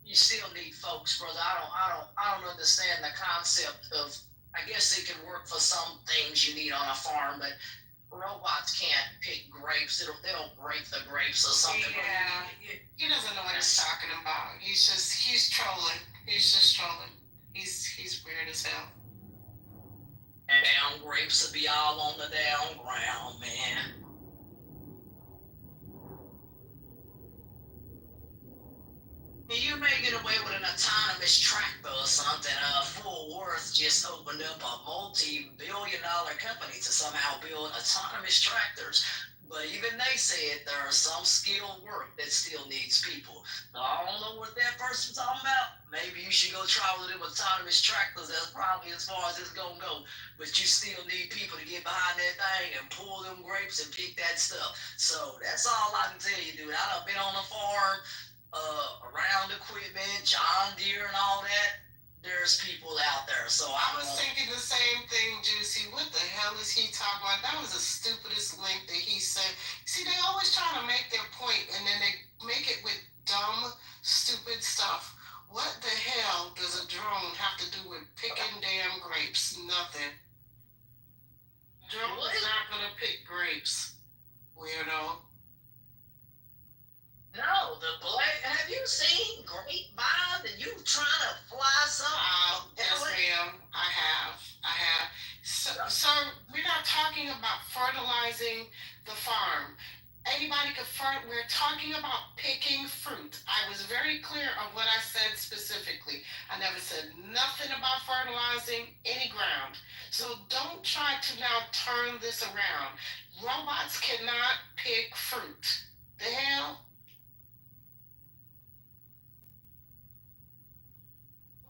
you still need folks, brother. I don't understand the concept of. I guess it can work for some things you need on a farm, but robots can't pick grapes. They'll break the grapes or something. Yeah, he doesn't know what he's talking about. He's trolling. He's just trolling. He's weird as hell. Down grapes will be all on the down ground, man. You may get away with an autonomous tractor or something. Fort Worth just opened up a multi-billion-dollar company to somehow build autonomous tractors. But even they said there are some skilled work that still needs people. Now, I don't know what that person's talking about. Maybe you should go try one of them autonomous tractors. That's probably as far as it's gonna go. But you still need people to get behind that thing and pull them grapes and pick that stuff. So that's all I can tell you, dude. I done been on a farm, around equipment, John Deere and all that. There's people out there. So I was thinking the same thing, Juicy. What the hell is he talking about? That was the stupidest link that he said. See, they always try to make their point and then they make it with dumb, stupid stuff. What the hell does a drone have to do with picking damn grapes? Nothing. Drone is not gonna pick grapes, weirdo. No, have you seen grapevine and you trying to fly something? Yes, ma'am. I have. So we're not talking about fertilizing the farm. Anybody could we're talking about picking fruit. I was very clear of what I said specifically. I never said nothing about fertilizing any ground. So don't try to now turn this around. Robots cannot pick fruit. The hell?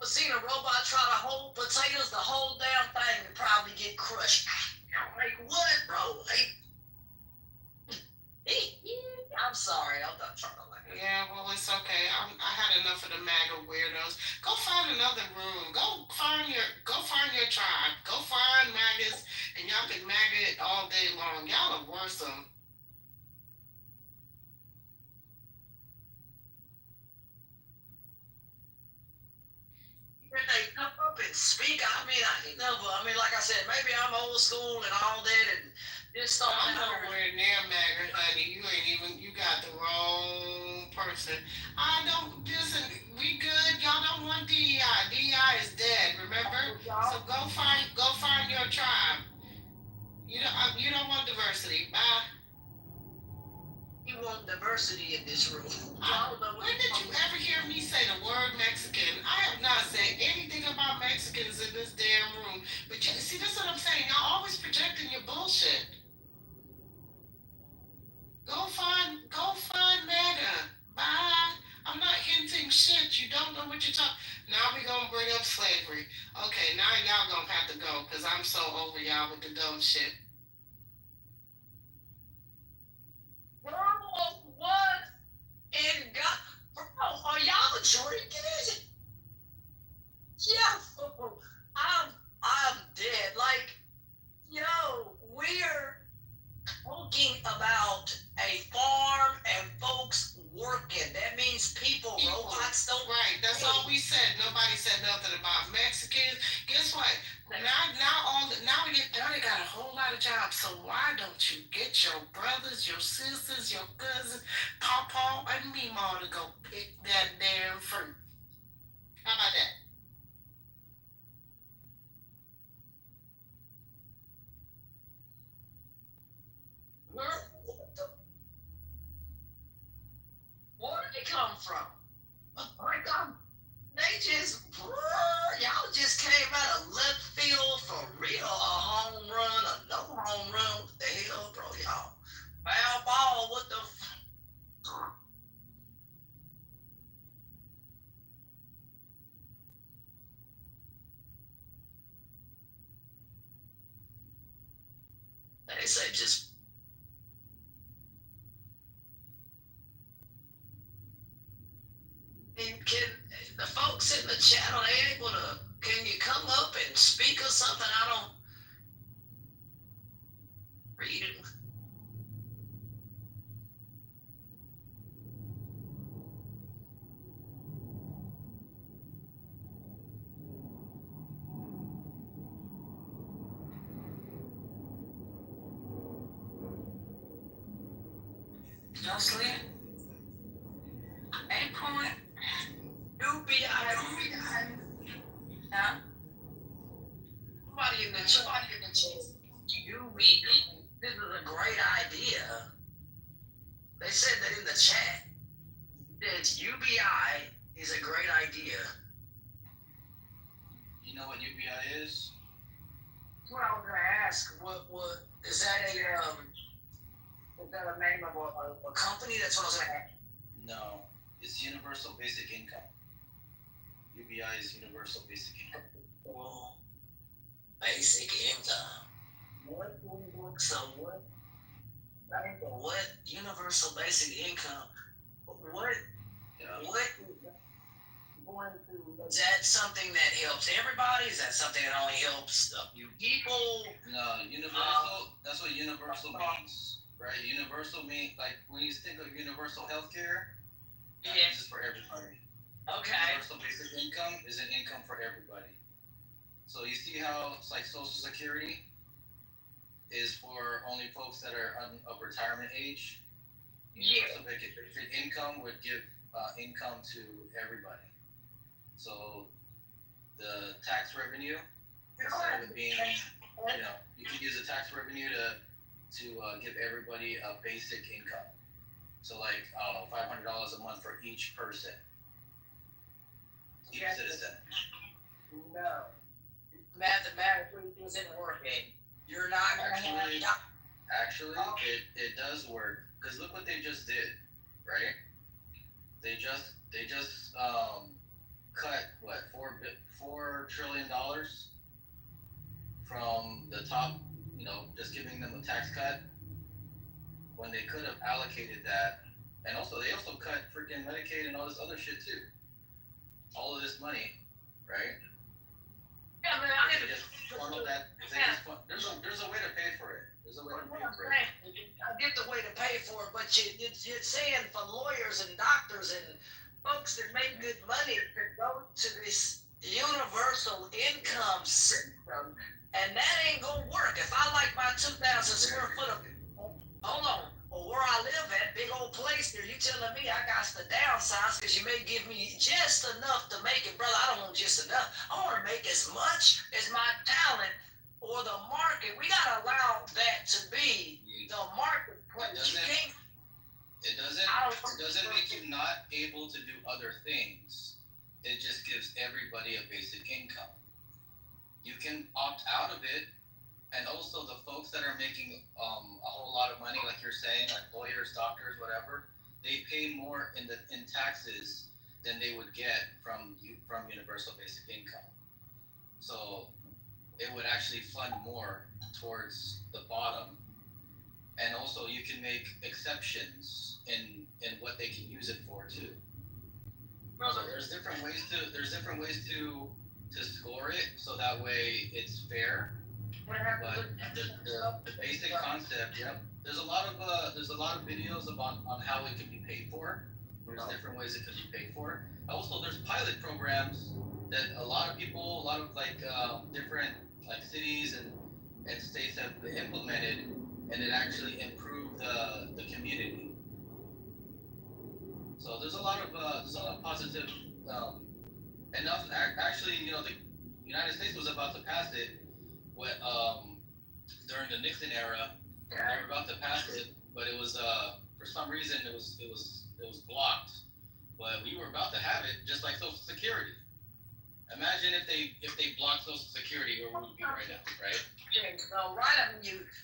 Seen a robot try to hold potatoes, the whole damn thing would probably get crushed. Like what, bro? Like, I'm sorry, I'm not trying to like. Yeah, well, it's okay. I had enough of the MAGA weirdos. Go find another room. Go find your tribe. Go find MAGAs, and y'all can MAGA it all day long. Y'all are worse than. When they come up and speak, I mean, like I said, maybe I'm old school and all that, and this stuff. I'm nowhere near MAGA, honey. You got the wrong person. I don't, listen, we good. Y'all don't want DEI. DEI is dead, remember? So go find your tribe. You don't want diversity. Bye. You want diversity in this room. When did you ever hear me say the word Mexican? I have not said anything about Mexicans in this damn room. But see, that's what I'm saying. Y'all always projecting your bullshit. Go find MAGA. Bye. I'm not hinting shit. You don't know what you're talking. Now we gonna bring up slavery. Okay, now y'all gonna have to go because I'm so over y'all with the dumb shit. Bro, what in God? Bro, are y'all drinking? Yeah, I'm dead. Like, yo, we're talking about a farm and folks working. That means people, robots don't. Right, that's all we said. Nobody said nothing about Mexicans. Guess what? Now they got a whole lot of jobs. So why don't you get your brothers, your sisters, your cousins, Pawpaw and Meemaw to go pick that damn fruit? How about that? Where did they come from? They just, y'all just came out of left field for real. A home run, a no home run. What the hell, bro? Y'all foul ball. What the? They say just. Can the folks in the chat, are they able to, can you come up and speak or something? I don't read it. No sleep. 8 point. UBI. Huh? Somebody in the chat. This is a great idea. They said that in the chat. That UBI is a great idea. You know what UBI is? Well, I was gonna ask, what is that Is that a name of a company? That's what I was saying. No, it's Universal Basic Income. UBI is Universal Basic Income. Well, basic income. So what? What? Universal basic income. What? What? Is that something that helps everybody? Is that something that only helps a few people? No, universal. That's what universal means, right? Universal means like when you think of universal healthcare. Yeah. This is for everybody. Okay. Universal basic income is an income for everybody. So you see how it's like Social Security is for only folks that are of retirement age. Universal basic income would give income to everybody. So the tax revenue, instead of it being, you can use the tax revenue to give everybody a basic income. So like, I don't know, $500 a month for each person, each citizen. No. Mathematically, it isn't working. You're not Actually, it does work. Because look what they just did, right? They just cut what $4 trillion from the top, just giving them a tax cut when they could have allocated that, and they also cut freaking Medicaid and all this other shit too. All of this money, right? Yeah, man, just funnel that. There's a way to pay for it. There's a way to pay for it. I get the way to pay for it, but you're saying for lawyers and doctors and folks that make good money to go to this universal income system, and that ain't gonna work. If I like my 2,000 square foot of, hold on, or where I live at, big old place there, you telling me I got to downsize because you may give me just enough to make it, brother. I don't want just enough. I want to make as much as my talent or the market. We gotta allow that to be the marketplace. It doesn't make you not able to do other things. It just gives everybody a basic income. You can opt out of it, and also the folks that are making a whole lot of money, like you're saying, like lawyers, doctors, whatever, they pay more in taxes than they would get from universal basic income. So it would actually fund more towards the bottom. And also you can make exceptions in what they can use it for too. So there's different ways to score it, so that way it's fair. But the basic concept, there's a lot of videos on how it can be paid for. There's different ways it can be paid for. Also, there's pilot programs that a lot of different cities and states have implemented, and it actually improved the community. So there's a lot of positive, and actually, the United States was about to pass it during the Nixon era. They were about to pass it, but it was for some reason it was blocked. But we were about to have it, just like Social Security. Imagine if they blocked Social Security, where we would be right now, right? So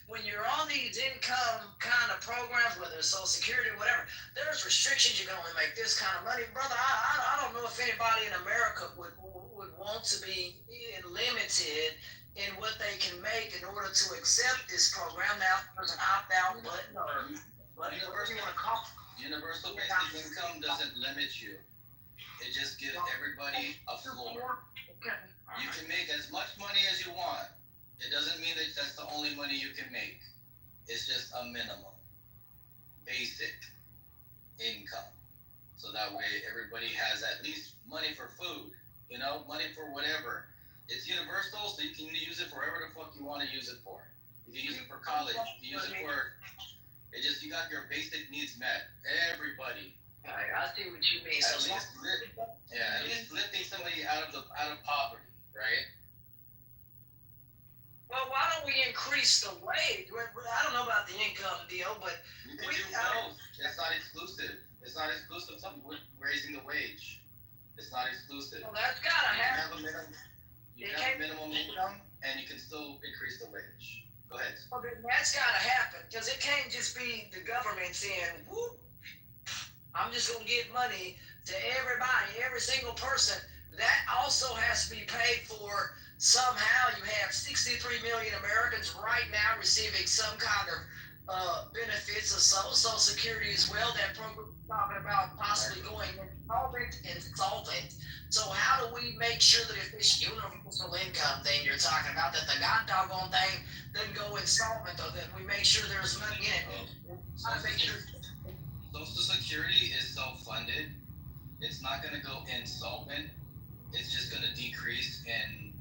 when you're on these income kind of programs, whether it's Social Security or whatever, there's restrictions. You can only make this kind of money, brother. I don't know if anybody in America would want to be limited in what they can make in order to accept this program. Now there's an opt-out button or whatever you want to call it. Universal basic income doesn't limit you. It just gives everybody a floor. You can make as much money as you want. It doesn't mean that that's the only money you can make. It's just a minimum, basic income. So that way everybody has at least money for food, money for whatever. It's universal, so you can use it for whatever the fuck you want to use it for. You can use it for college. You can use it for. You got your basic needs met. Everybody. I see what you mean. At least lifting somebody out of poverty, right? Well, why don't we increase the wage? I don't know about the income deal, but you can do both. It's not exclusive. It's not exclusive. Something raising the wage. It's not exclusive. Well, that's gotta happen. You have a minimum income, and you can still increase the wage. Go ahead. Well, then that's got to happen because it can't just be the government saying, "Whoop, I'm just gonna give money to everybody, every single person." That also has to be paid for somehow. You have 63 million Americans right now receiving some kind of benefits of Social Security as well. That program is talking about possibly going insolvent. So how do we make sure that if this universal income thing you're talking about, that the god doggone thing doesn't go insolvent, or that we make sure there's money in it? How to make sure. Social Security is self-funded. It's not going to go insolvent. It's just going to decrease in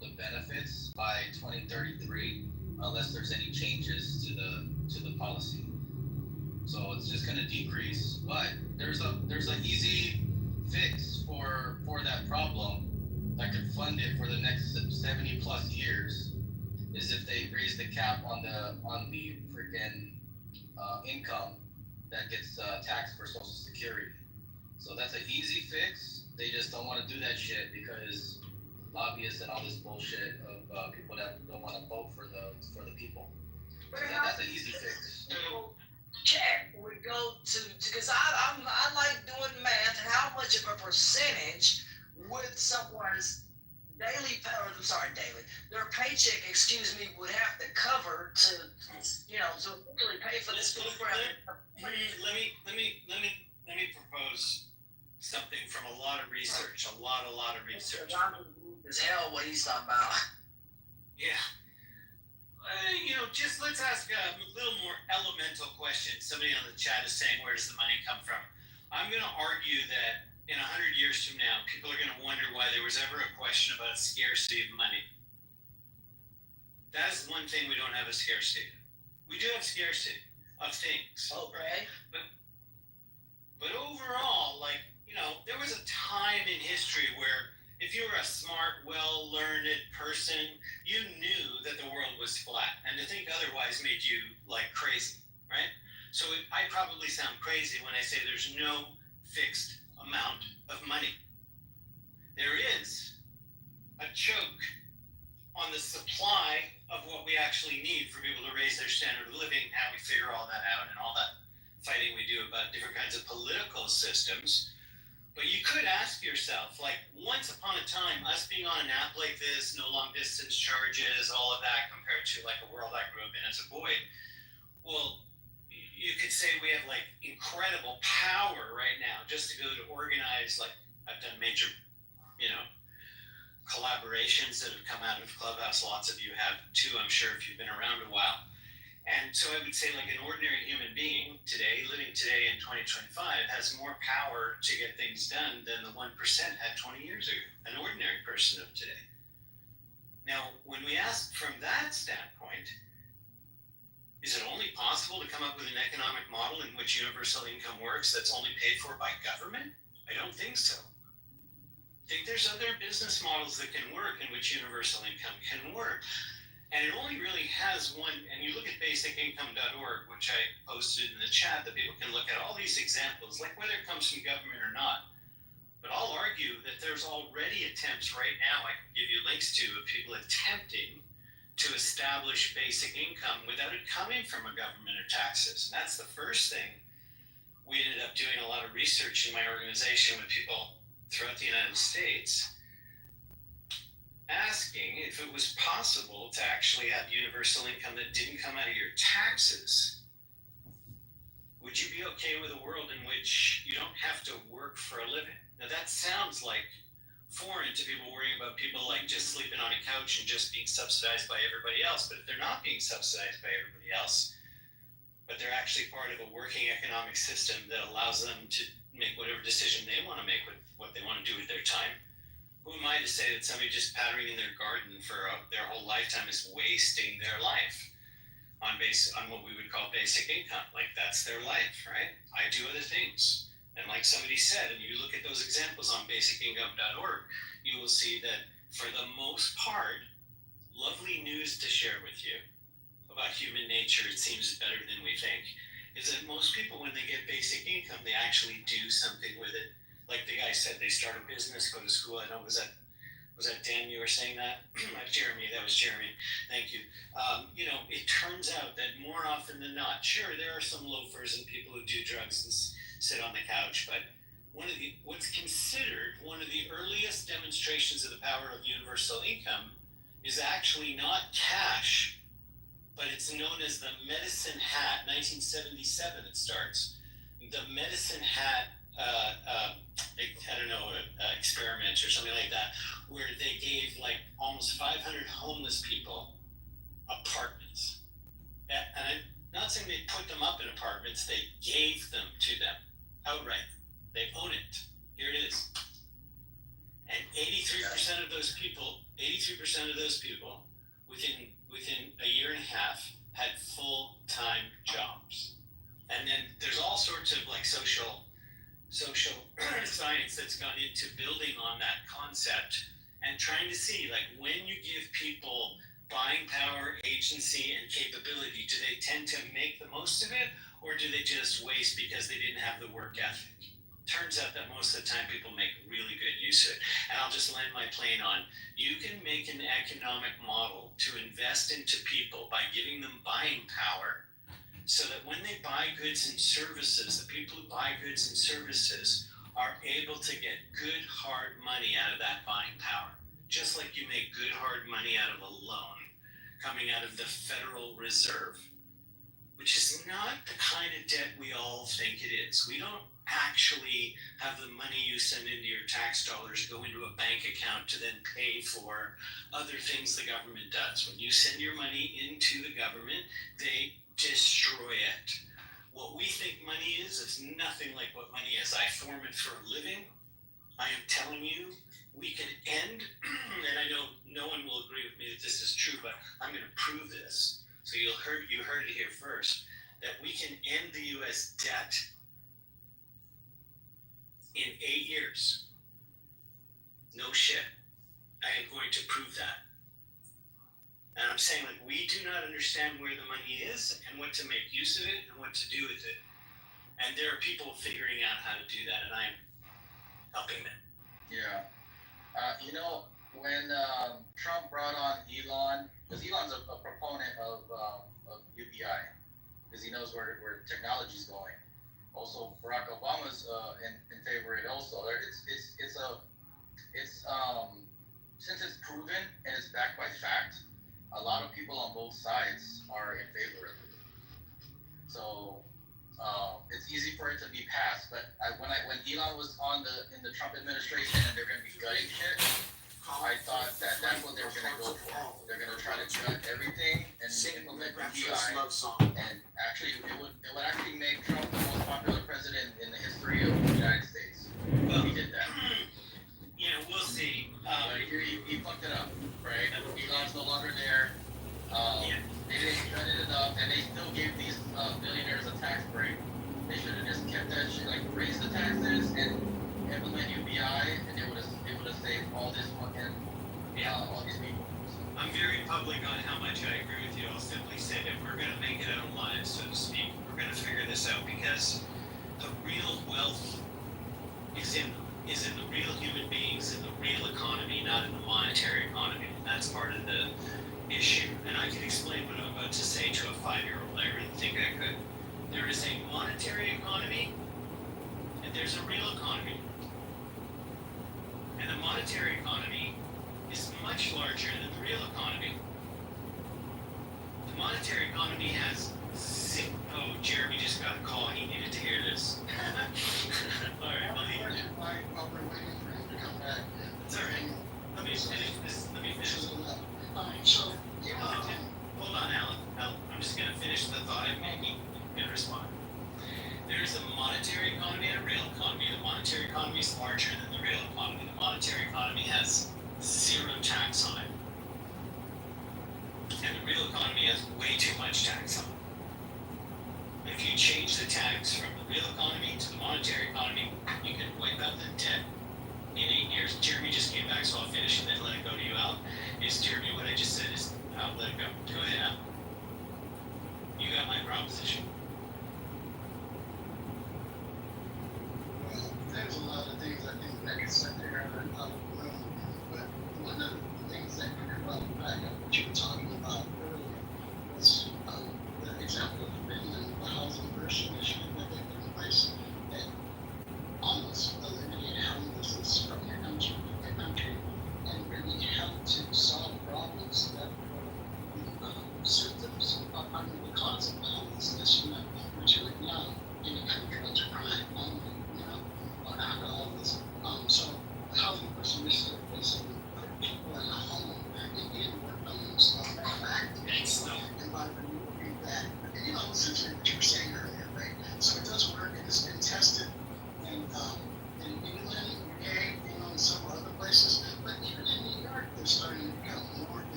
the benefits by 2033, unless there's any changes to the policy. So it's just going to decrease. But there's an easy fix for that problem that could fund it for the next 70 plus years. Is if they raise the cap on the freaking income that gets taxed for Social Security. So that's an easy fix. They just don't want to do that shit because lobbyists and all this bullshit of people that don't want to vote for the people. So that's an easy fix. Check would go to because I like doing math. How much of a percentage would someone's their paycheck, would have to cover to really pay for this program? Let me propose something from a lot of research. A lot of research. As hell what he's talking about. Yeah. Just let's ask a little more elemental question. Somebody on the chat is saying, where does the money come from? I'm going to argue that in 100 years from now, people are going to wonder why there was ever a question about scarcity of money. That is one thing we don't have a scarcity. We do have scarcity of things. Okay. But overall, there was a time in history where if you were a smart, well-learned person, you knew that the world was flat, and to think otherwise made you crazy, right? So I probably sound crazy when I say there's no fixed amount of money. There is a choke on the supply of what we actually need for people to raise their standard of living, how we figure all that out, and all that fighting we do about different kinds of political systems. But you could ask yourself, once upon a time, us being on an app like this, no long distance charges, all of that, compared to a world I grew up in as a boy, well, you could say we have incredible power right now just to go to organize, I've done major, collaborations that have come out of Clubhouse. Lots of you have too, I'm sure, if you've been around a while. And so I would say an ordinary human being today, living today in 2025, has more power to get things done than the 1% had 20 years ago, an ordinary person of today. Now, when we ask from that standpoint, is it only possible to come up with an economic model in which universal income works that's only paid for by government? I don't think so. I think there's other business models that can work in which universal income can work. And it only really has one, and you look at basicincome.org, which I posted in the chat, that people can look at all these examples, whether it comes from government or not. But I'll argue that there's already attempts right now, I can give you links to, of people attempting to establish basic income without it coming from a government or taxes. And that's the first thing. We ended up doing a lot of research in my organization with people throughout the United States, asking if it was possible to actually have universal income that didn't come out of your taxes. Would you be okay with a world in which you don't have to work for a living? Now that sounds foreign to people worrying about people just sleeping on a couch and just being subsidized by everybody else. But if they're not being subsidized by everybody else, but they're actually part of a working economic system that allows them to make whatever decision they want to make with what they want to do with their time, who am I to say that somebody just pattering in their garden for their whole lifetime is wasting their life on what we would call basic income? That's their life, right? I do other things. And like somebody said, and you look at those examples on basicincome.org, you will see that for the most part, lovely news to share with you about human nature, it seems better than we think, is that most people, when they get basic income, they actually do something with it. Like the guy said, they start a business, go to school. I know it was at Was that Dan you were saying that? Jeremy, that was Jeremy. Thank you. It turns out that more often than not, sure, there are some loafers and people who do drugs and sit on the couch, but what's considered one of the earliest demonstrations of the power of universal income is actually not cash, but it's known as the medicine hat. 1977 it starts. The medicine hat, experiment or something like that, where they gave like almost 500 homeless people apartments. And I'm not saying they put them up in apartments, they gave them to them outright. They own it. Here it is. And 83% of those people, within a year and a half had full-time jobs. And then there's all sorts of like social science that's gone into building on that concept and trying to see like when you give people buying power, agency, and capability, do they tend to make the most of it, or do they just waste because they didn't have the work ethic? Turns out that most of the time people make really good use of it. And I'll just land my plane on, you can make an economic model to invest into people by giving them buying power, so that when they buy goods and services, the people who buy goods and services are able to get good hard money out of that buying power. Just like you make good hard money out of a loan coming out of the Federal Reserve, which is not the kind of debt we all think it is. We don't actually have the money you send into your tax dollars go into a bank account to then pay for other things the government does. When you send your money into the government, they destroy it. What we think money is nothing like what money is. I form it for a living. I am telling you, we can end, and I know no one will agree with me that this is true, but I'm going to prove this. So you heard it here first, that we can end the U.S. debt in 8 years. No shit. I am going to prove that. And I'm saying, like, we do not understand where the money is and what to make use of it and what to do with it. And there are people figuring out how to do that, and I'm helping them. Yeah. When Trump brought on Elon, because Elon's a proponent of UBI, because he knows where technology is going. Also, Barack Obama's in favor of it. Also, since it's proven and it's backed by fact, a lot of people on both sides are in favor of it. So it's easy for it to be passed. But when Elon was in the Trump administration and they're going to be gutting shit, I thought that's what they were going to go for. They're going to try to gut everything and implement UBI. And actually, it would actually make Trump the most popular president in the history of the United States. He did that. We'll see. But he fucked it up, right? Elon's no longer there. They didn't cut it enough, and they still gave these billionaires a tax break. They should have just kept that shit, like raise the taxes and implement UBI, and it would have saved all this fucking all these people. I'm very public on how much I agree with you. I'll simply say that we're going to make it out alive, so to speak. We're going to figure this out because the real wealth is in the real human beings, in the real economy, not in the monetary economy. And that's part of the issue. And I can explain what I'm about to say to a 5-year-old. I really think I could. There is a monetary economy, and there's a real economy. And the monetary economy is much larger than the real economy. The monetary economy has oh, Jeremy just got a call. He needed to hear this. All right, While we're waiting for him to come back. It's all right. Let me finish this. Alright, so Hold on, Alan. I'm just going to finish the thought I'm making. I'm going to respond. There's a monetary economy and a real economy. The monetary economy is larger than the real economy. The monetary economy has zero tax on it. And the real economy has way too much tax on it. If you change the tax from the real economy to the monetary economy, you can wipe out the debt in 8 years. Jeremy just came back, so I'll finish and then let it go to you, Al. Jeremy, what I just said is, I'll let it go. Go ahead, Al. You got my proposition. Well, there's a lot of things I think that can sit there out of the room, but one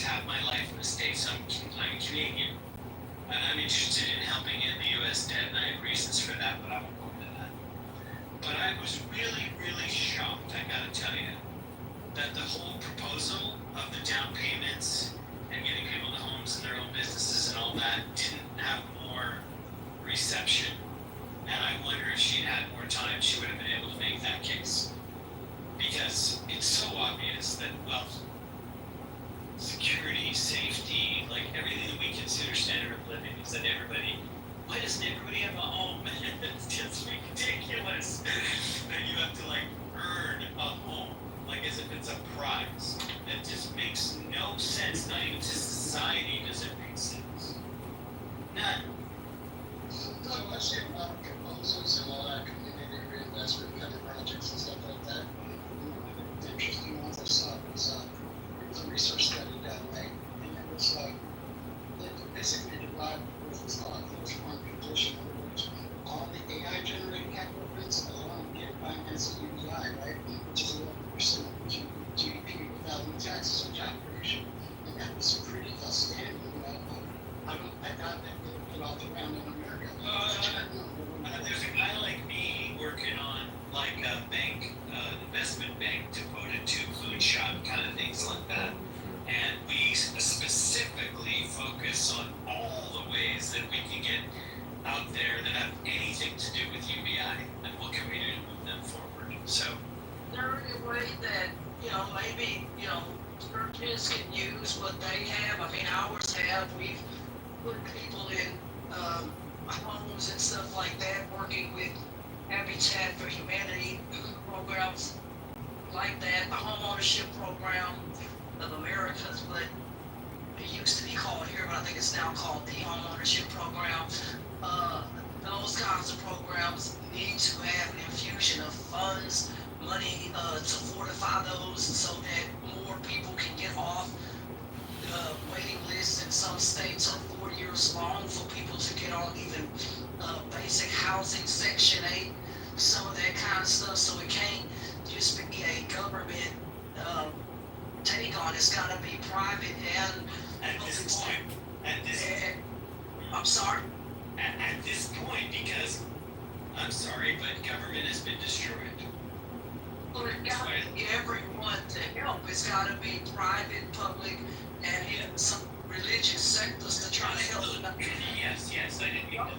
have my life in the States. I'm Canadian, and I'm interested in helping in the U.S. debt, and I have reasons for that, but I won't go into that. But I was really, really shocked, I gotta tell you, that the whole proposal of the down payments and getting people to homes and their own businesses and all that didn't have more reception. And I wonder if she'd had more time, she would have been able to make that case. Because it's so obvious that wealth, security, safety, like everything that we consider standard of living is that everybody, why doesn't everybody have a home? It's just ridiculous that you have to like earn a home, like as if it's a prize. That just makes no sense, not even to society does it make sense. None. Doug, let's say a lot of proposals and all that community reinvestment kind of projects and stuff like that. The interesting ones I saw was a research study done, right? And it was they basically derived what's called closed form condition, which all the AI generated capital goods alone get financed at UBI, right? Which is 11% of GDP without any taxes or job creation. And that was pretty outstanding, you know. I thought that they would get off the ground in America. There's a guy like me working on like a bank, investment bank devoted to food shop kind of things like that. And we specifically focus on all the ways that we can get out there that have anything to do with UBI and what can we do to move them forward. So Is there any way that, maybe, churches can use what they have? I mean, ours have, we've put people in, homes and stuff like that, working with Habitat for Humanity programs like that, the homeownership program of Americans, but it used to be called here, but I think it's now called the homeownership program. Those kinds of programs need to have an infusion of funds, money, to fortify those so that more people can get off waiting lists. In some states are 4 years long for people to get on even basic housing, Section 8, some of that kind of stuff. So it can't just be a government take on. It's got to be private and at this point, I'm sorry. At this point, because I'm sorry, but government has been destroyed. Well, it got to be everyone to help. It's got to be private, public, and some religious sectors to try to help them. Yes, I didn't mean to.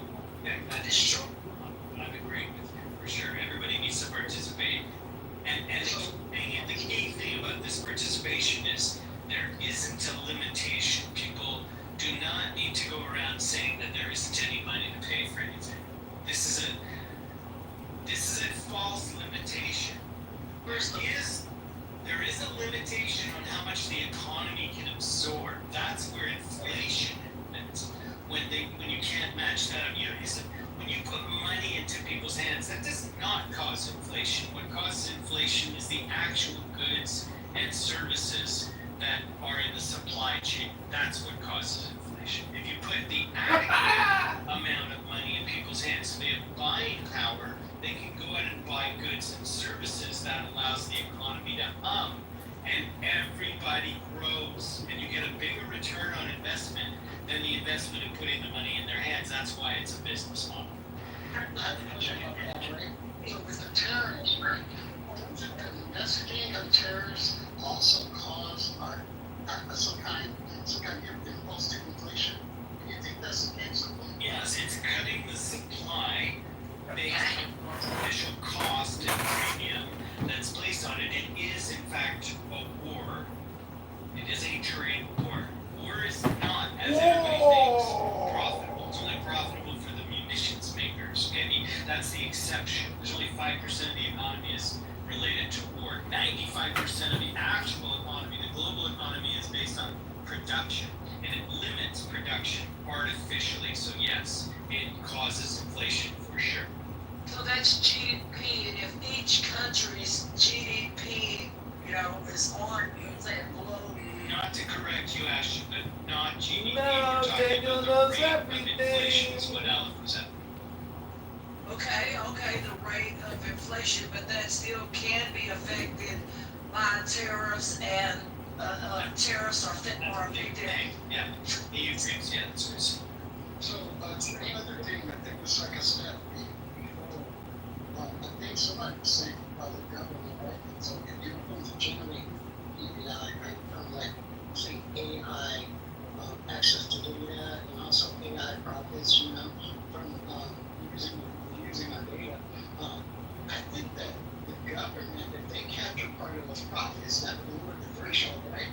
Yeah, that is true. I'm agreeing with you for sure. Everybody needs to participate. And the key thing about this participation is there isn't a limitation. People do not need to go around saying that there isn't any money to pay for anything. This is a false limitation. There is a limitation on how much the economy can absorb. That's where inflation happens. When you can't match that, when you put money into people's hands, that does not cause inflation. What causes inflation is the actual goods and services that are in the supply chain. That's what causes inflation. If you put the adequate amount of money in people's hands, so they have buying power, they can go out and buy goods and services. That allows the economy to and everybody grows, and you get a bigger return on investment than the investment in putting the money in their hands. That's why it's a business model. With the terrorists, right? Investigating of terrorists also cause some kind of impulse to inflation. Do you think that's the case? Yes, it's cutting the supply based on official cost and premium that's placed on it. It is, in fact, a war. It is a trade war. War is not, as everybody thinks, profitable. It's only profitable for the munitions makers. Okay? That's the exception. There's only 5% of the economy is related to war. 95% of the actual economy, the global economy, is based on production. And it limits production artificially. So yes, it causes inflation for sure. So that's GDP, and if each country's GDP, is on, say, below. Not to correct you, Ashton, but not GDP. No, We're talking Daniel about knows the rate everything. of inflation is what Alan was at. Okay, the rate of inflation, but that still can be affected by tariffs and tariffs are fit more a big deal. Yeah, EU things, yeah, that's what I said. So, another thing I think was like a step I think somebody say about the government, right? And so if you're going to generate AI, right, from like, say, AI, access to data, and also AI profits, you know, from using our data, I think that the government, if they capture part of those profits, that would lower the threshold, right?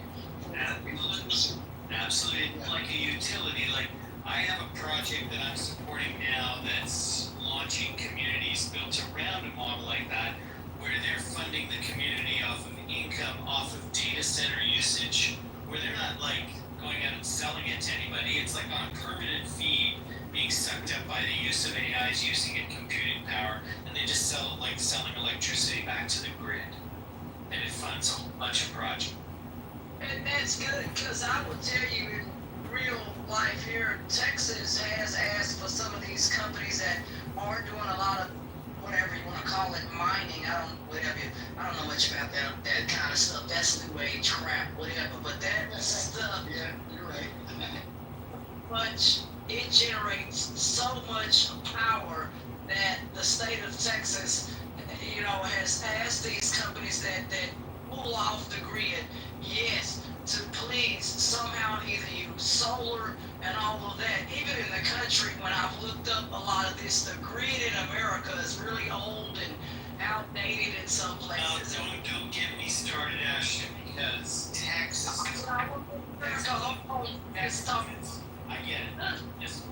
Absolutely, like a utility, like I have a project that I'm supporting now that's launching communities built around a model like that, where they're funding the community off of income, off of data center usage, where they're not like going out and selling it to anybody. It's like on a permanent feed being sucked up by the use of AIs using it computing power, and they just sell like selling electricity back to the grid, and it funds a whole bunch of projects. And that's good, because I will tell you, in real life here, Texas has asked for some of these companies that are doing a lot of whatever you want to call it, mining. I don't know much about that kind of stuff. That's new age crap, whatever. But that stuff, yeah, you're right. it generates so much power that the state of Texas, has asked these companies that pull off the grid, yes, to please somehow either use solar and all of that. Even in the country, when I've looked up a lot of this, the grid in America is really old and outdated in some places. No, don't get me started, Ashton, because Texas. I get it.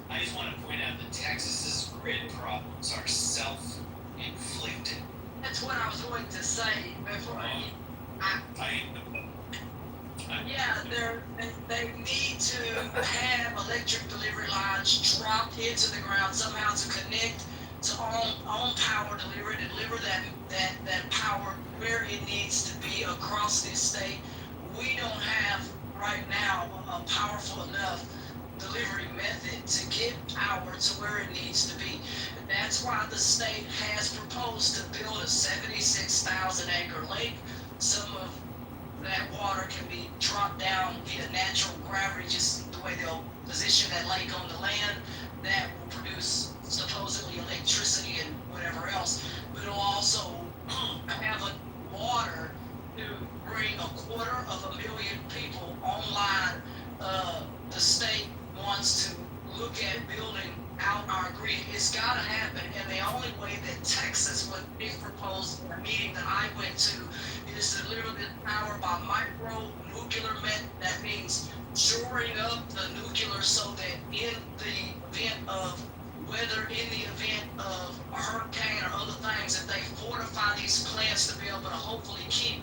I just want to point out that Texas's grid problems are self-inflicted. That's what I was going to say before. They need to have electric delivery lines dropped into the ground somehow to connect to on power delivery, to deliver that power where it needs to be across this state. We don't have right now a powerful enough delivery method to get power to where it needs to be. That's why the state has proposed to build a 76,000 acre lake. Some of that water can be dropped down via natural gravity, just the way they'll position that lake on the land. That will produce supposedly electricity and whatever else, but it'll also have water to bring 250,000 people online. The state wants to look at building out our grid. It's got to happen, and the only way that Texas would be proposed in a meeting that I went to is to deliver this power by micro nuclear method. That means shoring up the nuclear so that in the event of a hurricane or other things, that they fortify these plants to be able to hopefully keep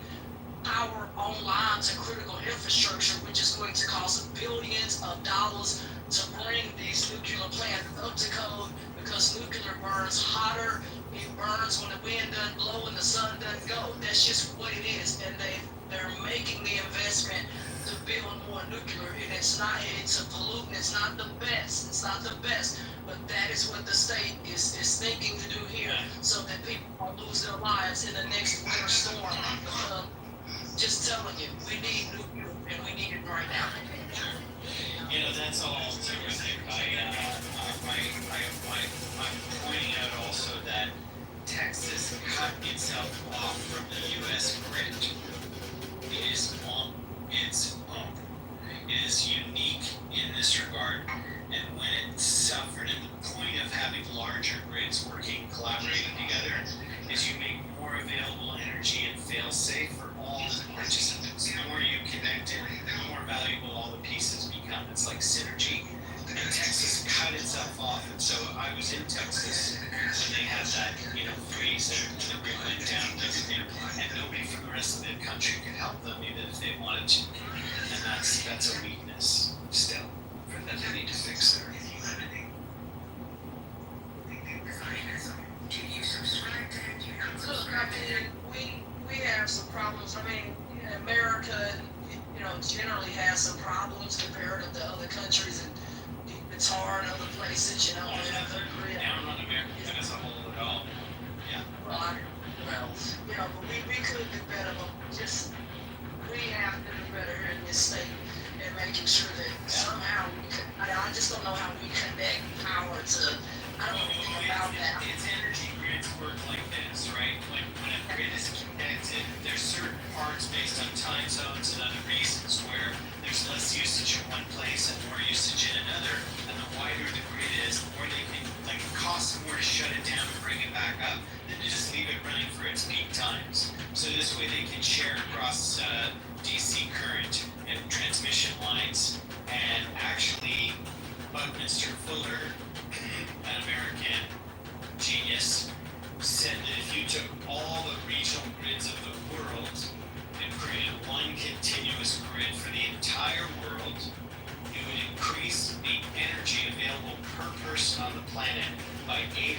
power online to critical infrastructure, which is going to cost billions of dollars to bring these nuclear plants up to code, because nuclear burns hotter. It burns when the wind doesn't blow and the sun doesn't go. That's just what it is. And they're making the investment to build more nuclear, and it's a pollutant. It's not the best. But that is what the state is thinking to do here, so that people won't lose their lives in the next winter storm. Just telling you, we need nuclear, and we need it right now. That's all terrific. I'm pointing out also that Texas cut itself off from the U.S. grid. It is on its own. It is unique in this regard, and when it suffered, and the point of having larger grids working, collaborating together, is you make more available energy and fail-safe for all the participants. The more you connect it, the more valuable all the pieces become. It's like synergy. And Texas cut itself off, and so I was in Texas when they had that, freeze and the grid went down and everything, and nobody from the rest of the country could help them even if they wanted to. And that's a weakness still that they need to fix there. Look, we have some problems. America, generally has some problems compared to the other countries, and it's hard in other places, Down on America as a whole at all. Yeah. But we could do better, but just we have to do better here in this state and making sure that somehow I just don't know how we connect power to. I don't know anything about that. It's energy grids work like this, right? When a grid is connected, there's certain parts based on time zones and other reasons where there's less usage in one place and more usage in another. And the wider the grid is, the more they can, like, it costs more to shut it down and bring it back up than to just leave it running for its peak times. So this way they can share across DC current and transmission lines. And actually, Buckminster Fuller, an American genius, said that if you took all the regional grids of the world and created one continuous grid for the entire world, it would increase the energy available per person on the planet by 800%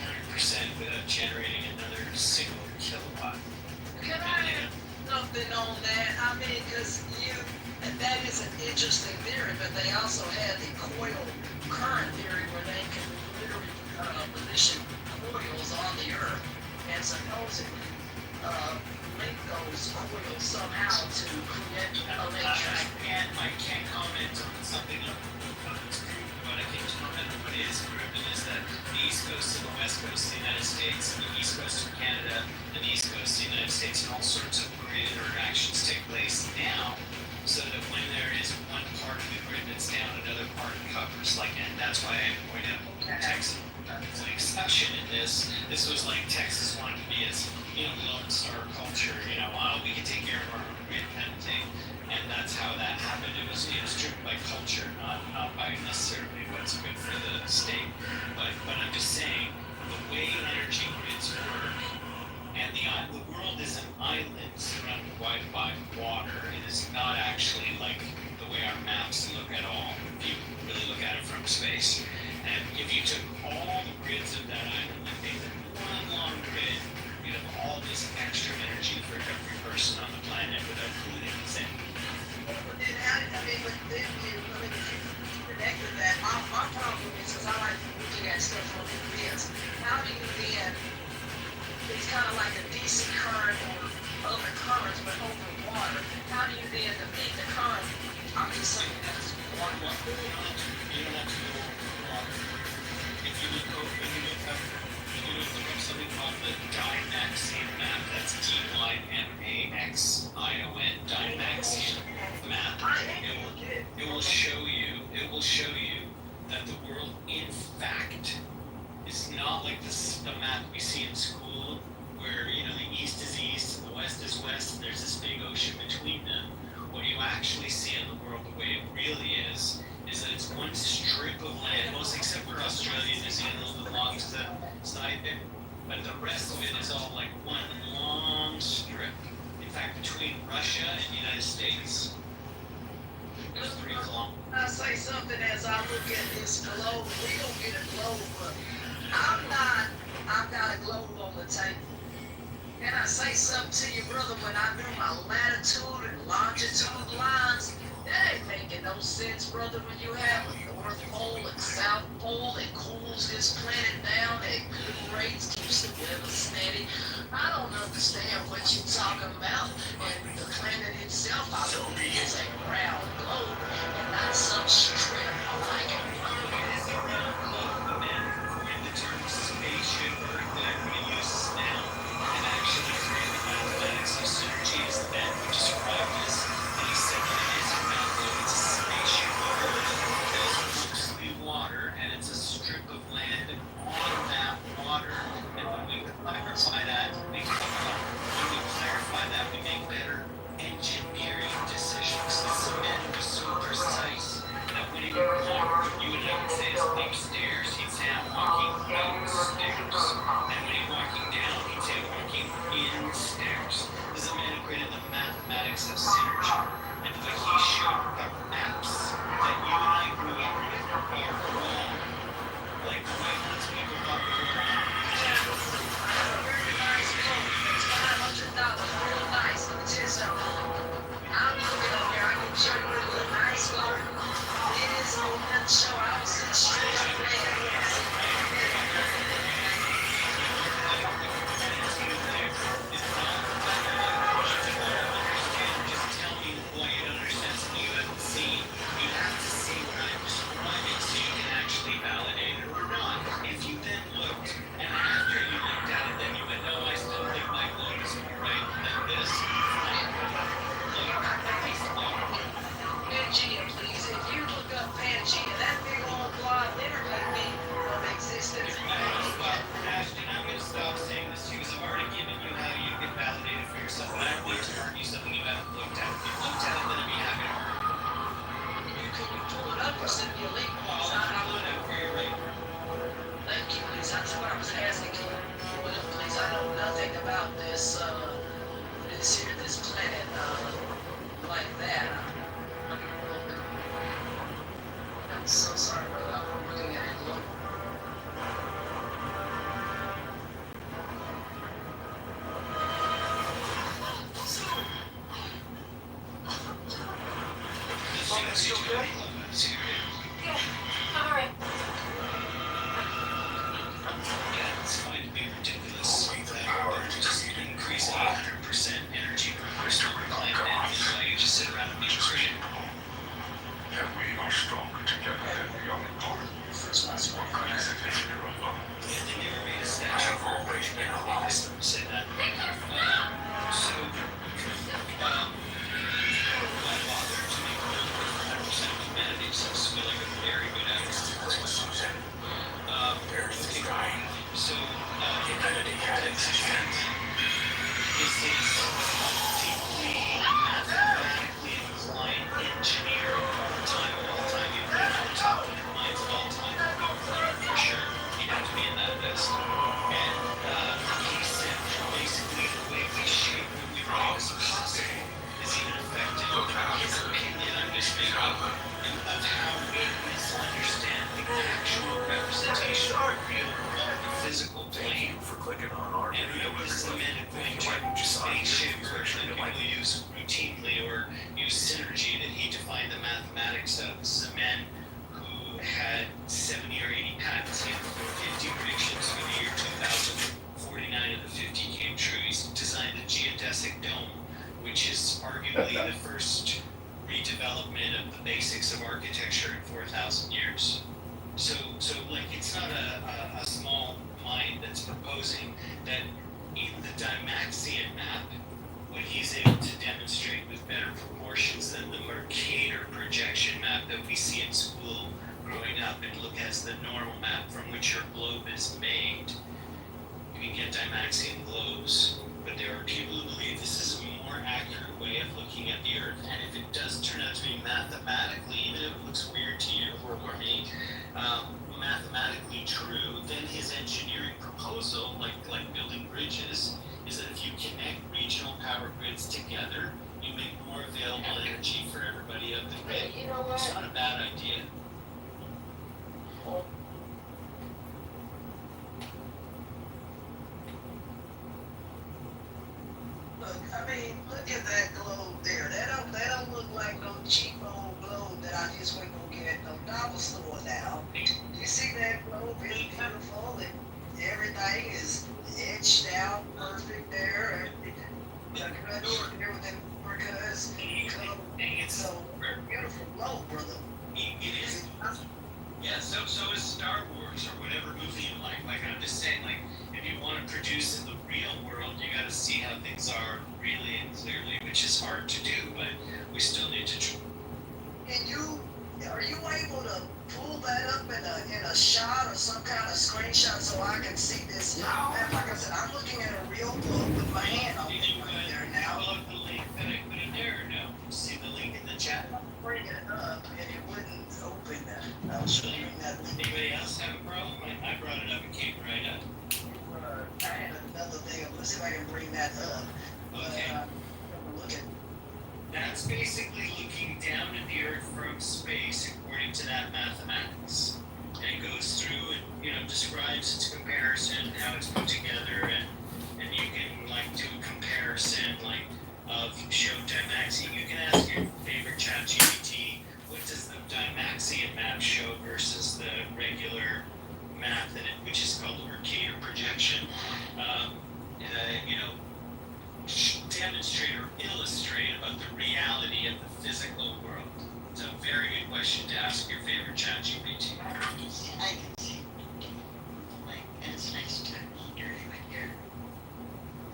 without generating another single kilowatt. Can I add something on that? I mean, because that is an interesting theory, but they also had the coil current theory where they can literally position coils on the earth and supposedly link those coils somehow to create electricity. I can't comment on something that's proven, but I can comment on what is proven is that the East Coast and the West Coast of the United States, and the East Coast of Canada, and the East Coast of the United States, and all sorts of grid interactions take place now, so that when there is one part of the grid that's down, another part covers. Like, and that's why I point out Texas as an exception in this. This was like Texas wanted to be its, Lone Star culture. We can take care of our own grid kind of thing, and that's how that happened. It was driven by culture, not by necessarily what's good for the state. But I'm just saying the way energy grids work. And the world is an island surrounded by water. It is not actually like the way our maps look at all. If you really look at it from space. And if you took all the grids of that island and made them one long grid, you'd have all this extra energy for every person on the planet without polluting the same. But then if you connect with that, my problem is, because I like looking at stuff from the grids, how do you then, it's kind of like a DC current or other currents, but over water. How do you then defeat the current? I'm just saying that's one. You don't have to go over water. If you look up something called the Dymaxion map, that's DYMAXION, Dymaxion map. It will show you that the world, in fact, is not like the map we see in school, where the east is east and the west is west, and there's this big ocean between them. What you actually see in the world, the way it really is that it's one strip of land, most except for Australia and New Zealand belongs to the side there, but the rest of it is all like one long strip. In fact, between Russia and the United States, there's 3 kilometers. I say something as I look at this globe. We don't get a globe, but I've got a globe on the table. Can I say something to you, brother? When I do my latitude and longitude lines, that ain't making no sense, brother. When you have a North Pole and South Pole that cools this planet down at good rates, keeps the weather steady. I don't understand what you're talking about. And the planet itself, I believe, is a round globe and not some strip like a The term spaceship Earth that everybody uses now, and actually created the mathematics of synergy is the man who described this, and he said that it is a round globe. It's a spaceship Earth that is mostly water, and it's a strip of land on that water. And when we clarify that, we make better engineering decisions. The cement Pangea, please. If you look up Pangea, that big old blonde litter may be of existence. Well, Ashton, I'm going to stop saying this to you because I've already given you how you can validate it for yourself. I don't need to argue something you haven't looked at. If you've looked at it, then I'd be happy to argue. Can you pull it up or send me a link? I'll pull it up for you right now. Thank you, please. That's what I was asking. Can you pull it up, please? I know nothing about this planet, like that. I'm so sorry, brother. I'm looking at it. Look. Still good? Yeah, alright. Yeah, it's fine to be ridiculous. That just increasing 100% energy per person on the planet, and so you just sit around and be free. And we are stronger together than we are apart. What could is it if you're alone? Yeah, they never made a statue for always been alone. Say that. Why bother to make a bill for 100% of humanity? So I feel like a very good attitude. So, humanity had its end. This is deeply mathematically inclined engineer of all time. You put it on top of the minds of all time. For sure. He'd have to be in that list. And he said basically the way we shape what we believe is possible is even affected his opinion, I'm just making up, of how we misunderstand the actual representation of the real world, the physical plane. For clicking on our And this is the man going to spaceships, which people use routinely or use synergy, that he defined the mathematics of. This is a man who had 70 or 80 patents, he had 50 predictions for the year 2000. 49 of the 50 came true. He's designed the geodesic dome, which is arguably the first redevelopment of the basics of architecture in 4,000 years. So like, it's not a small mind that's proposing that in the Dymaxion map, what he's able to demonstrate with better proportions than the Mercator projection map that we see in school growing up and look as the normal map from which your globe is made. You can get Dymaxion globes, but there are people who believe this is a more accurate way of looking at the Earth, and if it does turn out to be mathematically, even if it looks weird to you or me, mathematically true, then his engineering proposal, like building bridges, is that if you connect regional power grids together, you make more available energy for everybody of the grid. You know what? It's not a bad idea. Look, I mean, look at that globe there. That don't look like no cheap old globe that I just went to get at no dollar store now. You see that globe? It's beautiful and everything is etched out perfect there. Everything because it's so beautiful globe, brother. It is. Yeah, so is Star Wars or whatever movie you like. Like, I'm just saying, like, if you want to produce in the real world, you got to see how things are really and clearly, which is hard to do, but we still need to try. And are you able to pull that up in a shot or some kind of screenshot so I can see this? Man, like I said, I'm looking at a real book with my hand on it right there now. Pull up the link that I put in there or no? See the link in the chat? Bring it up and it wouldn't open that. I'll show you that link. Anybody else have a problem? I brought it up and came right up. I had another thing. Let's see if I can bring that up. Okay. Look at. That's basically looking down at the Earth from space according to that mathematics. And it goes through and, describes its comparison, how it's put together, and you can, like, do a comparison, like, of show Dymaxion. You can ask your favorite ChatGPT, what does the Dymaxion map show versus the regular map which is called the Mercator projection. Demonstrate or illustrate about the reality of the physical world. It's a very good question to ask your favorite ChatGPT. I can see. Like, and it's nice to hear it right here.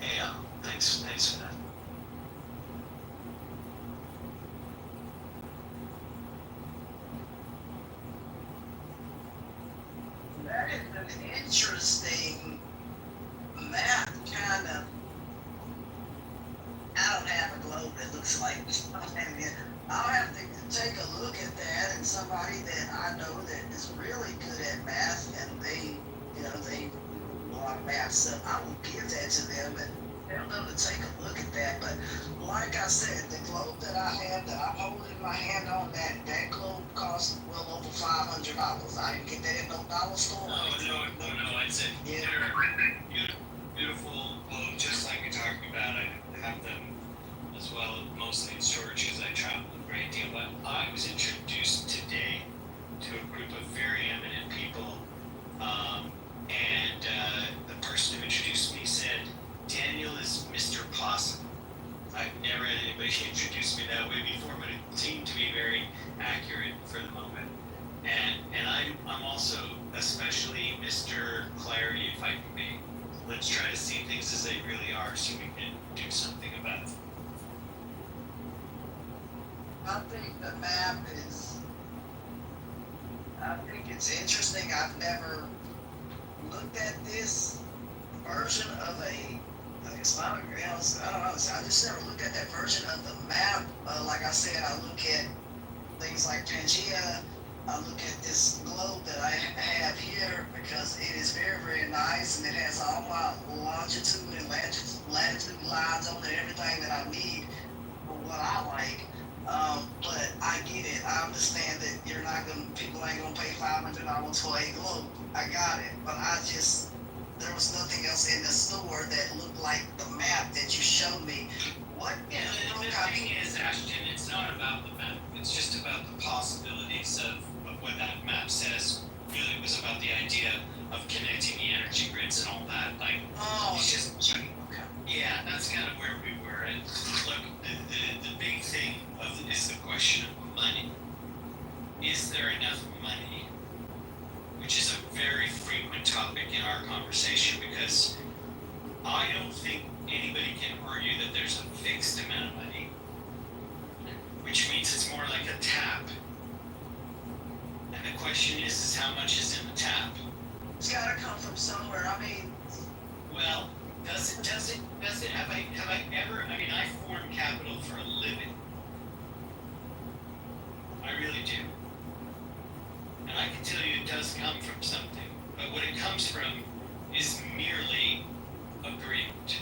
Hey, thanks for that. interesting map, kind of. I don't have a globe that looks like this. I'll have to take a look at that, and somebody that I know that is really good at math, and they do a lot of math stuff, I will give that to them and tell them to take a look at that. But like I said, the globe that I have, that I hold in my hand on, that globe cost well over $500. I didn't get that in no dollar store. No, it's a beautiful globe, just like we talked about. I have them as well, mostly in storage because I travel a great deal. But I was introduced today to a group of very eminent people, and the person who introduced me said, Daniel is Mr. Possum. I've never had anybody introduce me that way before, but it seemed to be very accurate for the moment. And I'm also especially Mr. Clarity, if I can be. Let's try to see things as they really are so we can do something about it. I think the map it's interesting. I've never looked at this version of a Islamic house. I don't know. I just never looked at that version of the map. Like I said, I look at things like Pangea. I look at this globe that I have here because it is very, very nice, and it has all my longitude and latitude lines on it, everything that I need for what I like. But I get it. I understand that people ain't gonna pay $500 for a globe. I got it. But there was nothing else in the store that looked like the map that you showed me. What? Yeah, the thing is, Ashton, it's not about the map. It's just about the possibilities of what that map says. Really was about the idea of connecting the energy grids and all that. Like, it's just, yeah, that's kind of where we were. And look, the big thing is the question of money. Is there enough money? Which is a very frequent topic in our conversation, because I don't think anybody can argue that there's a fixed amount of money, which means it's more like a tap. And the question is how much is in the tap? It's gotta come from somewhere. I mean, well, does it, have I ever, I form capital for a living. I really do. And I can tell you it does come from something. But what it comes from is merely agreement.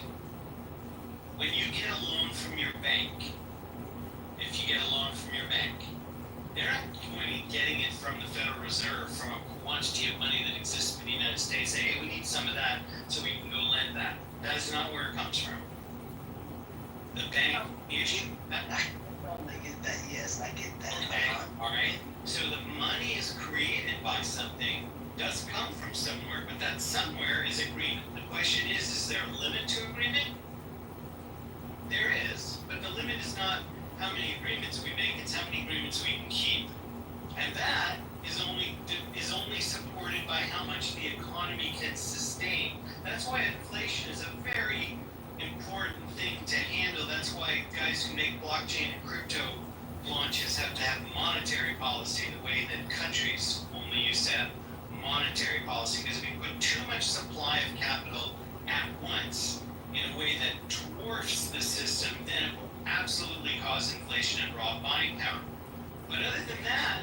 When you get a loan from your bank, if you get a loan from your bank, they're not going to be getting it from the Federal Reserve, from a quantity of money that exists in the United States. Say, hey, we need some of that so we can go lend that. That is not where it comes from. The bank issue. I get that. Yes, I get that. Okay. All right. So the money is created by something, does come from somewhere, but that somewhere is agreement. The question is there a limit to agreement? There is, but the limit is not how many agreements we make, it's how many agreements we can keep. And that is only supported by how much the economy can sustain. That's why inflation is a very important thing to handle. That's why guys who make blockchain and crypto launches have to have monetary policy the way that countries only used to have monetary policy, because if we put too much supply of capital at once in a way that dwarfs the system, then it will absolutely cause inflation and raw buying power. But other than that,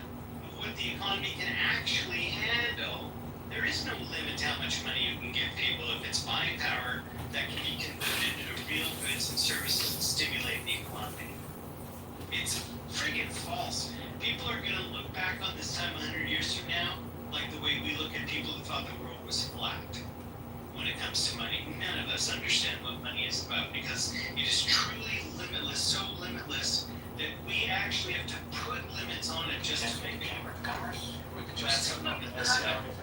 what the economy can actually handle, there is no limit to how much money you can give people if it's buying power that can be converted into real goods and services and stimulate the economy. It's friggin' false. People are gonna look back on this time 100 years from now like the way we look at people who thought the world was flat. When it comes to money, none of us understand what money is about, because it is truly limitless, so limitless that we actually have to put limits on it just to make it work. That's how limitless it is.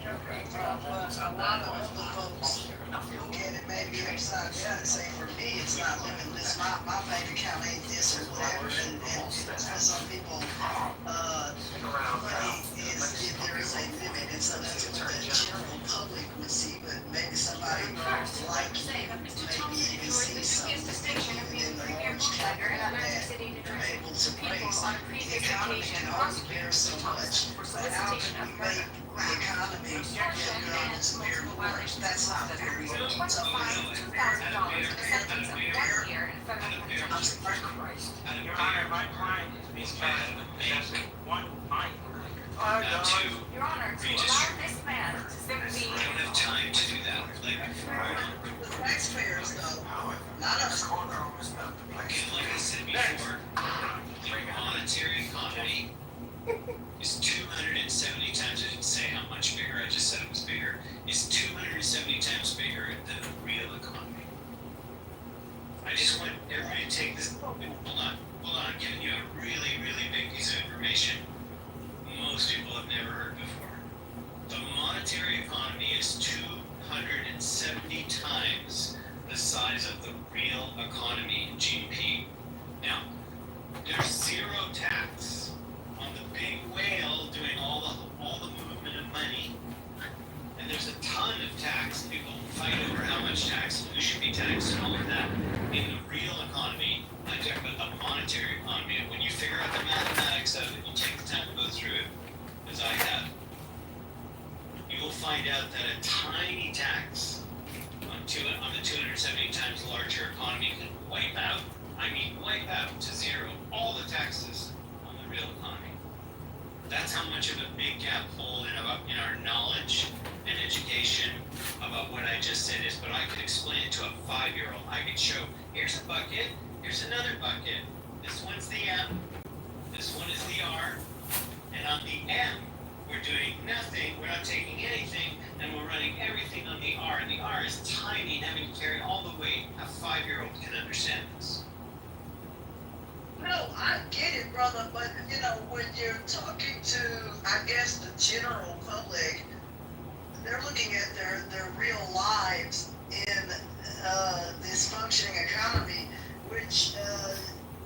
A lot of other folks look at it maybe upside down and say, for me, it's not limitless. My bank account ain't this or whatever. And for some people, money is, there is a limit. And so that's what the general public would see, but maybe somebody like you maybe even see something in the large capital that you're able to raise. If economy can only bear so much. But how can we make the economy get done as mere work? That's not very easy. So I'm sorry. Your Honor, my client is being charged with possessing one pint. Your Honor, to allow this man to simply. I don't have time to do that. The taxpayers, though, not us. Like I said before, the monetary economy is 270 times, I didn't say how much bigger, I just said it was bigger, is 270 times bigger than the real economy. I just want everybody to take this, hold on, I'm giving you a really, really big piece of information most people have never heard before. The monetary economy is 270 times the size of the real economy in GDP. Now, there's zero tax on the big whale doing all the movement of money, and there's a ton of tax. People fight over how much tax and who should be taxed and all of that. In the real economy, I'm talking about the monetary economy, and when you figure out the mathematics of it, you take the time to go through it, as I have, you will find out that a tiny tax on the 270 times larger economy can wipe out to zero all the taxes on the real economy. That's how much of a big gap hole in our knowledge and education about what I just said is, but I could explain it to a 5-year-old. I could show, here's a bucket, here's another bucket. This one's the M, this one is the R, and on the M, we're doing nothing, we're not taking anything, and we're running everything on the R, and the R is tiny, having to carry all the weight. A 5-year-old can understand this. No, I get it, brother, but when you're talking to, I guess, the general public, they're looking at their real lives in this functioning economy, which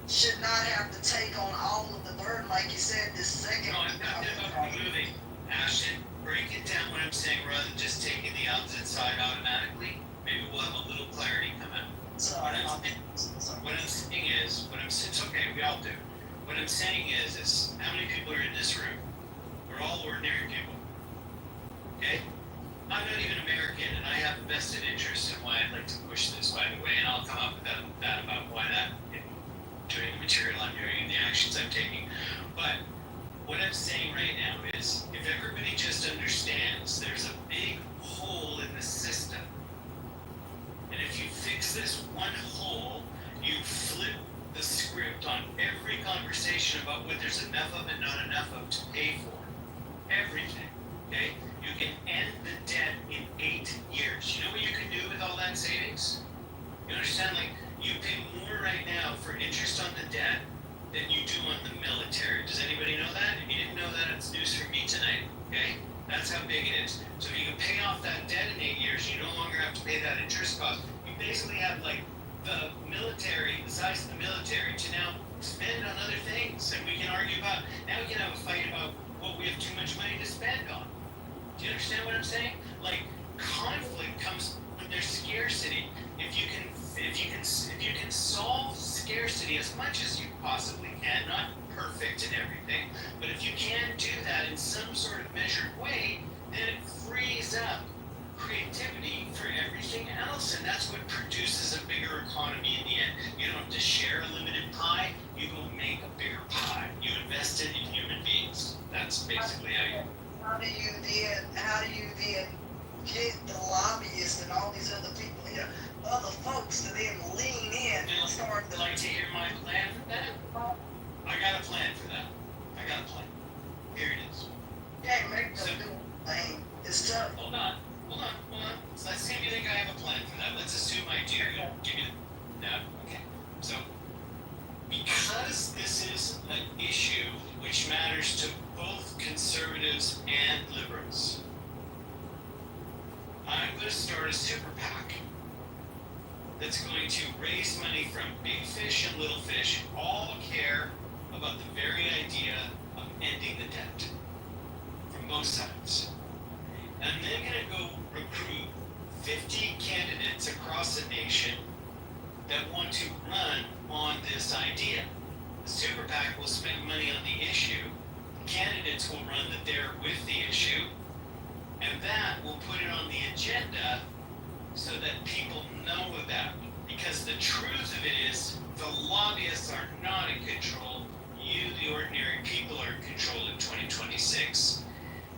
should not have to take on all of the burden, like you said, this second. No, I'm talking about moving. Ashton, break it down what I'm saying rather than just taking the opposite side automatically. Maybe we'll have a little clarity come out. What I'm saying is, it's okay, we all do. What I'm saying is how many people are in this room? We're all ordinary people. Okay? I'm not even American, and I have a vested interest in why I'd like to push this, by the way, and I'll come up with that about why that, doing the material I'm doing and the actions I'm taking. But what I'm saying right now is, if everybody just understands there's a big hole in the system, and if you fix this one hole, you flip the script on every conversation about what there's enough of and not enough of to pay for. Everything. Okay? You can end the debt in 8 years. You know what you can do with all that savings? You understand? Like, you pay more right now for interest on the debt than you do on the military. Does anybody know that? If you didn't know that, it's news for me tonight. Okay? That's how big it is. So if you can pay off that debt in 8 years, you no longer have to pay that interest cost. You basically have like the military, the size of the military, to now spend on other things. And we can argue about, now we can have a fight about what we have too much money to spend on. Do you understand what I'm saying? Like, conflict comes when there's scarcity. If you can solve scarcity as much as you possibly can, not perfect in everything, but if you can do that in some sort of measured way, then it frees up creativity for everything else, and that's what produces a bigger economy in the end. You don't have to share a limited pie, you go make a bigger pie. You invest it in human beings. That's basically how do you then get the lobbyists and all these other people, other folks to then lean in and start the... Like to hear my plan for that? I got a plan for that. I got a plan. Here it is. Can't make them do anything. It's tough. Hold on. So let's see if you think I have a plan for that. Let's assume I do. Give me the... No? Okay. So, because this is an issue which matters to both conservatives and liberals, I'm going to start a super PAC that's going to raise money from big fish and little fish who all care about the very idea of ending the debt from both sides. And they're going to go recruit 50 candidates across the nation that want to run on this idea. super PAC will spend money on the issue, candidates will run that they're with the issue, and that will put it on the agenda so that people know about it. Because the truth of it is, the lobbyists are not in control. You, the ordinary people, are in control in 2026.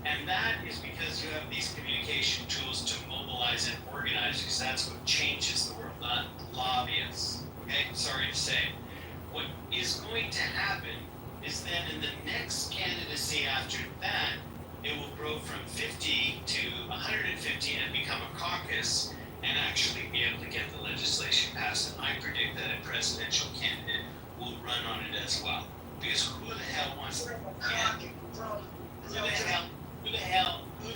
And that is because you have these communication tools to mobilize and organize, because that's what changes the world, not lobbyists. Okay, sorry to say. What is going to happen is then in the next candidacy after that, it will grow from 50 to 150 and become a caucus and actually be able to get the legislation passed. And I predict that a presidential candidate will run on it as well. Because who the hell wants to who the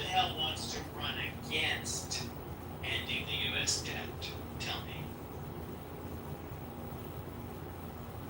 hell wants to run against ending the US debt? Tell me.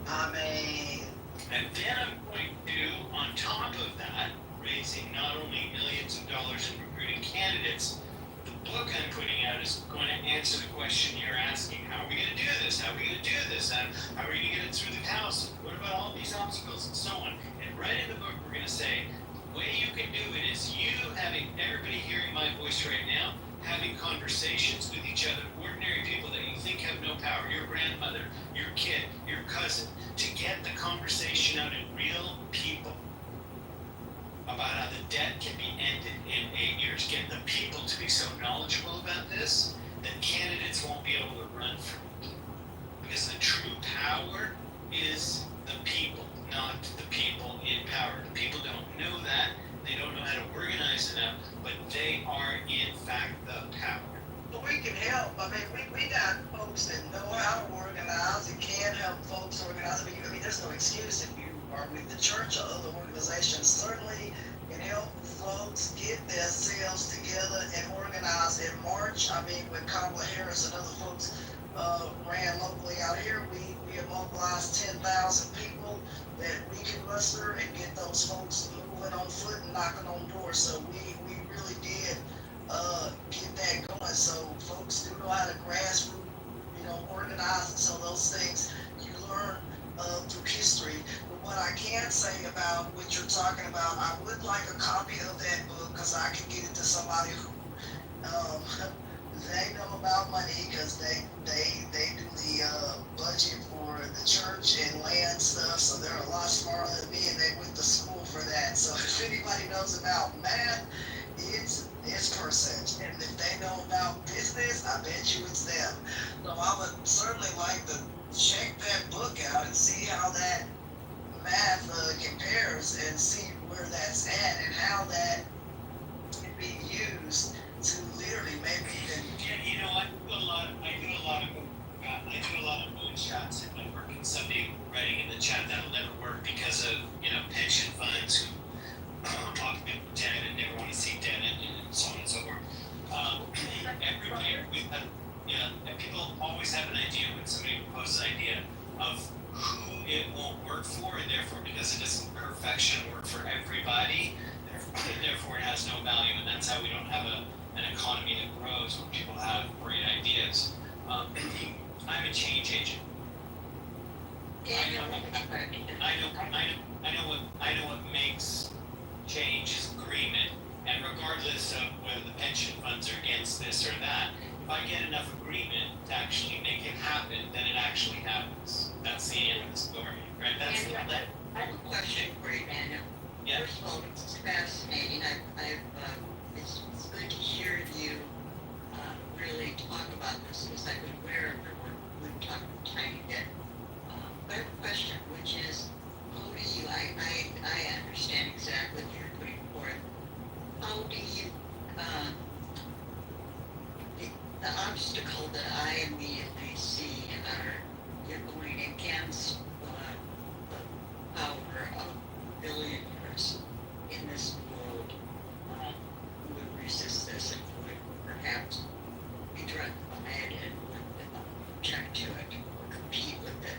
I mean, And then I'm going to, on top of that, raising not only millions of dollars in recruiting candidates, the book I'm putting out is going to answer the question you're asking. How are we going to do this? How are we going to do this? How are we going to get it through the House? What about all these obstacles and so on? And right in the book, we're going to say, the way you can do it is you having, everybody hearing my voice right now, having conversations with each other, ordinary people that you think have no power, your grandmother, your kid, your cousin, to get the conversation out in real people about how the debt can be ended in 8 years. Get the people to be so knowledgeable about this that candidates won't be able to run from it. Because the true power is the people, not the people in power. The people don't know that. They don't know how to organize enough, but they are in fact the power. but we can help. I mean, we got folks that know how to organize and can help folks organize. I mean, there's no excuse if you are with the church or other organizations. Certainly can help folks get themselves together and organize in March. I mean, when Kamala Harris and other folks ran locally out here, we have mobilized 10,000 people that we can muster and get those folks moving on foot and knocking on doors. So we really did get that going. So folks do know how to grassroots, organize. And so those things you learn through history. But what I can say about what you're talking about, I would like a copy of that book because I can get it to somebody who they know about money because they do the budget for the church and land stuff. So they're a lot smarter than me and they went to school for that. So if anybody knows about math, it's percentage. And if they know about business, I bet you it's them. So I would certainly like to check that book out and see how that math compares and see where that's at and how that can be used to literally maybe even. Yeah, I do a lot of moonshots in my work, and somebody writing in the chat that'll never work because of pension funds who talk about debt and never want to see debt and so on and so forth. And people always have an idea when somebody proposes an idea of who it won't work for, and therefore because it doesn't perfection work for everybody, therefore it has no value, and that's how we don't have an economy that grows when people have great ideas. I'm a change agent. I know what makes change is agreement, and regardless of whether the pension funds are against this or that, if I get enough agreement to actually make it happen, then it actually happens. That's the end of the story, right? That's the end. I have a question for you, Daniel. Yeah. First of all, it's fascinating. It's good to hear you really talk about this because I've been aware of it. We're talking tiny bit. I have a question, which is, how do you? I understand exactly what you're putting forth. How do you? The obstacle that I immediately see are you're going against the power of billionaires in this world who would resist this and would perhaps be driven by it and would object to it or compete with it.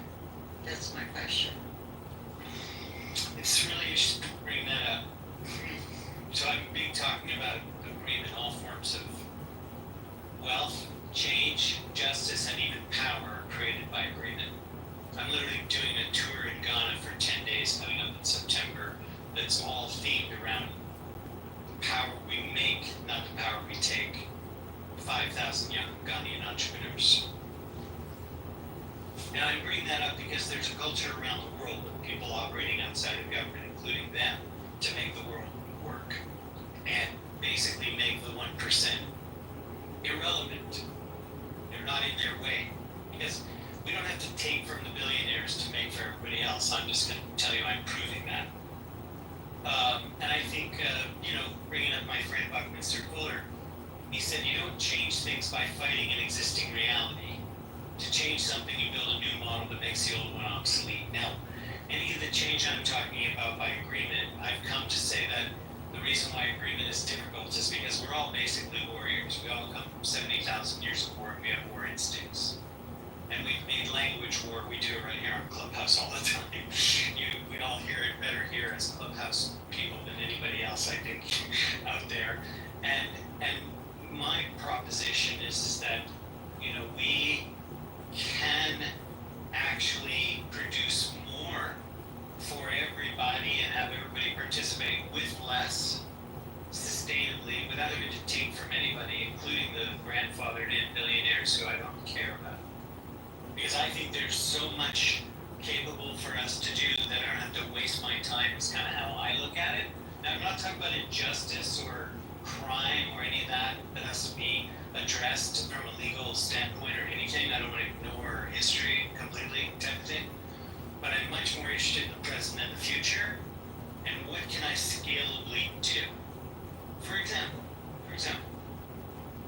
That's my question. It's really interesting to bring that up. So I've been talking about agreement, all forms of wealth, change, justice, and it's all themed around the power we make, not the power we take. 5,000 young Ghanaian entrepreneurs. Now I bring that up because there's a culture around the world of people operating outside of government, including them, to make the world work and basically make the 1% irrelevant. They're not in their way because we don't have to take from the billionaires to make for everybody else. I'm just going to tell you I'm proving that. And I think, bringing up my friend Buckminster Fuller, he said you don't change things by fighting an existing reality. To change something, you build a new model that makes the old one obsolete. Now, any of the change I'm talking about by agreement, I've come to say that the reason why agreement is difficult is because we're all basically warriors. We all come from 70,000 years of war and we have war instincts. And we've made language war. We do it right here on Clubhouse all the time. We all hear it better here as Clubhouse people than anybody else, I think, out there. And my proposition is that, we can actually produce more for everybody and have everybody participate with less sustainably without having to take from anybody, including the grandfathered in billionaires who I don't care about. Because I think there's so much capable for us to do that I don't have to waste my time is kind of how I look at it. Now, I'm not talking about injustice or crime or any of that has to be addressed from a legal standpoint or anything. I don't want to ignore history completely type of thing. But I'm much more interested in the present and the future and what can I scalably do. For example,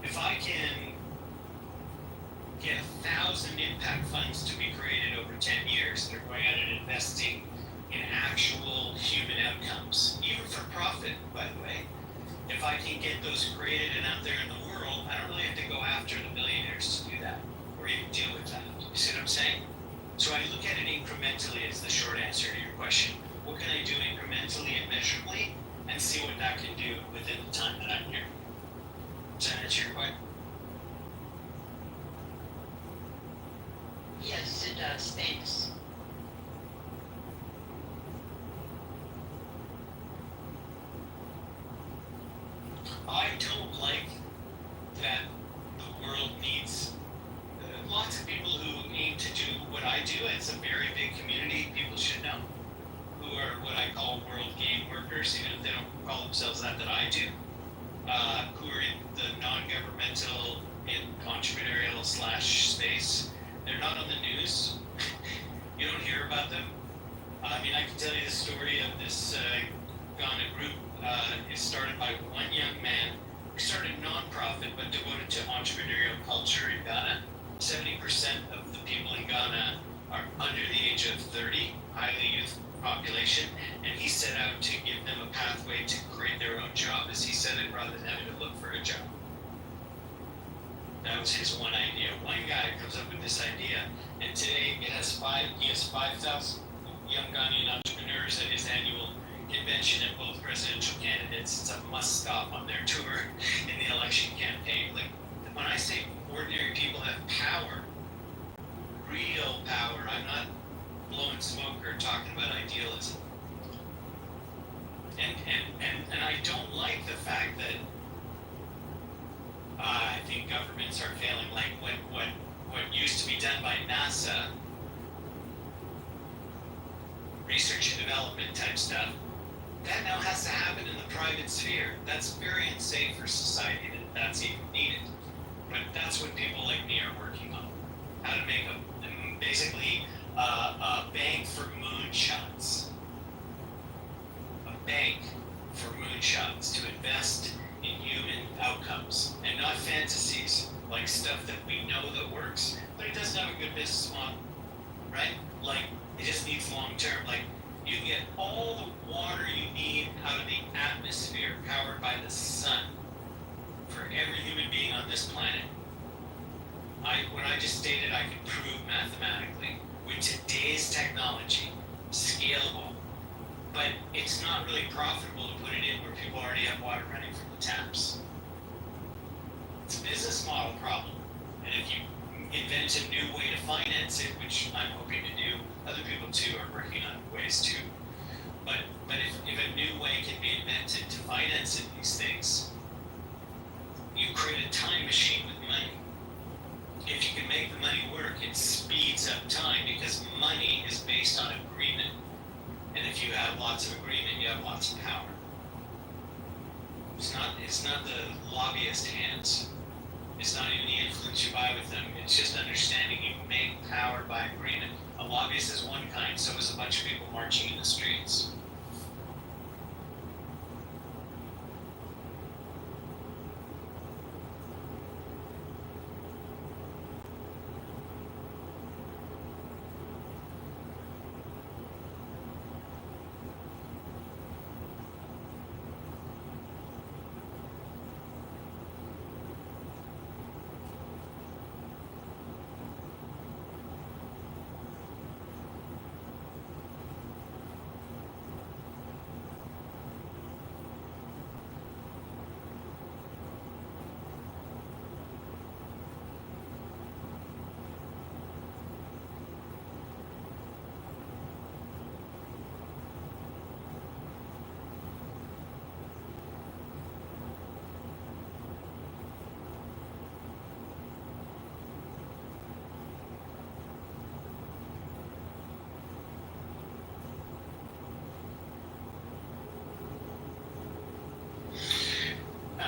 if I can get 1,000 impact funds to be created over 10 years that are going out and investing in actual human outcomes, even for profit, by the way. If I can get those created and out there in the world, I don't really have to go after the billionaires to do that or even deal with that. You see what I'm saying? So I look at it incrementally as the short answer to your question. What can I do incrementally and measurably and see what that can do within the time that I'm here? Does that answer your question? Yes, it does. Thanks. I don't like that the world needs lots of people who aim to do what I do. It's a very big community, people should know, who are what I call world game workers, even if they don't call themselves that I do, who are in the non-governmental and entrepreneurial / space. They're not on the news. You don't hear about them. I mean, I can tell you the story of this Ghana group. It started by one young man who started a non-profit but devoted to entrepreneurial culture in Ghana. 70% of the people in Ghana are under the age of 30, highly youth population, and he set out to give them a pathway to create their own job, as he said it, rather than having to look for a job. That was his one idea. One guy comes up with this idea, and today he has 5,000 young Ghanaian entrepreneurs at his annual convention, and both presidential candidates. It's a must-stop on their tour in the election campaign. Like, when I say ordinary people have power, real power, I'm not blowing smoke or talking about idealism. And I don't like the fact that I think governments are failing. Like what used to be done by NASA, research and development type stuff, that now has to happen in the private sphere. That's very unsafe for society that that's even needed. But that's what people like me are working on. How to make basically a bank for moonshots. A bank for moonshots to invest in human outcomes and not fantasies, like stuff that we know that works, but it doesn't have a good business model, right? Like, it just needs long term. Like, you get all the water you need out of the atmosphere powered by the sun for every human being on this planet. When I just stated I could prove mathematically with today's technology, scalable, but it's not really profitable to put it in where people already have water running from the taps. It's a business model problem. And if you invent a new way to finance it, which I'm hoping to do, other people too are working on ways too. But if a new financing these things, you create a time machine with money. If you can make the money work, it speeds up time because money is based on agreement. And if you have lots of agreement, you have lots of power. It's not the lobbyist hands. It's not even the influence you buy with them. It's just understanding you make power by agreement. A lobbyist is one kind, so is a bunch of people marching in the streets.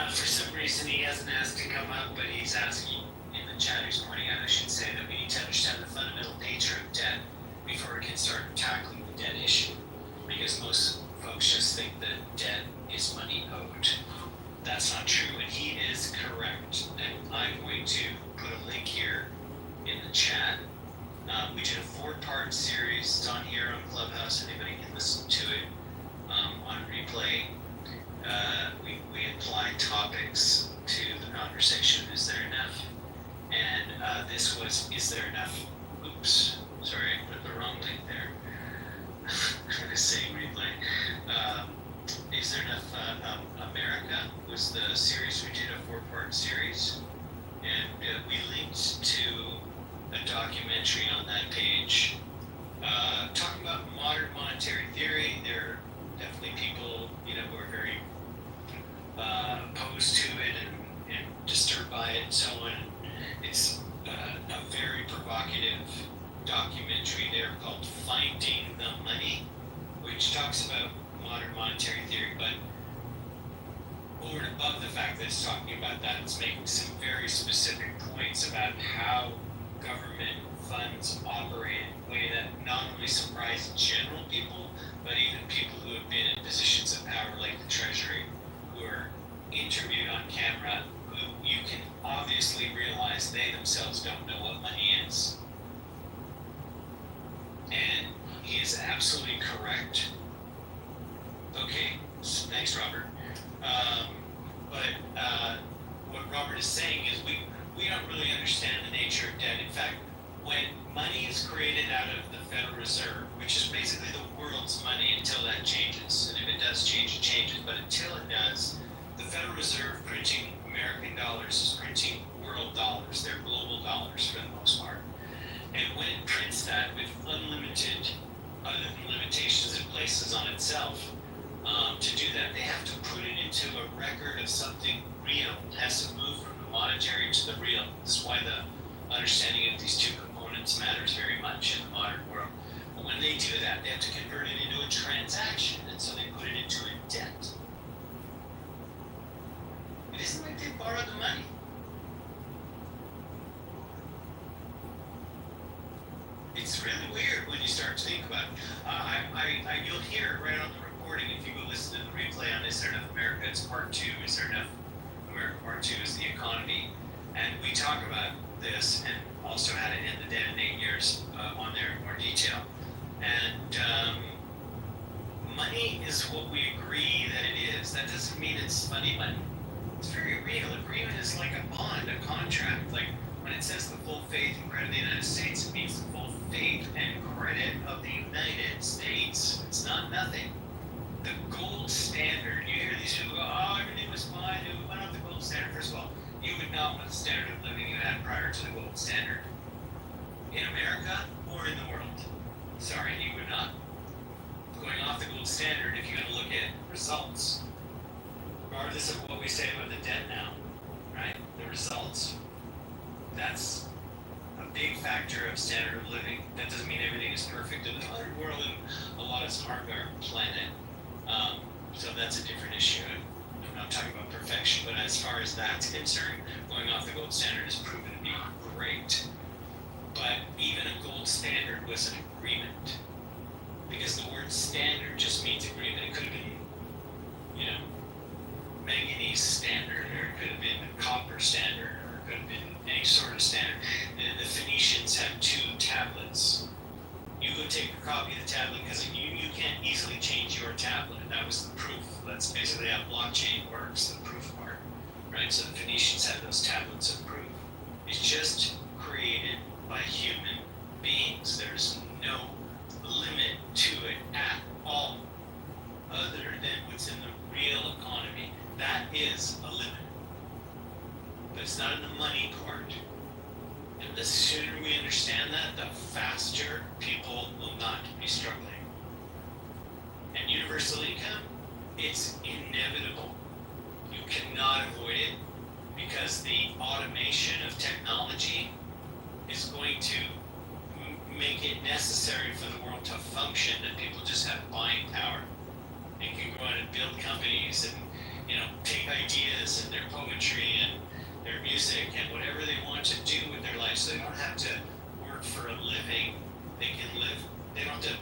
For some reason, he hasn't asked to come up, but he's asking in the chat, he's pointing out, I should say, that we need to understand the fundamental nature of debt before we can start tackling the debt issue. Because most folks just think that debt is money owed. That's not true, and he is correct. And I'm going to put a link here in the chat. We did a 4-part series. It's on here on Clubhouse. Anybody can listen to it on replay. We applied topics to the conversation. Is there enough? And this was, is there enough? Oops, sorry, I put the wrong link there. I'm gonna say replay. Is there enough? America was the series we did, a 4-part series, and we linked to a documentary on that page talking about modern monetary theory. There are definitely people, who are very opposed to it and disturbed by it and so on. It's a very provocative documentary there called Finding the Money, which talks about modern monetary theory, but over and above the fact that it's talking about that, it's making some very specific points about how government funds operate in a way that not only surprise general people, but even people who have been in positions of power like the Treasury, who are interviewed on camera, who you can obviously realize they themselves don't know what money is. And he is absolutely correct. Okay, thanks, Robert. What Robert is saying is we don't really understand the nature of debt. In fact, when money is created out of the Federal Reserve, which is basically the world's money until that changes, and if it does change, it changes, but until it does, the Federal Reserve printing American dollars is printing world dollars. They're global dollars for the most part. And when it prints that with unlimited, other than limitations it places on itself, to do that, they have to put it into a record of something real. It has to move from the monetary to the real. This is why the understanding of these two components matters very much in the modern world. But when they do that, they have to convert it into a transaction, and so they put it into a debt. It isn't like they borrowed the money. It's really weird when you start to think about it. You'll hear it right on the recording if you go listen to the replay on Is There Enough America? It's part 2. Is There Enough America? Part 2 is the economy. And we talk about this and also how to end the debt in 8 years on there in more detail. And money is what we agree that it is. That doesn't mean it's funny money. It's very real. Agreement is like a bond, a contract. Like when it says the full faith and credit of the United States, it means the full faith and credit of the United States. It's not nothing. The gold standard, you hear these people go, oh, everything was fine, we went off the gold standard. First of all, you would know what the standard of living you had prior to the gold standard in America or in the world. Sorry, you would not. Going off the gold standard, if you're going to look at results, regardless of what we say about the debt now, right? The results. That's a big factor of standard of living. That doesn't mean everything is perfect in the modern world, and a lot is harmed our planet. So that's a different issue. I'm not talking about perfection, but as far as that's concerned, going off the gold standard has proven to be great. But even a gold standard was an agreement, because the word standard just means agreement. It could have been, you know, manganese standard, or it could have been copper standard, or it could have been any sort of standard. The Phoenicians had 2 tablets. You go take a copy of the tablet, because you can't easily change your tablet. That was the proof. That's basically how blockchain works, the proof part, right? So the Phoenicians had those tablets of proof. It's just created by human beings. There's no limit to it at all, other than what's in the real economy. That is a limit. But it's not in the money part. And the sooner we understand that, the faster people will not be struggling. And universal income, it's inevitable. You cannot avoid it, because the automation of technology is going to make it necessary for the world to function, that people just have buying power and can go out and build companies and, you know, take ideas and their poetry and their music and whatever they want to do with their life, so they don't have to work for a living. They can live. They don't have to.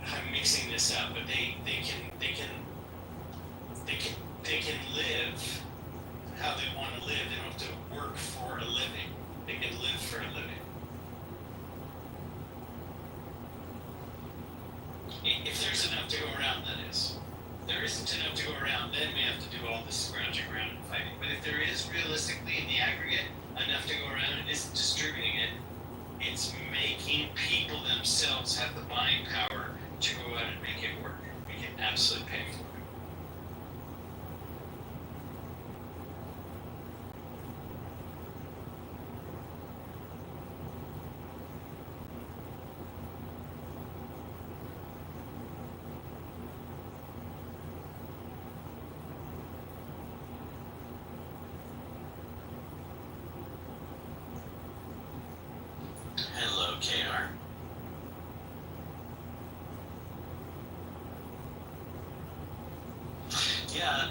I'm mixing this up, but they can live how they want to live. They don't have to work for a living. They can live for a living. If there's enough to go around, that is. If there isn't enough to go around, then we have to do all this scrounging around and fighting. But if there is realistically in the aggregate enough to go around, and isn't distributing it, it's making people themselves have the buying power to go out and make it work. We can absolutely pay for it. Hello, KR. Yeah,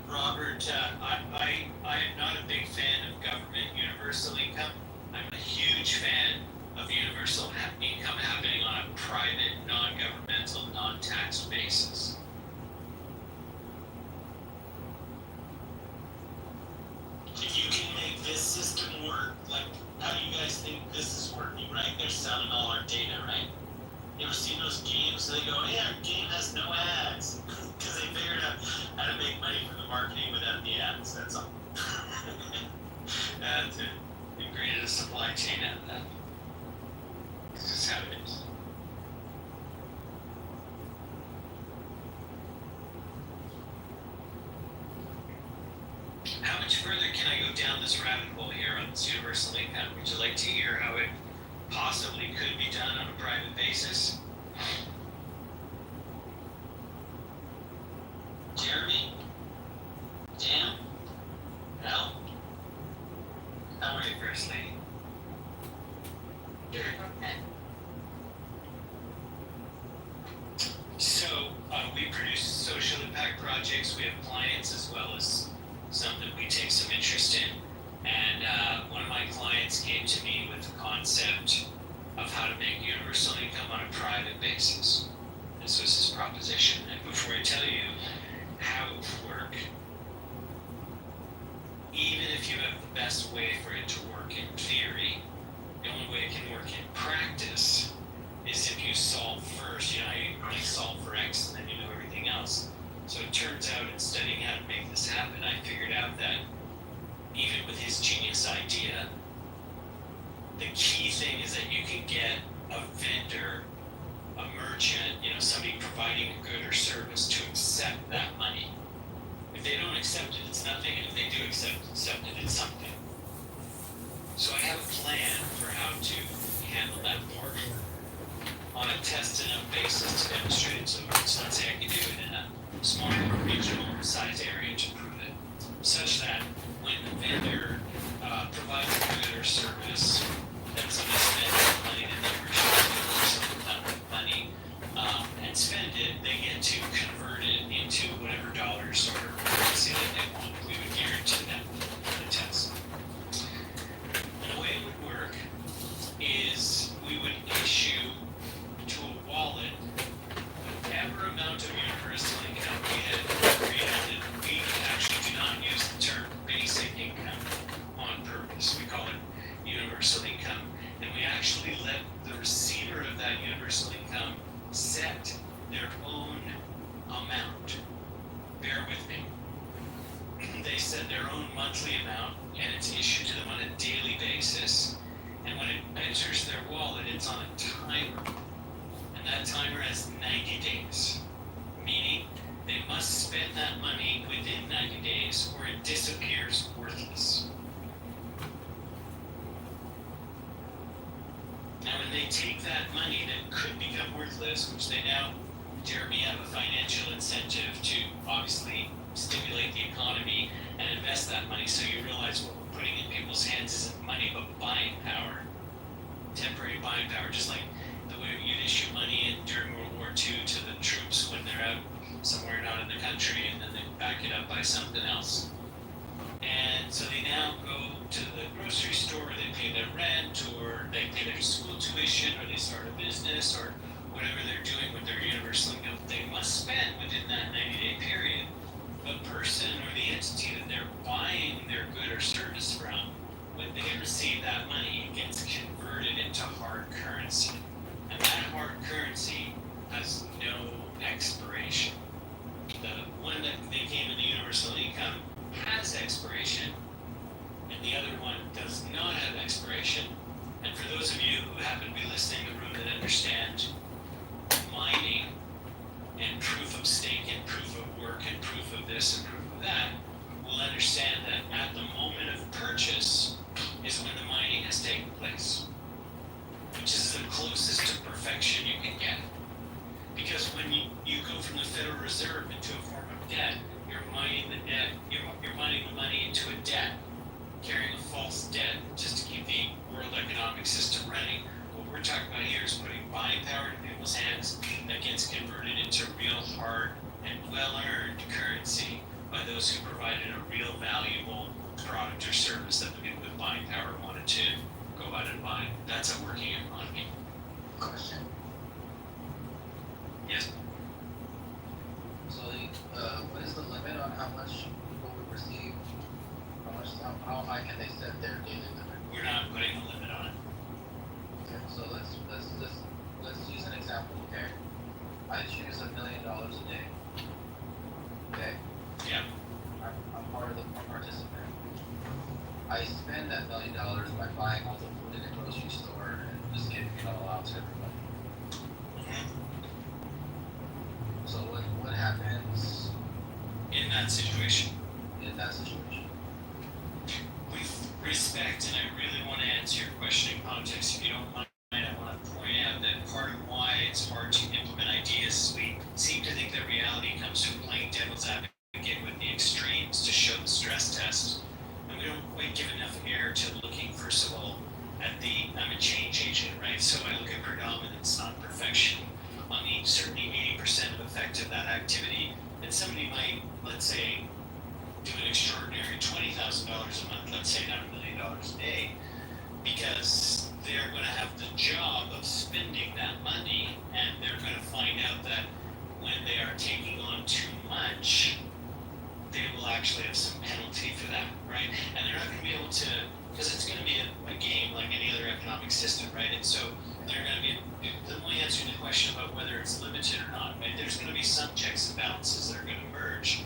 Robert, I am not a big fan of government universal income. I'm a huge fan of universal income happening on a private, non-governmental, non-tax basis. If you can make this system work, like how do you guys think this is working, right? They're selling all our data, right? You ever seen those games? They go, hey, our game has no ads. Because they figured out how to make money from the marketing without the ads. That's all. That's it. They created a supply chain out of that. It's just how it is. How much further can I go down this rabbit hole here on this universal income? Would you like to hear how it possibly could be done on a private basis? Jeremy? Dan? Al? How are you, First Lady? So, we produce social impact projects. We have clients as well as some that we take some interest in. And one of my clients came to me with the concept of how to make universal income on a private basis. This was his proposition. And before I tell you how it would work, even if you have the best way for it to work in theory, the only way it can work in practice is if you solve first. You know how you solve for X and then you know everything else. So it turns out in studying how to make this happen, I figured out that even with his genius idea, the key thing is that you can get a vendor, a merchant, you know, somebody providing a good or service to accept that money. If they don't accept it, it's nothing, and if they do accept it, it's something. So I have a plan for how to handle that part on a test enough basis to demonstrate it. So let's say I can do it in a small regional bear with me. They set their own monthly amount, and it's issued to them on a daily basis. And when it enters their wallet, it's on a timer. And that timer has 90 days. Meaning, they must spend that money within 90 days or it disappears worthless. Now, when they take that money that could become worthless, which they now, Jeremy, have a financial incentive to obviously stimulate the economy and invest that money, so you realize what we're putting in people's hands isn't money but buying power, temporary buying power, just like the way you'd issue money in during World War II to the troops when they're out somewhere not in the country, and then they back it up by something else. And so they now go to the grocery store, they pay their rent, or they pay their school tuition, or they start a business, or whatever they're doing with their universal income. They must spend within that 90-day period. The person or the entity that they're buying their good or service from, when they receive that money, it gets converted into hard currency. And that hard currency has no expiration. The one that they came in the universal income has expiration, and the other one does not have expiration. And for those of you who happen to be listening in the room that understand mining and proof of stake and proof of work and proof of this and proof of that, will understand that at the moment of purchase is when the mining has taken place, which is the closest to perfection you can get. Because when you go from the Federal Reserve into a form of debt, you're mining the debt, you're mining the money into a debt, carrying a false debt just to keep the world economic system running. What we're talking about here is putting buying power in people's hands that gets converted into real hard and well-earned currency by those who provided a real valuable product or service that the people with buying power wanted to go out and buy. That's a working economy. Question. Yes. So, what is the limit on how much people would receive? How high can they set their daily limit? We're not putting a limit on it. Okay, so let's use an example. Okay, I choose $1 million a day. Okay. Yeah. I'm part of the participant. I spend that $1 million by buying all the food in the grocery store and just giving it all out to everybody. So what happens in that situation? In that situation. With respect, and I really want to answer your question in context, if you don't mind, I want to point out that part of why it's hard to implement ideas, we seem to think that reality comes from playing devil's advocate with the extremes to show the stress test. And we don't quite give enough air to looking, first of all, at the, I'm a change agent, right? So I look at predominance, not perfection. On the certainly 80% of effect of that activity, and somebody might, let's say, do an extraordinary $20,000 a month, let's say not $1 million a day, because they're going to have the job of spending that money, and they're going to find out that when they are taking on too much, they will actually have some penalty for that, right? And they're not going to be able to, because it's going to be a game like any other economic system, right? And so they're going to be, the only answer to the question about whether it's limited or not, right? There's going to be some checks and balances that are going to emerge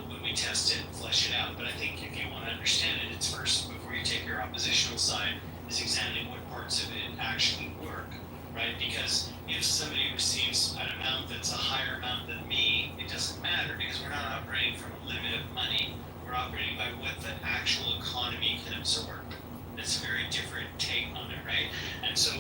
when we test it and flesh it out. But I think if you want to understand it, it's first, before you take your oppositional side, is examining what parts of it actually work, right? Because if somebody receives an amount that's a higher amount than me, it doesn't matter, because we're not operating from a limit of money. We're operating by what the actual economy can absorb. It's a very different take on it, right? And so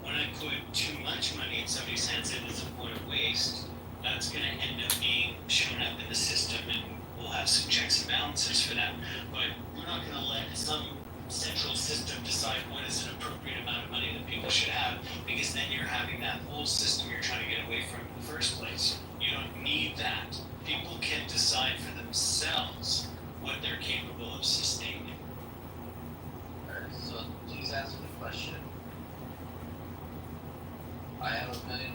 when I put too much money in somebody's hands, it is a point of waste. That's going to end up being shown up in the system, and we'll have some checks and balances for that. But we're not going to let some central system decide what is an appropriate amount of money that people should have, because then you're having that whole system you're trying to get away from in the first place. You don't need that. People can decide for themselves what they're capable of sustaining. Alright, so please answer the question. I have $1 million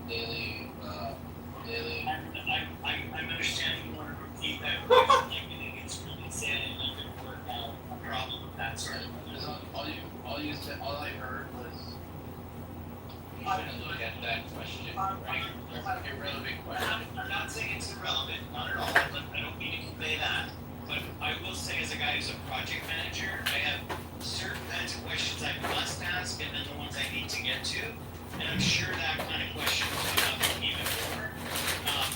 daily. I'm understanding you want to repeat that question. I think it's really sad, and I could work out a problem of that sort. All I heard was you shouldn't look at that question, right? That's an irrelevant question. I'm not saying it's irrelevant. irrelevant, not at all. I don't mean to convey that. But I will say, as a guy who's a project manager, I have certain kinds of questions I must ask, and then the ones I need to get to. And I'm sure that kind of question will come up even more.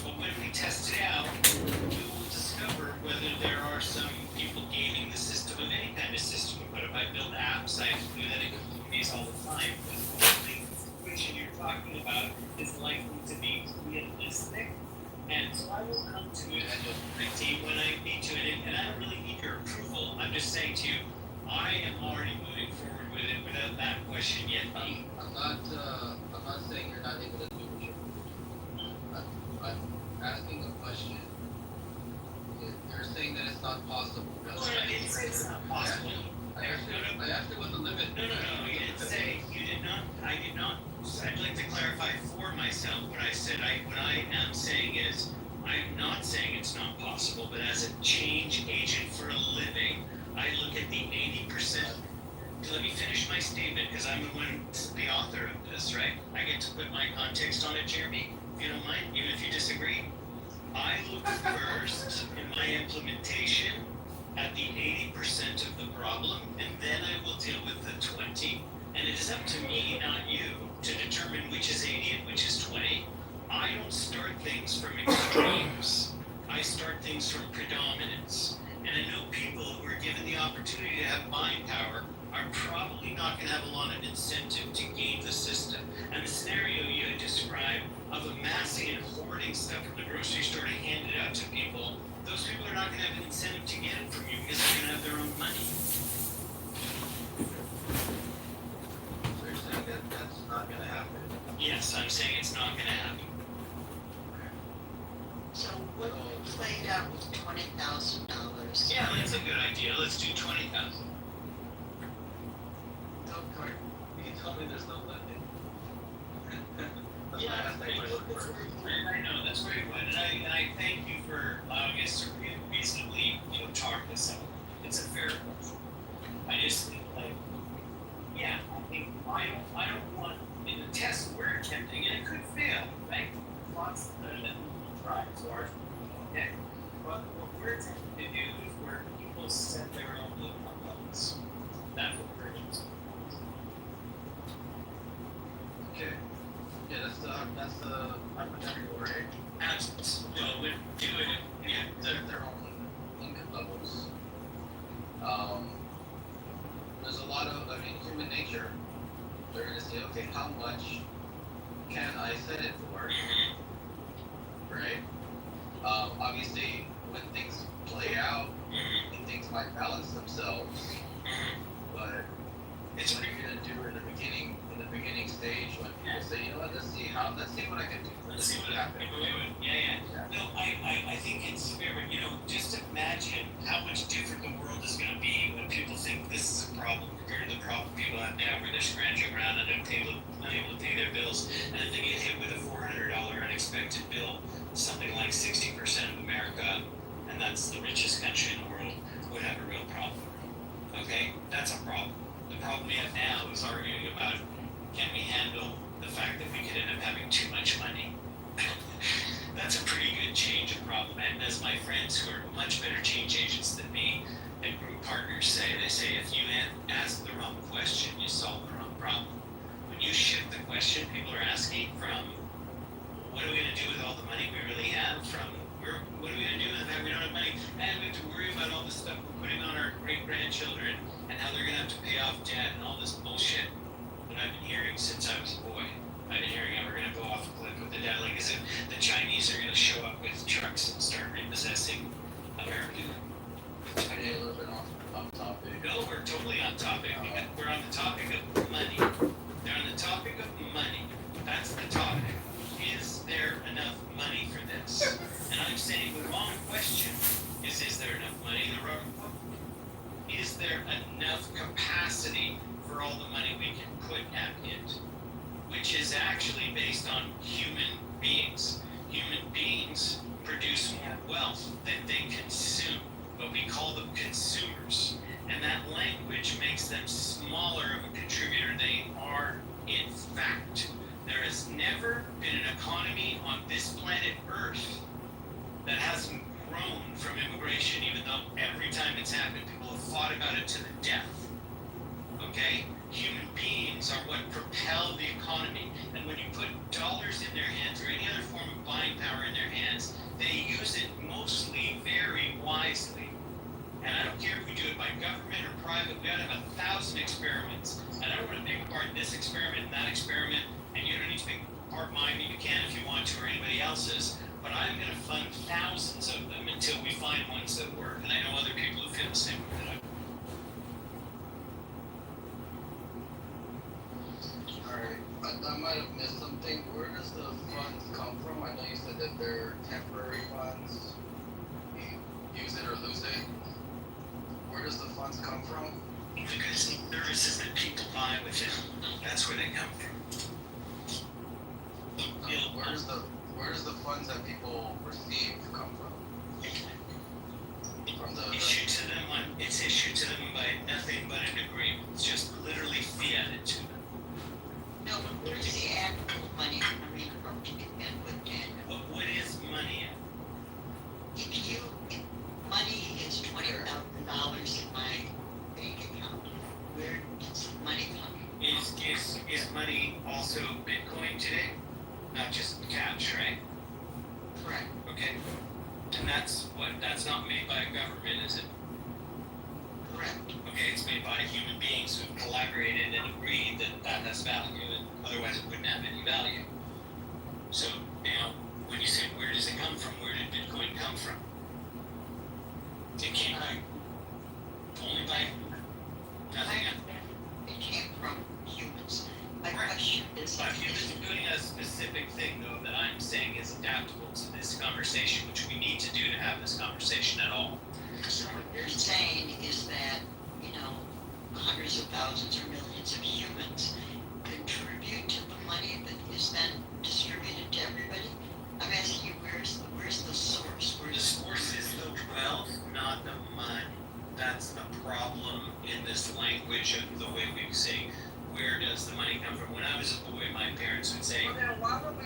But when we test it out, we will discover whether there are some people gaming the system of any kind of system. But if I build apps, I do that in communities all the time. But the only situation you're talking about is likely to be realistic. And so I will come to it as a team when I need to, and I don't really need your approval. I'm just saying to you, I am already moving forward with it without that question yet being. I'm not saying you're not able to do what you're doing. I'm asking a question. You're saying that it's not possible. No, I didn't say it's not possible. I asked you what the limit. No, you didn't say, you did not, I did not. I'd like to clarify for myself what I said. What I am saying is, I'm not saying it's not possible, but as a change agent for a living, I look at the 80%. Let me finish my statement, because I'm the author of this, right? I get to put my context on it, Jeremy, if you don't mind, even if you disagree. I look first in my implementation at the 80% of the problem, and then I will deal with the 20. And it is up to me, not you, to determine which is 80 and which is 20. I don't start things from extremes. I start things from predominance. And I know people who are given the opportunity to have buying power are probably not going to have a lot of incentive to game the system. And the scenario you described of amassing and hoarding stuff from the grocery store to hand it out to people, those people are not going to have an incentive to get it from you because they're going to have their own money. So you're saying that that's not going to happen? Yes, I'm saying it's not going to happen. So what played out with $20,000? Yeah, that's a good idea. Let's do 20,000. Go for it. You can tell me there's no limit. Yeah, I know, that's very good. And I thank you for allowing us to reasonably, talk this out. It's a fair question. I just think, I don't want, in the test we're attempting, and it could fail, right? Lots that we try so ours okay. But what we're attempting to do is where people set their own income levels. That's what we're interested in. Okay. Yeah, that's the hypothetical, right? Absolutely. Well, we're doing it. Yeah. Their own income levels. There's a lot of, human nature. They're gonna say, okay, how much can I set it for? Right? Obviously, when things play out, things might balance themselves. But it's what you're gonna do in the beginning stage when people say, let's see what I can do. Let's see what happens. Yeah. No, I think it's fair, but just imagine how much different the world is going to be when people think this is a problem compared to the problem people have now, where they're scrounging around and unable to pay their bills, and then they get hit with a $400 unexpected bill. Something like 60% of America, and that's the richest country in the world, would have a real problem. Okay, that's a problem. The problem we have now is arguing about, can we handle the fact that we could end up having too much money? That's a pretty good change of problem. And as my friends who are much better change agents than me and group partners say, they say if you ask the wrong question, you solve the wrong problem. When you shift the question, people are asking from, what are we going to do with all the money we really have, from what are we going to do with the fact we don't have money, and we have to worry about all the stuff we're putting on our great-grandchildren and how they're going to have to pay off debt and all this bullshit that I've been hearing since I was a boy. I've been hearing how we're going to go off a cliff with the debt, like as if the Chinese are going to show up with trucks and start repossessing America. A little bit off topic. No, we're totally on topic. We're on the topic of money. They're on the topic of money. That's the topic. Is there enough money for this? And I'm saying the wrong question is there enough money? The wrong is there enough capacity for all the money we can put at it? Which is actually based on human beings. Human beings produce more wealth than they consume, but we call them consumers. And that language makes them smaller of a contributor than they are in fact. There has never been an economy on this planet Earth it's happened. People have fought about it to the death. Okay? Human beings are what propel the economy. And when you put dollars in their hands or any other form of buying power in their hands, they use it mostly very wisely. And I don't care if we do it by government or private, we ought to have 1,000 experiments. And I don't want to pick apart this experiment and that experiment, and you don't need to pick apart mine, you can if you want to, or anybody else's. But I'm going to fund thousands of them until we find ones that work. And I know other people who feel the same way that I do. Alright, I might have missed something. Where does the funds come from? I know you said that they're temporary funds. You use it or lose it. Where does the funds come from? Because the services that people buy with it, that's where they come from. Where does the funds that people receive come from? From the It's issued to them by nothing but an agreement. It's just literally fiated to them. No, but where's the actual money coming from to begin with, Daniel? But what is money? If money is $20,000 in my bank account, where does the money come from? Is money also Bitcoin today? Not just cash, right? Correct. Okay. And that's not made by a government, is it? Correct. Okay, it's made by human beings who collaborated and agreed that that has value, and otherwise it wouldn't have any value. So, when you say where does it come from, where did Bitcoin come from? It came only by nothing else. It came from humans. My question is, But humans are doing a specific thing, though, that I'm saying is adaptable to this conversation, which we need to do to have this conversation at all. so what you're saying is that, hundreds of thousands or millions of humans contribute to the money that is then distributed to everybody? I'm asking you, where's the source? The source is the wealth, not the money. That's the problem in this language of the way we say, where does the money come from? When I was a boy, my parents would say, Well, then why would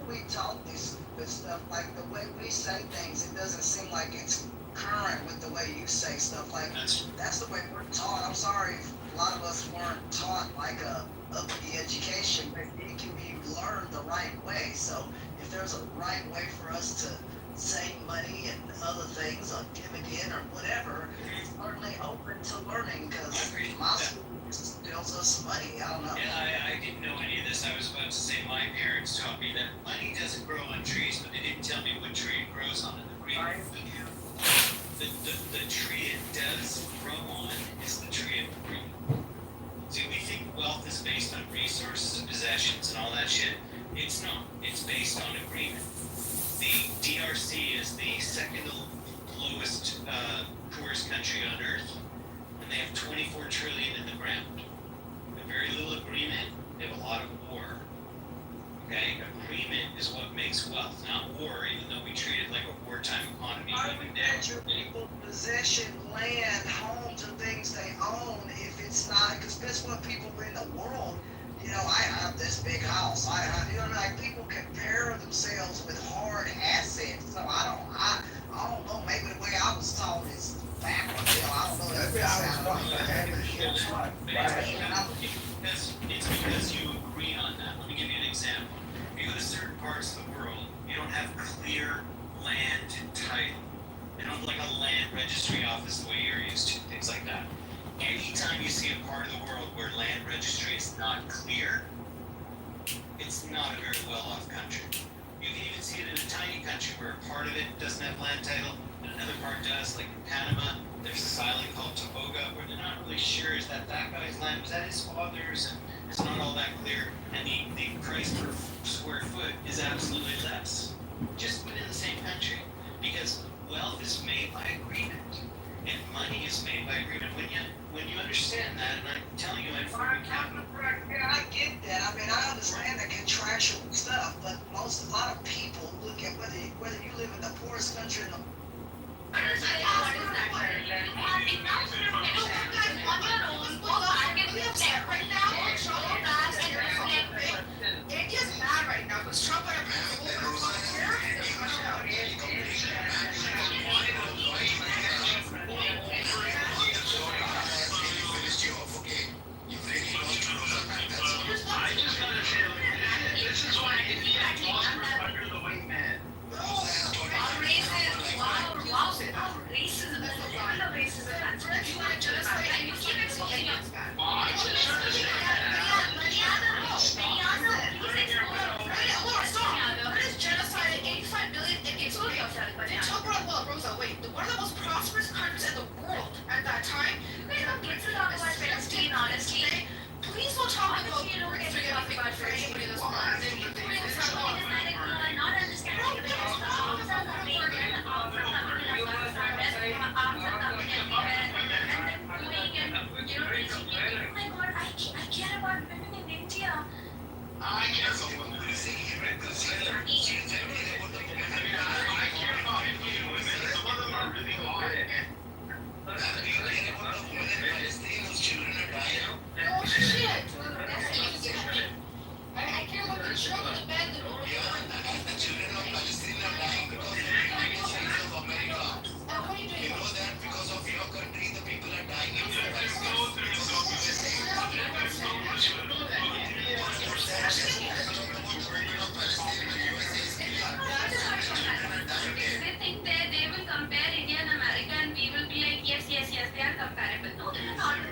we talk this stuff like the way we say things? It doesn't seem like it's current with the way you say stuff. Like that's the way we're taught. I'm sorry if a lot of us weren't taught like a the education, but it can be learned the right way. So if there's a right way for us to say money and other things or dividend or whatever, it's certainly open to learning because my school deals us money. I don't know. Yeah, I didn't know any of this. I was about to say my parents taught me that money doesn't grow on trees, but they didn't tell me what tree it grows on. The tree it does grow on is the tree of agreement. See, we think wealth is based on resources and possessions and all that shit. It's not. It's based on agreement. The DRC is the second lowest, poorest country on earth, and they have 24 trillion in the ground. They have very little agreement. They have a lot of war. Okay, agreement is what makes wealth, not war. Even though we treat it like a wartime economy. Why do we measure people's possession, land, homes, and things they own if it's not? Because that's what people in the world. I have this big house. Like people compare themselves with hard assets. So I don't know. Maybe the way I was taught is backwards. I don't know. Maybe I was taught to have it shit right. It's because you agree on that. Let me give you an example. If you go to certain parts of the world, you don't have clear land title. They don't have like a land registry office the way you're used to, things like that. Anytime you see a part of the world where land registry is not clear, it's not a very well-off country. You can even see it in a tiny country where a part of it doesn't have land title and another part does. Like in Panama, there's this island called Toboga where they're not really sure is that guy's land, was that his father's, and it's not all that clear. And the price per square foot is absolutely less, just within the same country, because wealth is made by agreement. And money is made by agreement. When you understand that, and I'm telling you, I'm from accounting. Yeah, I get that. I mean, I understand the contractual stuff, but a lot of people look at whether you live in the poorest country in the It gets bad right now because Trump way, one of the most prosperous countries in the world at that time. You guys don't get to talk about Palestine, honestly. Please don't talk about Honestly, you don't get to talk about for anybody that's not. Not understanding the arms are coming in, arms are coming in, arms are coming in, and then going and, teaching me, oh my god, I care about women in India. I care about women. I care about Indian women. Some of them are really hard. Oh shit! I care about the children in bed. The children of Palestine are dying because of the invasion of America. You know that because of your country, the people are dying in They think that they will compare India and America and we will be like, yes, they are comparable. No, they are not.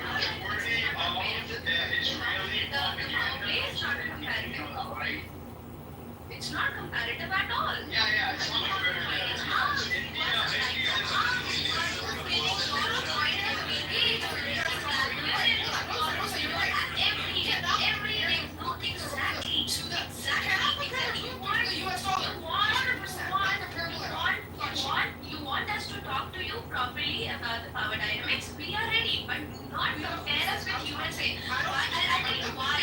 It's not comparative at all. Yeah, it's not You want us to talk to you properly about the power dynamics. We are ready, but do not compare us with USA. I'll tell you why.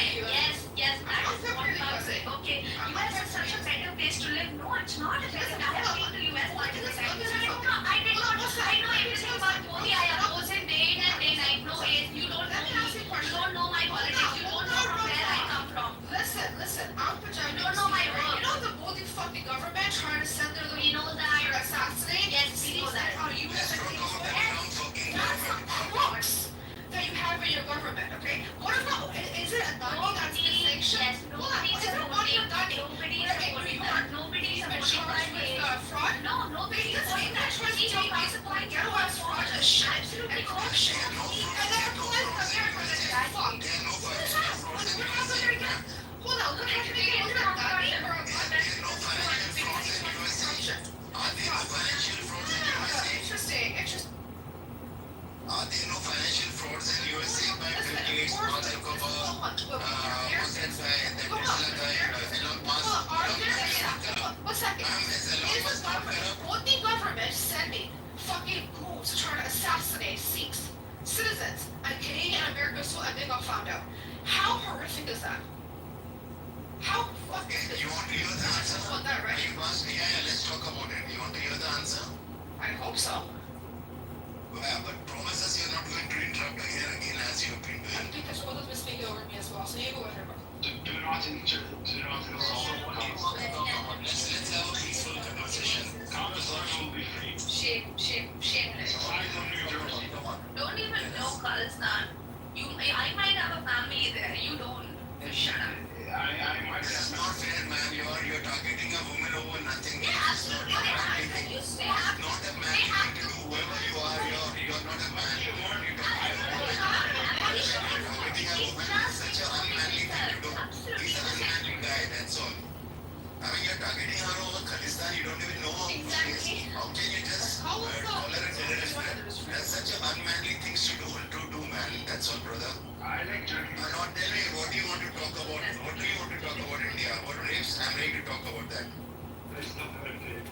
Yes, that is what I'm saying. Okay, US is such a better place to live. No, it's not. Because I have been to US multiple times. I did not. I know everything about Modi. I oppose him day in and day night. No, you don't know me. You don't know my politics. You don't know from where I come from. Listen, I'm projecting. You don't know my work. You know the Modi fucking government trying to send their We know that. assassinate? Yes, we know that. How you guys that's the crux that you have in your government, okay? What about, is it a money that's been sanctioned? Yes, nobody Is it money or money? Nobody is supporting that. Nobody is Been supporting charged that. with fraud? No, nobody is This supporting ain't that. that trying to take basically ghetto ass fraud and shit and corruption. And then apply to America and it's fucked. What is that? What happened there again? Hold on, what happened again? Was that money or a Interesting. Are there no financial frauds in USA by Bill Gates, Mark Zuckerberg, what's that guy, that Tesla guy, Elon Musk? One second. Is the government, what the government sending fucking groups trying to assassinate Sikhs, citizens, and Canadian Americans so they got found out? How horrific is that? How fucking is You want to hear the answer? want that, right? You asked me, let's talk about it. You want to hear the answer? I hope so. Well, but promise us you're not going to interrupt again as you've been doing. Because Rhoda's been speaking over me as well, so you go ahead, bro. Do not interrupt. Let's have a peaceful conversation. Conversation will be free. Shameless. New Jersey. Don't even know Khalistan. I might have a family there. You don't. Shut up. That's not fair, man. You're targeting a woman over nothing. Yeah, absolutely. Not a man thing to do. Whoever you are, you're not a man. You're targeting a woman. It's such an unmanly thing to do. He's an unmanly guy, that's all. I mean, you're targeting her over Khalistan. You don't even know who she is. How can you just call her a terrorist? That's such an unmanly thing to do, man. That's all, brother. I like Turkey. Now tell me, what do you want to talk about? What do you want to talk about India? What rapes? I'm ready to talk about that. There's nothing like it.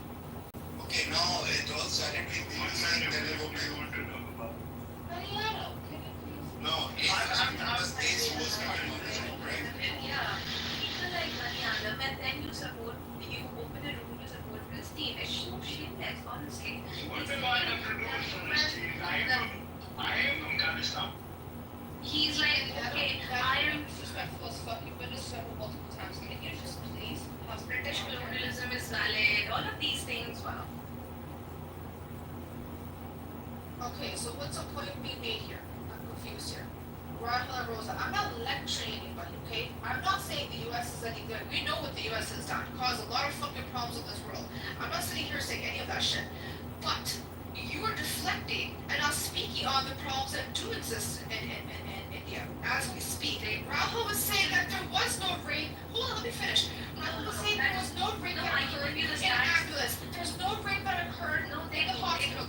Okay, now it all started with the man that I want to talk about. No, it's this was coming on the show, right? Yeah. People like Mariana, and then you open a room to support Christine. It's so shameless, honestly. What do I have to do with Palestine? I am from Kurdistan. He's like, okay, I am disrespectful as fuck. You've been disrespectful multiple times. Can you just please? British colonialism is valid. All of these things, wow. Okay, so what's the point being made here? I'm confused here. Rahul and Rosa, I'm not lecturing anybody, okay? I'm not saying the US is any good. We know what the US has done. Caused a lot of fucking problems in this world. I'm not sitting here saying any of that shit. But you are deflecting and not speaking on the problems that do exist in India as we speak. Rahul was saying that there was no rape. Hold on, let me finish. Rahul was saying there was no rape that occurred in an ambulance. There's no rape that occurred in the hospital.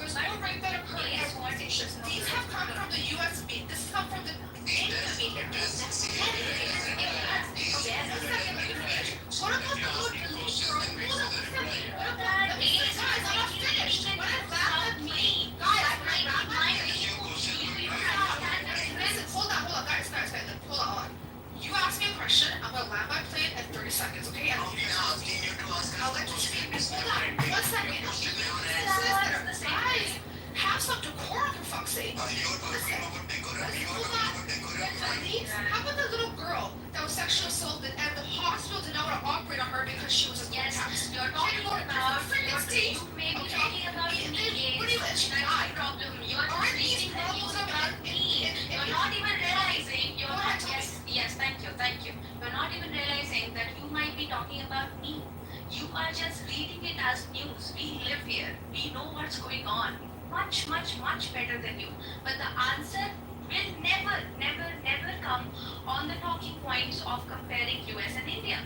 and the hospital did not want to operate on her because she was a Yes, tax. you're talking about, freaking state. you may be talking about me, What do you that's think? my problem. You're just Aren't these thinking problems about me. You're not even realizing, you're not, yes, thank you. You're not even realizing that you might be talking about me. You are just reading it as news. We live here. We know what's going on. Much, much, much better than you. But the answer will never, never, never come on the talking points of comparing US and India.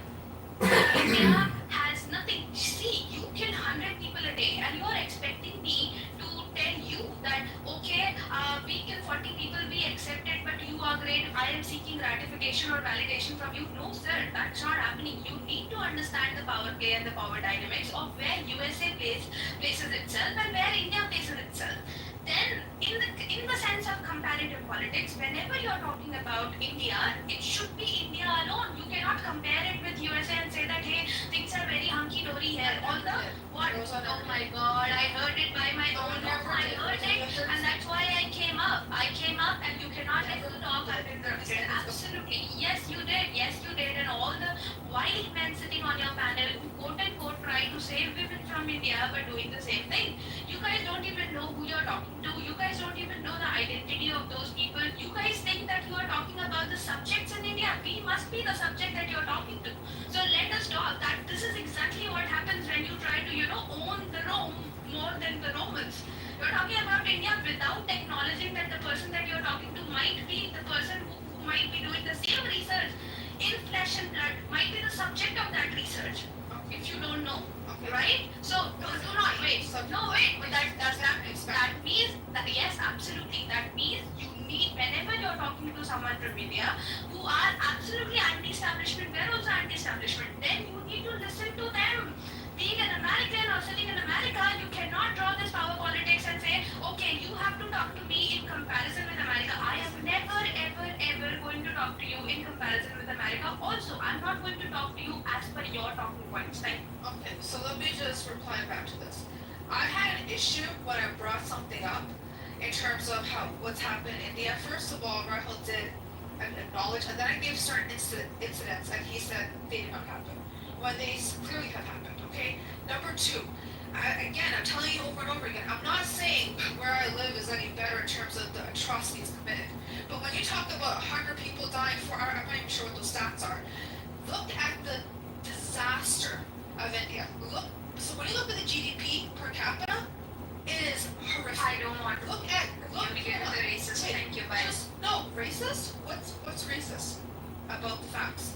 India has nothing. See, you kill 100 people a day, and you're expecting me to tell you that, okay, we kill 40 people, we accept it, but you are great. I am seeking ratification or validation from you. No, sir, that's not happening. You need to understand the power play and the power dynamics of where USA places itself and where India places itself. Then, in the sense of comparative politics, whenever you're talking about India, it should be India alone. You cannot compare it with USA and say that, hey, things are very hunky-dory here. All the, what? Oh my God, I heard it by my own mouth. I heard it, and that's why I came up. And you cannot let me talk uninterrupted. Absolutely. Yes, you did. And all the wild men sitting on your panel who quote-unquote try to save women from India but doing the same thing. You guys don't even know who you're talking to. You guys don't even know the identity of those people. You guys think that you are talking about the subjects in India. We must be the subject that you're talking to. So let us talk. That this is exactly what happens when you try to, own the Rome more than the Romans. You're talking about India without acknowledging that the person that you're talking to might be the person who might be doing the same research in flesh and blood, might be the subject of that research. If you don't know, right? So do not wait. No, wait. But that means that yes, absolutely. That means you need, whenever you're talking to someone from India who are absolutely anti-establishment, we're also anti-establishment, then you need to listen to them. Being an American or sitting in America, you cannot draw this power politics and say, okay, you have to talk to me in comparison with America. I am never, ever going to talk to you in comparison with America. Also, I'm not going to talk to you as per your talking points. Like, Okay, so let me just reply back to this. I had an issue when I brought something up in terms of what's happened in India. First of all, Rahul did acknowledge, and then I gave certain incidents, and he said they did not happen when they clearly have happened. Okay. Number two, I'm telling you over and over again, I'm not saying where I live is any better in terms of the atrocities committed. But when you talk about 100 people dying, I'm not even sure what those stats are. Look at the disaster of India. So when you look at the GDP per capita, it is horrific. I don't want to look at the racist. Thank you, bye. No, racist? What's racist about the facts?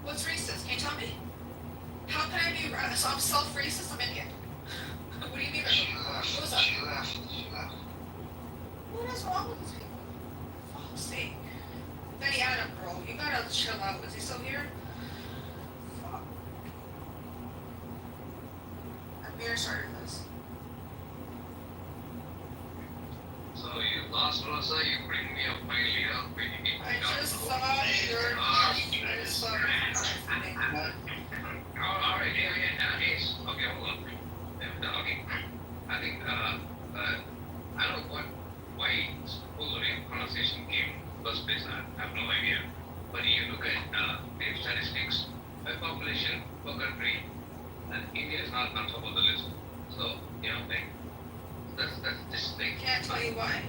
What's racist? Can you tell me? How can I be so I'm self-racist? I'm Indian. What do you mean? What was that? She left. What is wrong with these people? Fuck's sake. Benny Adam, bro, you gotta chill out. Is he still here? Fuck. Amir started this. So you last one, sir, you bring me up my leader. I just saw your Alright, yes. Okay, hold on. Okay. I think, I don't know why supposedly pronunciation came first place, I have no idea. But you look at the statistics by population per country, and India is not on top of the list. So, that's this thing. Can't tell you why.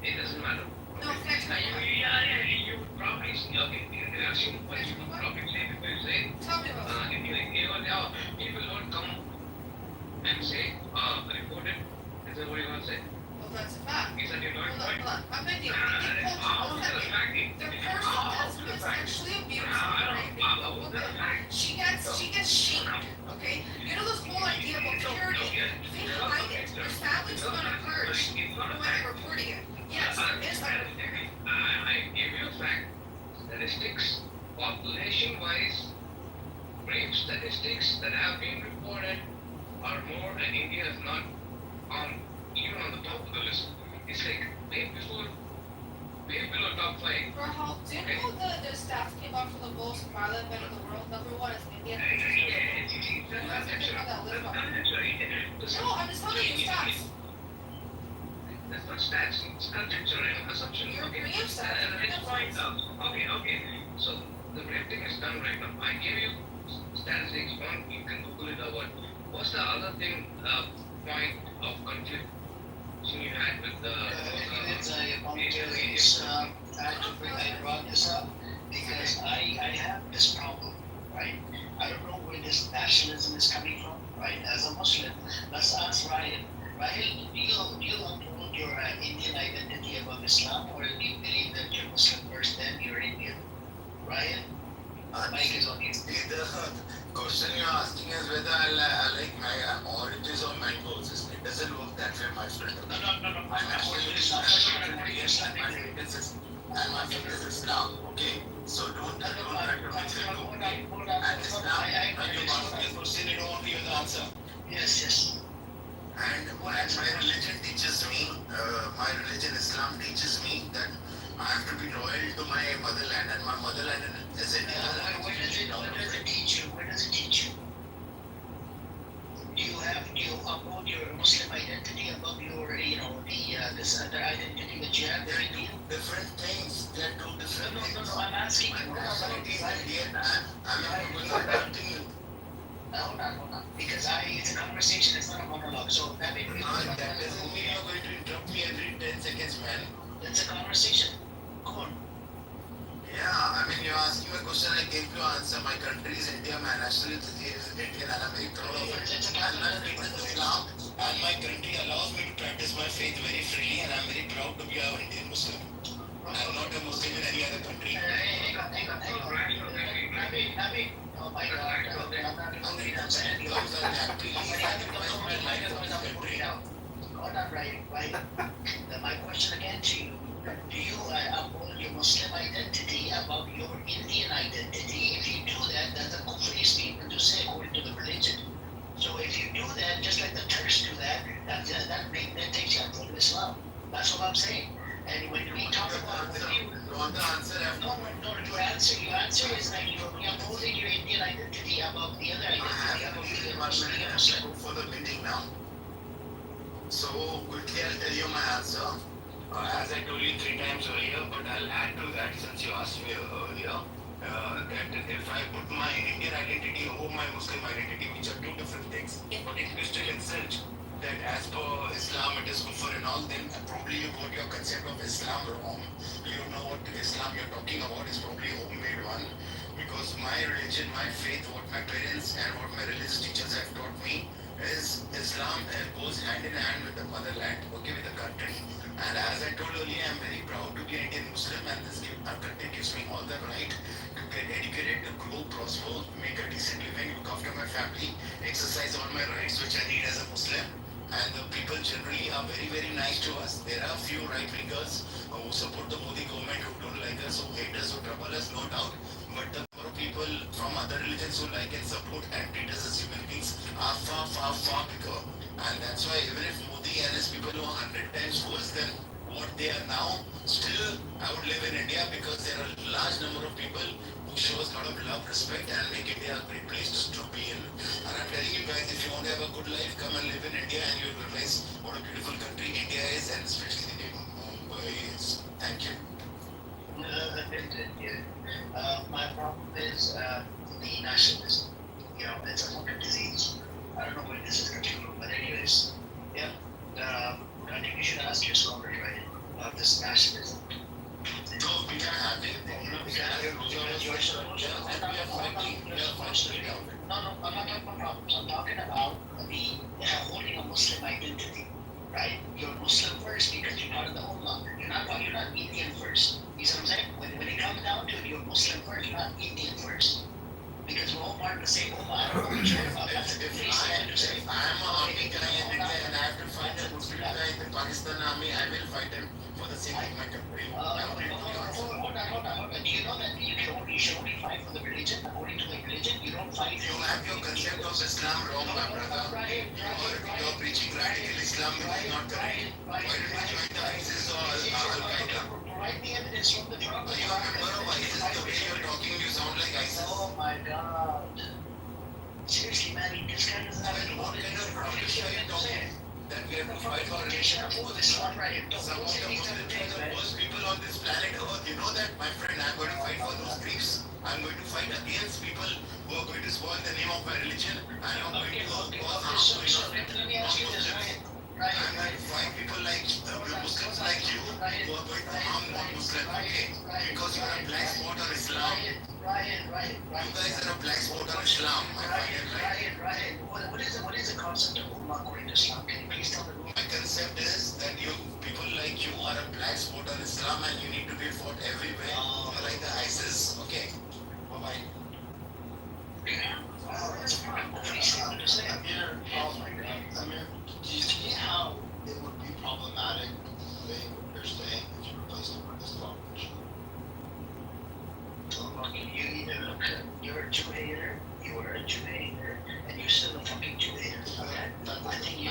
It doesn't matter. No, can't tell you why. You would probably say, okay, assume what you would probably say because you say, tell me about now people don't come and say, report it. Is that what you want to say? Well, that's a fact. Is that your point? Hold on. I'm with you. The person is sexually abused, right? She gets shamed, okay? You know this whole idea about purity. They hide it. Their families are gonna purge when they're reporting it. Yes, it is like I give you a fact. Statistics, population-wise, rape statistics that have been reported are more, and India is not even on the top of the list. It's like way below top 5. Rahul, do you know the stats came out for the most violent men in the world? Number one is India. No, I'm just telling you stats. That's not stats, it's conjecture and assumption. You're bringing up stats. It's fine. Okay. So the renting is done right now. I gave you statistics. One, you can Google it or what. What's the other thing, point of conflict you had with the I brought this up because I have this problem, right? I don't know where this nationalism is coming from, right? As a Muslim, let's ask Ryan. Ryan, do you uphold your Indian identity above Islam, or do you believe that you're Muslim first, then you're Indian? Ryan, Mike is on you. The question you're asking is whether I like my origins or my causes. It doesn't work that way, my friend. No. My origin is not Islam. My faith is and my faith is Islam. Okay, so don't try to mix it up. And Islam, when you ask me a question, you don't want to hear the answer. Yes. And what my religion teaches me, my religion Islam teaches me that I have to be loyal to my motherland, and my motherland is India. Where does it teach you? Where does it teach you? Do you uphold your Muslim identity above your, this other identity that you have? There are two different things. There are two different things. No, I'm asking you. My nationality is Indian, and I'm going to continue. Hold on. Because it's a conversation, it's not a monologue. So that doesn't mean you're going to interrupt me every 10 seconds, man. It's a conversation. Go on. Yeah, I mean, you're asking a question, I gave you an answer. My country is India, my nationality is Indian, and I'm very proud of it. I'm not against Islam, and my country allows me to practice my faith very freely, and I'm very proud to be an Indian Muslim. I'm not a Muslim in any other country. Hang on. Oh my God. Hold on, right. My question again to you. Do you uphold your Muslim identity above your Indian identity? If you do that, that's a kufri statement to say according to the religion. So if you do that, just like the Turks do that, that takes you out of Islam. That's what I'm saying. And when we talk about your answer is like you're upholding your Indian identity above the other identity, above the Muslim. Go for the meeting now. So quickly I'll tell you my answer. As I told you 3 times earlier, but I'll add to that since you asked me earlier. That if I put my Indian identity over my Muslim identity, which are two different things, but if you still insist that as per Islam it is kufr and all, then probably you got your concept of Islam wrong. You don't know what Islam you're talking about is probably homemade one. Because my religion, my faith, what my parents and what my religious teachers have taught me is Islam goes hand in hand with the motherland, okay, with the country. And as I told earlier, I'm very proud to be an Indian Muslim, and this country gives me all the right to get educated, to grow, prosper, make a decent living, look after my family, exercise all my rights which I need as a Muslim. And the people generally are very, very nice to us. There are a few right-wingers who support the Modi government, who don't like us, who hate us, who trouble us, no doubt. But the number of people from other religions who like and support and treat us as human beings are far, far, far bigger. And that's why even if Modi and his people are 100 times worse than what they are now, still I would live in India because there are a large number of people who show us a lot of love, respect, and make India a great place to be in. And I'm telling you guys, if you want to have a good life, come and live in India and you'll realize what a beautiful country India is, and especially Mumbai is. Thank you. My problem is the nationalism. It's a fucking disease. I don't know where this is coming from, but anyways, yeah. I think you should ask your scholars, right, about this nationalism. No, we can have it. No, I'm not talking about problems. I'm talking about the holding a Muslim identity, right? You're Muslim first because you're part of the Ummah. You're not Indian first. You see what I'm saying? When it comes down to it, you're Muslim first, you're not Indian first. Because we're all part of the same Ummah. I don't know what you're about. That's a different thing to say. I'm an army guy in India and I have to fight a Muslim guy in the Pakistan army. I will fight him for the sake of my country. Hold on. Do you know that you should only fight for the religion? According to the religion, you don't fight for... You have your concept of Islam wrong, my brother. You're preaching radical Islam, which is not correct. Why did you join the ISIS or Al-Qaeda? Provide the evidence from the drug. You are a member of ISIS. The way you're talking, you sound like ISIS. Oh my God. Seriously, man, this guy doesn't have any... What kind of rubbish are you talking? That we let me fight for religion. Oh, this is not right. Some of the worst people on this planet Earth, you know that, my friend. I'm going to fight for those creeps. I'm going to fight against people who are going to swear in the name of my religion. And I'm going to cause harm to Let me ask you this, Ryan. I'm going to fight people like Muslims like you who are going to harm non-Muslims, okay? Because you are a black spot on Islam. Ryan. You guys are a black spot on Islam. Ryan. What is the concept of Ummah according to Islam? Can you please tell me? My concept is that you people like you are a black spot on Islam and you need to be fought everywhere. You're like the ISIS. Okay. Bye-bye. Amir, do you see how it would be problematic saying what you're saying if you replace the word Islam with Jew? You're a Jew hater. You were a Jew hater, and you're still a fucking Jew hater. Okay? I think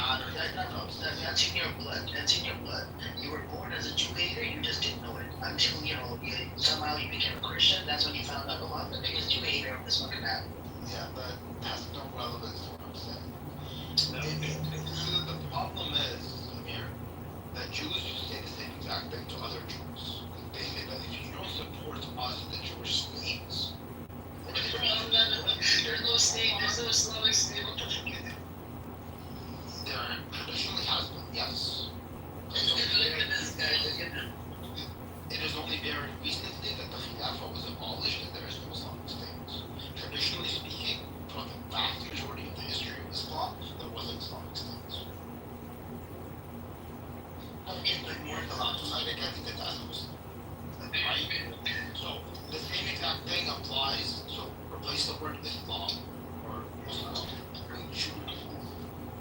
that's in your blood. That's in your blood. You were born as a Jew hater. You just didn't know it until somehow you became a Christian. That's when you found out, oh, I'm the biggest Jew hater of this fucking app. Yeah, but has no relevance to what I'm saying. The problem is, Amir, that Jews just say the same exact thing to other Jews. They say that if you don't support us, the Jewish states. There's no state. There's no Islamic state. What the fuck is it? There traditionally has been, yes. Look at this guy. It is only very recently that the Khilafah was abolished and there is no Islamic state. Traditionally speaking, for the vast majority of the history of Islam, there was an Islamic state. I think that's a Muslim. Right? So the same exact thing applies. So replace the word Islam or Muslim with Jew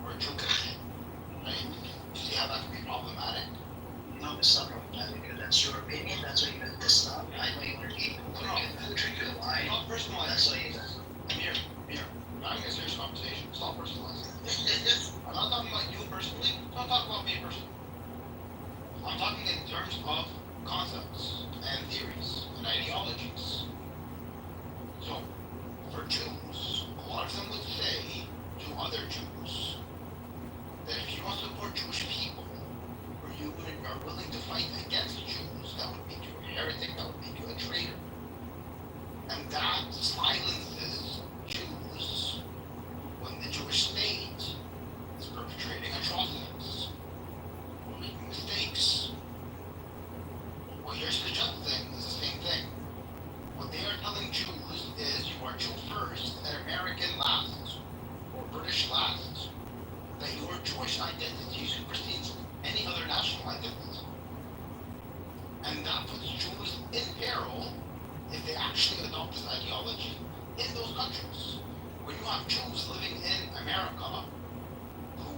or Jewish. Right? You see how that can be problematic? No, it's not problematic. That's your opinion. That's what you meant to stop. I know you want to be Not personalized. That's what you meant. Amir, we're having a serious conversation. It's not personalized. I'm not talking about you personally. I'm not talking about me personally. I'm talking in terms of concepts and theories and ideologies. So, for Jews, a lot of them would say to other Jews that if you don't support Jewish people, or you are willing to fight against Jews, that would make you a heretic, that would make you a traitor. And that silences Jews when the Jewish state is perpetrating atrocities or making mistakes. What you're suggesting is the same thing. What they are telling Jews is you are Jew first and American last, or British last. That your Jewish identity supersedes any other national identity. And that puts Jews in peril if they actually adopt this ideology in those countries. When you have Jews living in America who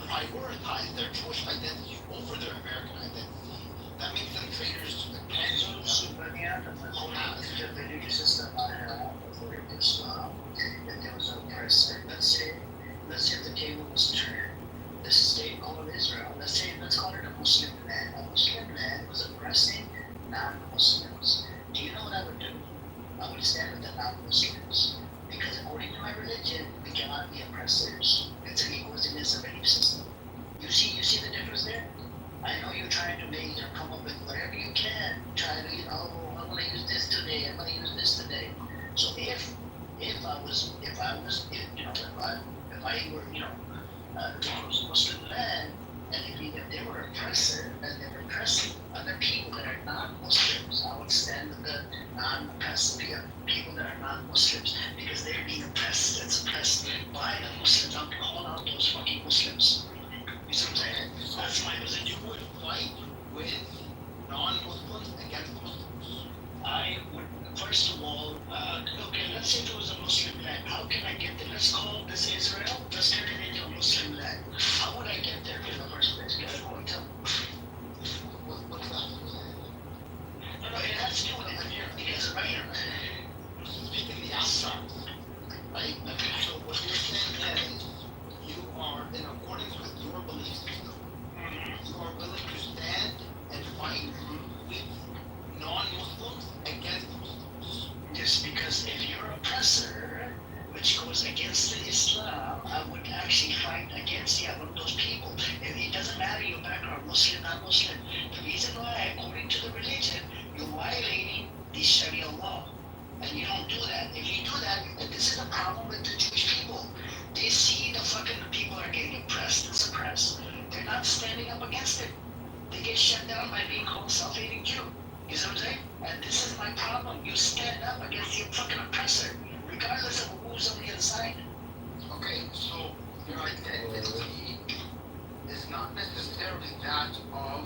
prioritize their Jewish identity over their American identity, that makes them traitors against The religious system I have according to Islam, if there was an oppressor, let's say the table was turned, the state called Israel, let's call it a Muslim land. A Muslim land was oppressing non-Muslims. Do you know what I would do? I would stand with the non-Muslims. Because according to my religion, we cannot be oppressors. It's an equal belief system. You see the difference there? I know you're trying to come up with whatever you can, try to, I'm gonna use this today, I'm gonna use this today. So if I were, it was a Muslim land, and if they were oppressor, and they were oppressing other people that are non-Muslims, I would stand with the non-oppressed people that are non-Muslims, because they're being oppressed, that's oppressed by the Muslims. I'm gonna call out those fucking Muslims. You see what I'm saying? That's my position. You would fight with non-Muslims against Muslims. I would, first of all, okay, let's say it was a Muslim land. How can I get there? Let's call this Israel. Let's turn it into a Muslim land. How would I get there in the first place? Can I go and tell? What's that? No, it has to do with it here. Because right here, Speaking the abstract, right? So what you're saying is, you shut down by being called self-hating Jew. You see what I'm saying? And this is my problem. You stand up against your fucking oppressor, regardless of who's on the other side. Okay, so your identity is not necessarily that of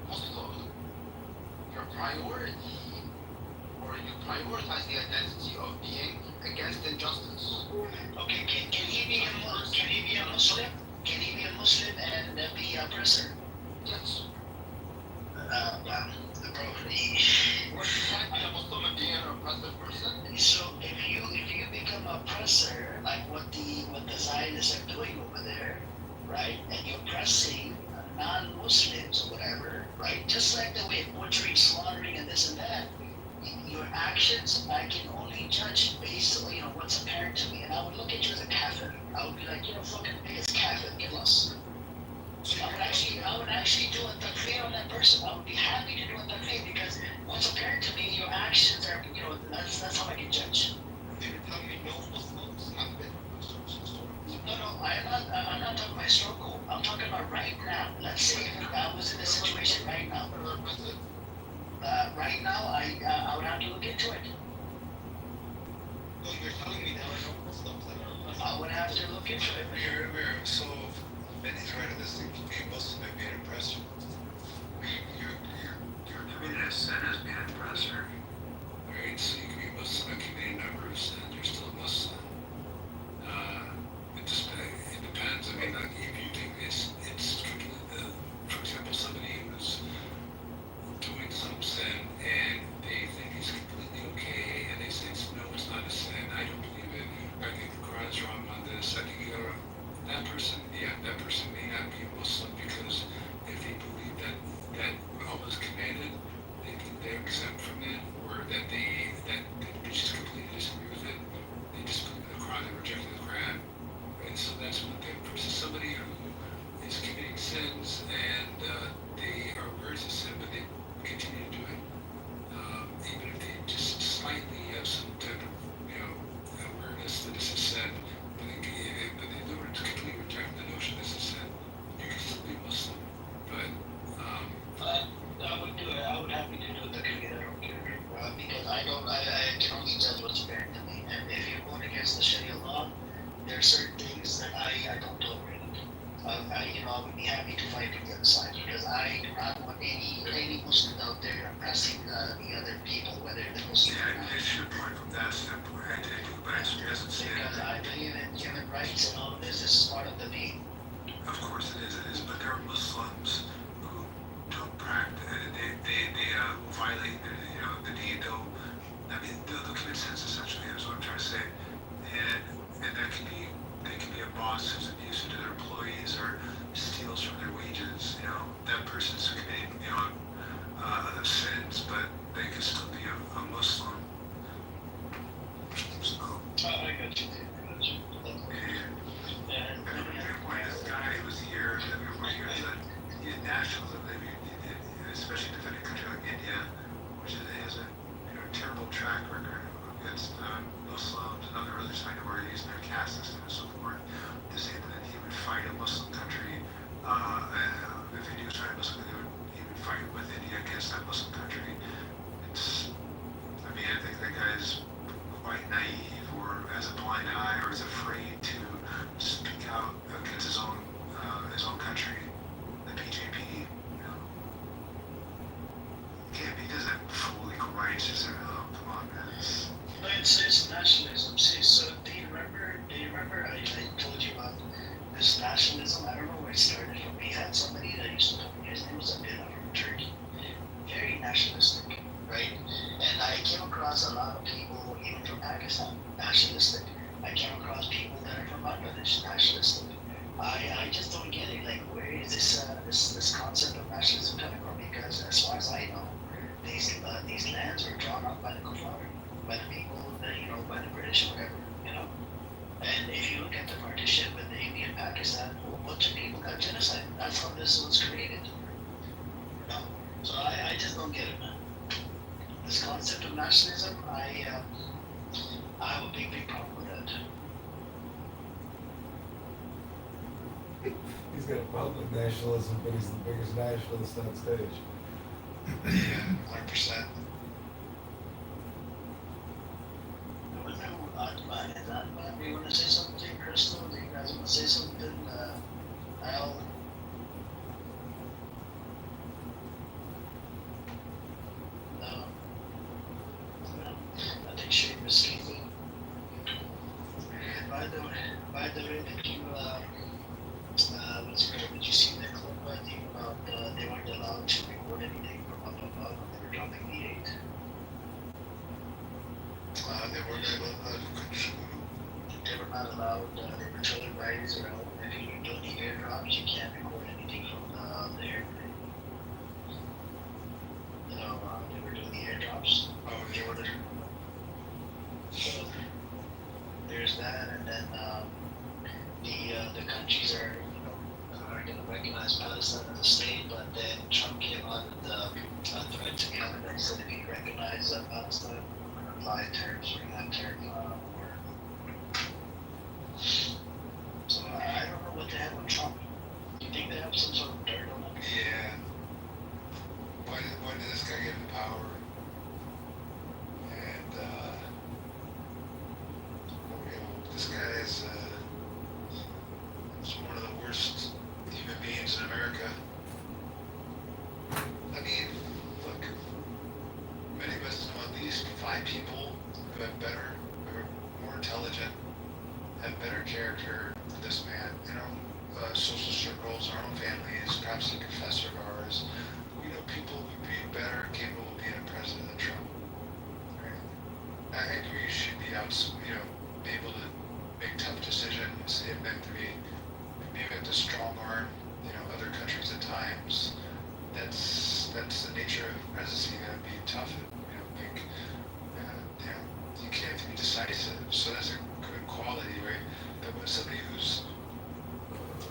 Muslim. Your priority, or you prioritize the identity of being against injustice. Okay, can he be a Muslim? Can he be a Muslim and be an oppressor? Yes. Bro, What can't be a Muslim and being an oppressive person? so if you become an oppressor, like what the Zionists are doing over there, right? And you're oppressing non-Muslims or whatever, right? Just like the way butchering, slaughtering, and this and that. Your actions, I can only judge based on what's apparent to me, and I would look at you as a kafir. I would be like, fucking biggest kafir, get lost. I would actually do a takfir on that person. I would be happy to do a takfir because what's apparent to me, your actions are, that's how I can judge. You're telling me no Muslims have been oppressors? No, I'm not talking about historical. I'm talking about right now. Let's say if I was in a situation right now. Right now, I would have to look into it. No, you're telling me there are no Muslims that are oppressors. I would have to look into it. So Benny's right on this thing. You can be a Muslim and be an oppressor. You're committed a sin as being an oppressor. Right? So you can be a Muslim and commit a number of sins. You're still a Muslim. It depends. I mean, like if you think it's completely, for example, somebody who's doing some sin and they think it's completely okay and they say no, it's not a sin. I don't believe it. I think the Quran is wrong on this. I think you gotta. That person may not be a Muslim because if they believe that Allah is commanded, they're exempt from it, or that they just completely disagree with it. They disbelieve in the Quran, they rejected the Quran, and so that's one thing. Versus somebody who is committing sins and they are aware it's a sin, but they continue to do it, even if they just slightly have some type of awareness that it's a sin. But they literally completely reject the notion that it's a sin. You can still be Muslim, but I would do it. I would happy to do the takfir. I don't care because I can only judge what's apparent to me. And if you're going against the Sharia law, there are certain things that I don't tolerate. I would be happy to fight on the other side because I do not want any Muslims out there oppressing the other people, whether they're Muslim or not. it's your point from that standpoint. I do, but it doesn't say Because I believe in human rights and all of this is part of the deen. Of course it is, but there are Muslims who don't practice. They violate the deed. They'll commit sins essentially. Is what I'm trying to say, and they can be a boss who's abusive to their employees or steals from their wages. That person's committing other sins, but they can still be a Muslim. So. I got you. And your point, this guy who was here, nationalism, especially defending a country like India, which has a terrible track record against Muslims and other religious minorities and their caste system and so forth, to say that he would fight a Muslim country, if India was fighting a Muslim country, he would fight with India against that Muslim country. I think that guy is quite naive or has a blind eye or is afraid to speak out against his own country, the BJP. He doesn't fully righteous or come on, man. But it's nationalism. See, so do you remember I told you about this nationalism? I don't know where it started from. We had somebody that used to come here, his name was Abdullah from Turkey. Very nationalistic, right? And I came across a lot of people, even from Pakistan, nationalistic. I came across people that are from Bangladesh, nationalistic. I just don't get it. Like, where is this concept of nationalism coming from? Because as far as I know, these lands were drawn up by the Kufar, by the people, by the British or whatever, And if you look at the partition with India and Pakistan, a bunch of people got genocide. That's how this was created. So I just don't get it, man. This concept of nationalism, I have a big problem with that. He's got public nationalism, but he's the biggest nationalist on stage. Yeah, 100%. Do you want to say something, Crystal? Do you guys want to say something? Al? No. I think Shane was sleeping. And by the way, did you, did you see that clip, I think, about, they weren't allowed to record anything from up above when they were dropping the 8? They were not allowed, they were telling riders around, if you're doing the airdrops, you can't record anything from the airplane. You know, they were doing the airdrops. Oh, they were there. So, there's that, and then, the countries are going to recognize Palestine as a state, but then Trump came out with the threat to Canada and said if you recognize Palestine, we're going to apply tariffs, we're going to have tariff war. So I don't know what they have on Trump. Do you think they have some sort of dirt on him? Yeah. Why did this guy get in power? And, this guy is one of the worst human beings in America. I mean, look, many of us know at least 5 people who have better, who are more intelligent, have better character than this man. You know, social circles, our own families, perhaps a professor of ours. We know people who would be better, capable of being a president than Trump. Right? I think we should be out, be able to make tough decisions, and then to be maybe have to strong arm, other countries at times. That's the nature of presidency. You gotta be tough and you can't have to be decisive. So that's a good quality, right? But when somebody who's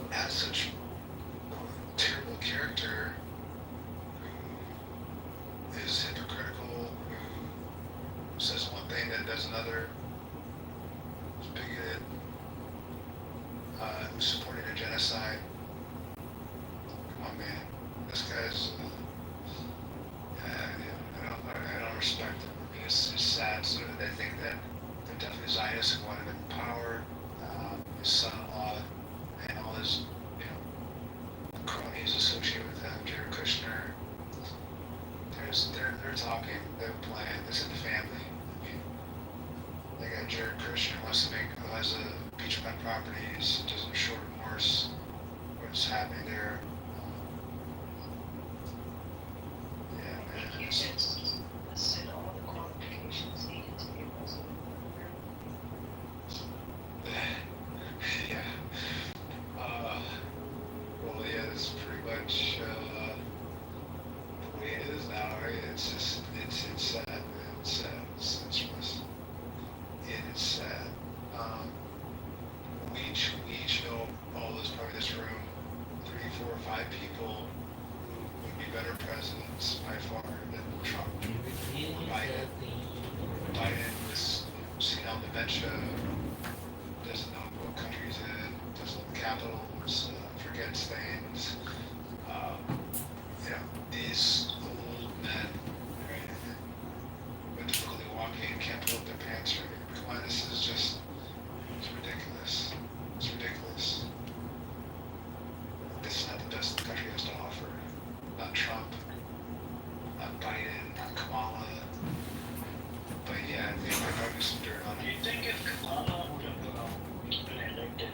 has such terrible character, who is hypocritical, who says one thing then does another, who's bigoted, who's supporting a genocide. Come on, man. This guy's, I don't respect him. I mean, it's sad. So they think that they're definitely Zionists who wanted him in power. His son-in-law and all his, cronies associated with him, Jared Kushner. They're talking. They're playing. This is the family. I mean, they got Jared Kushner who has a beachfront properties, doesn't show remorse. What's happening there? Yeah, man. Listed all the qualifications needed to be a president. Yeah. Well, yeah, that's pretty much the way it is now, right? It's just, it's sad, man. It's sad. It's it is sad. We each know, all those, probably this room, 3, 4, 5 people who would be better presidents by far than Trump. Biden was senile dementia, doesn't know what country he's in, doesn't know the capitals, forgets things. These old men, right, with difficulty walking, can't pull up their pants right. Come on, this is just, it's ridiculous. It's ridiculous. This is not the best the country has to offer. Not Trump, not Biden, not Kamala. But yeah, there's probably some dirt on it. Do you think if Kamala would have been elected,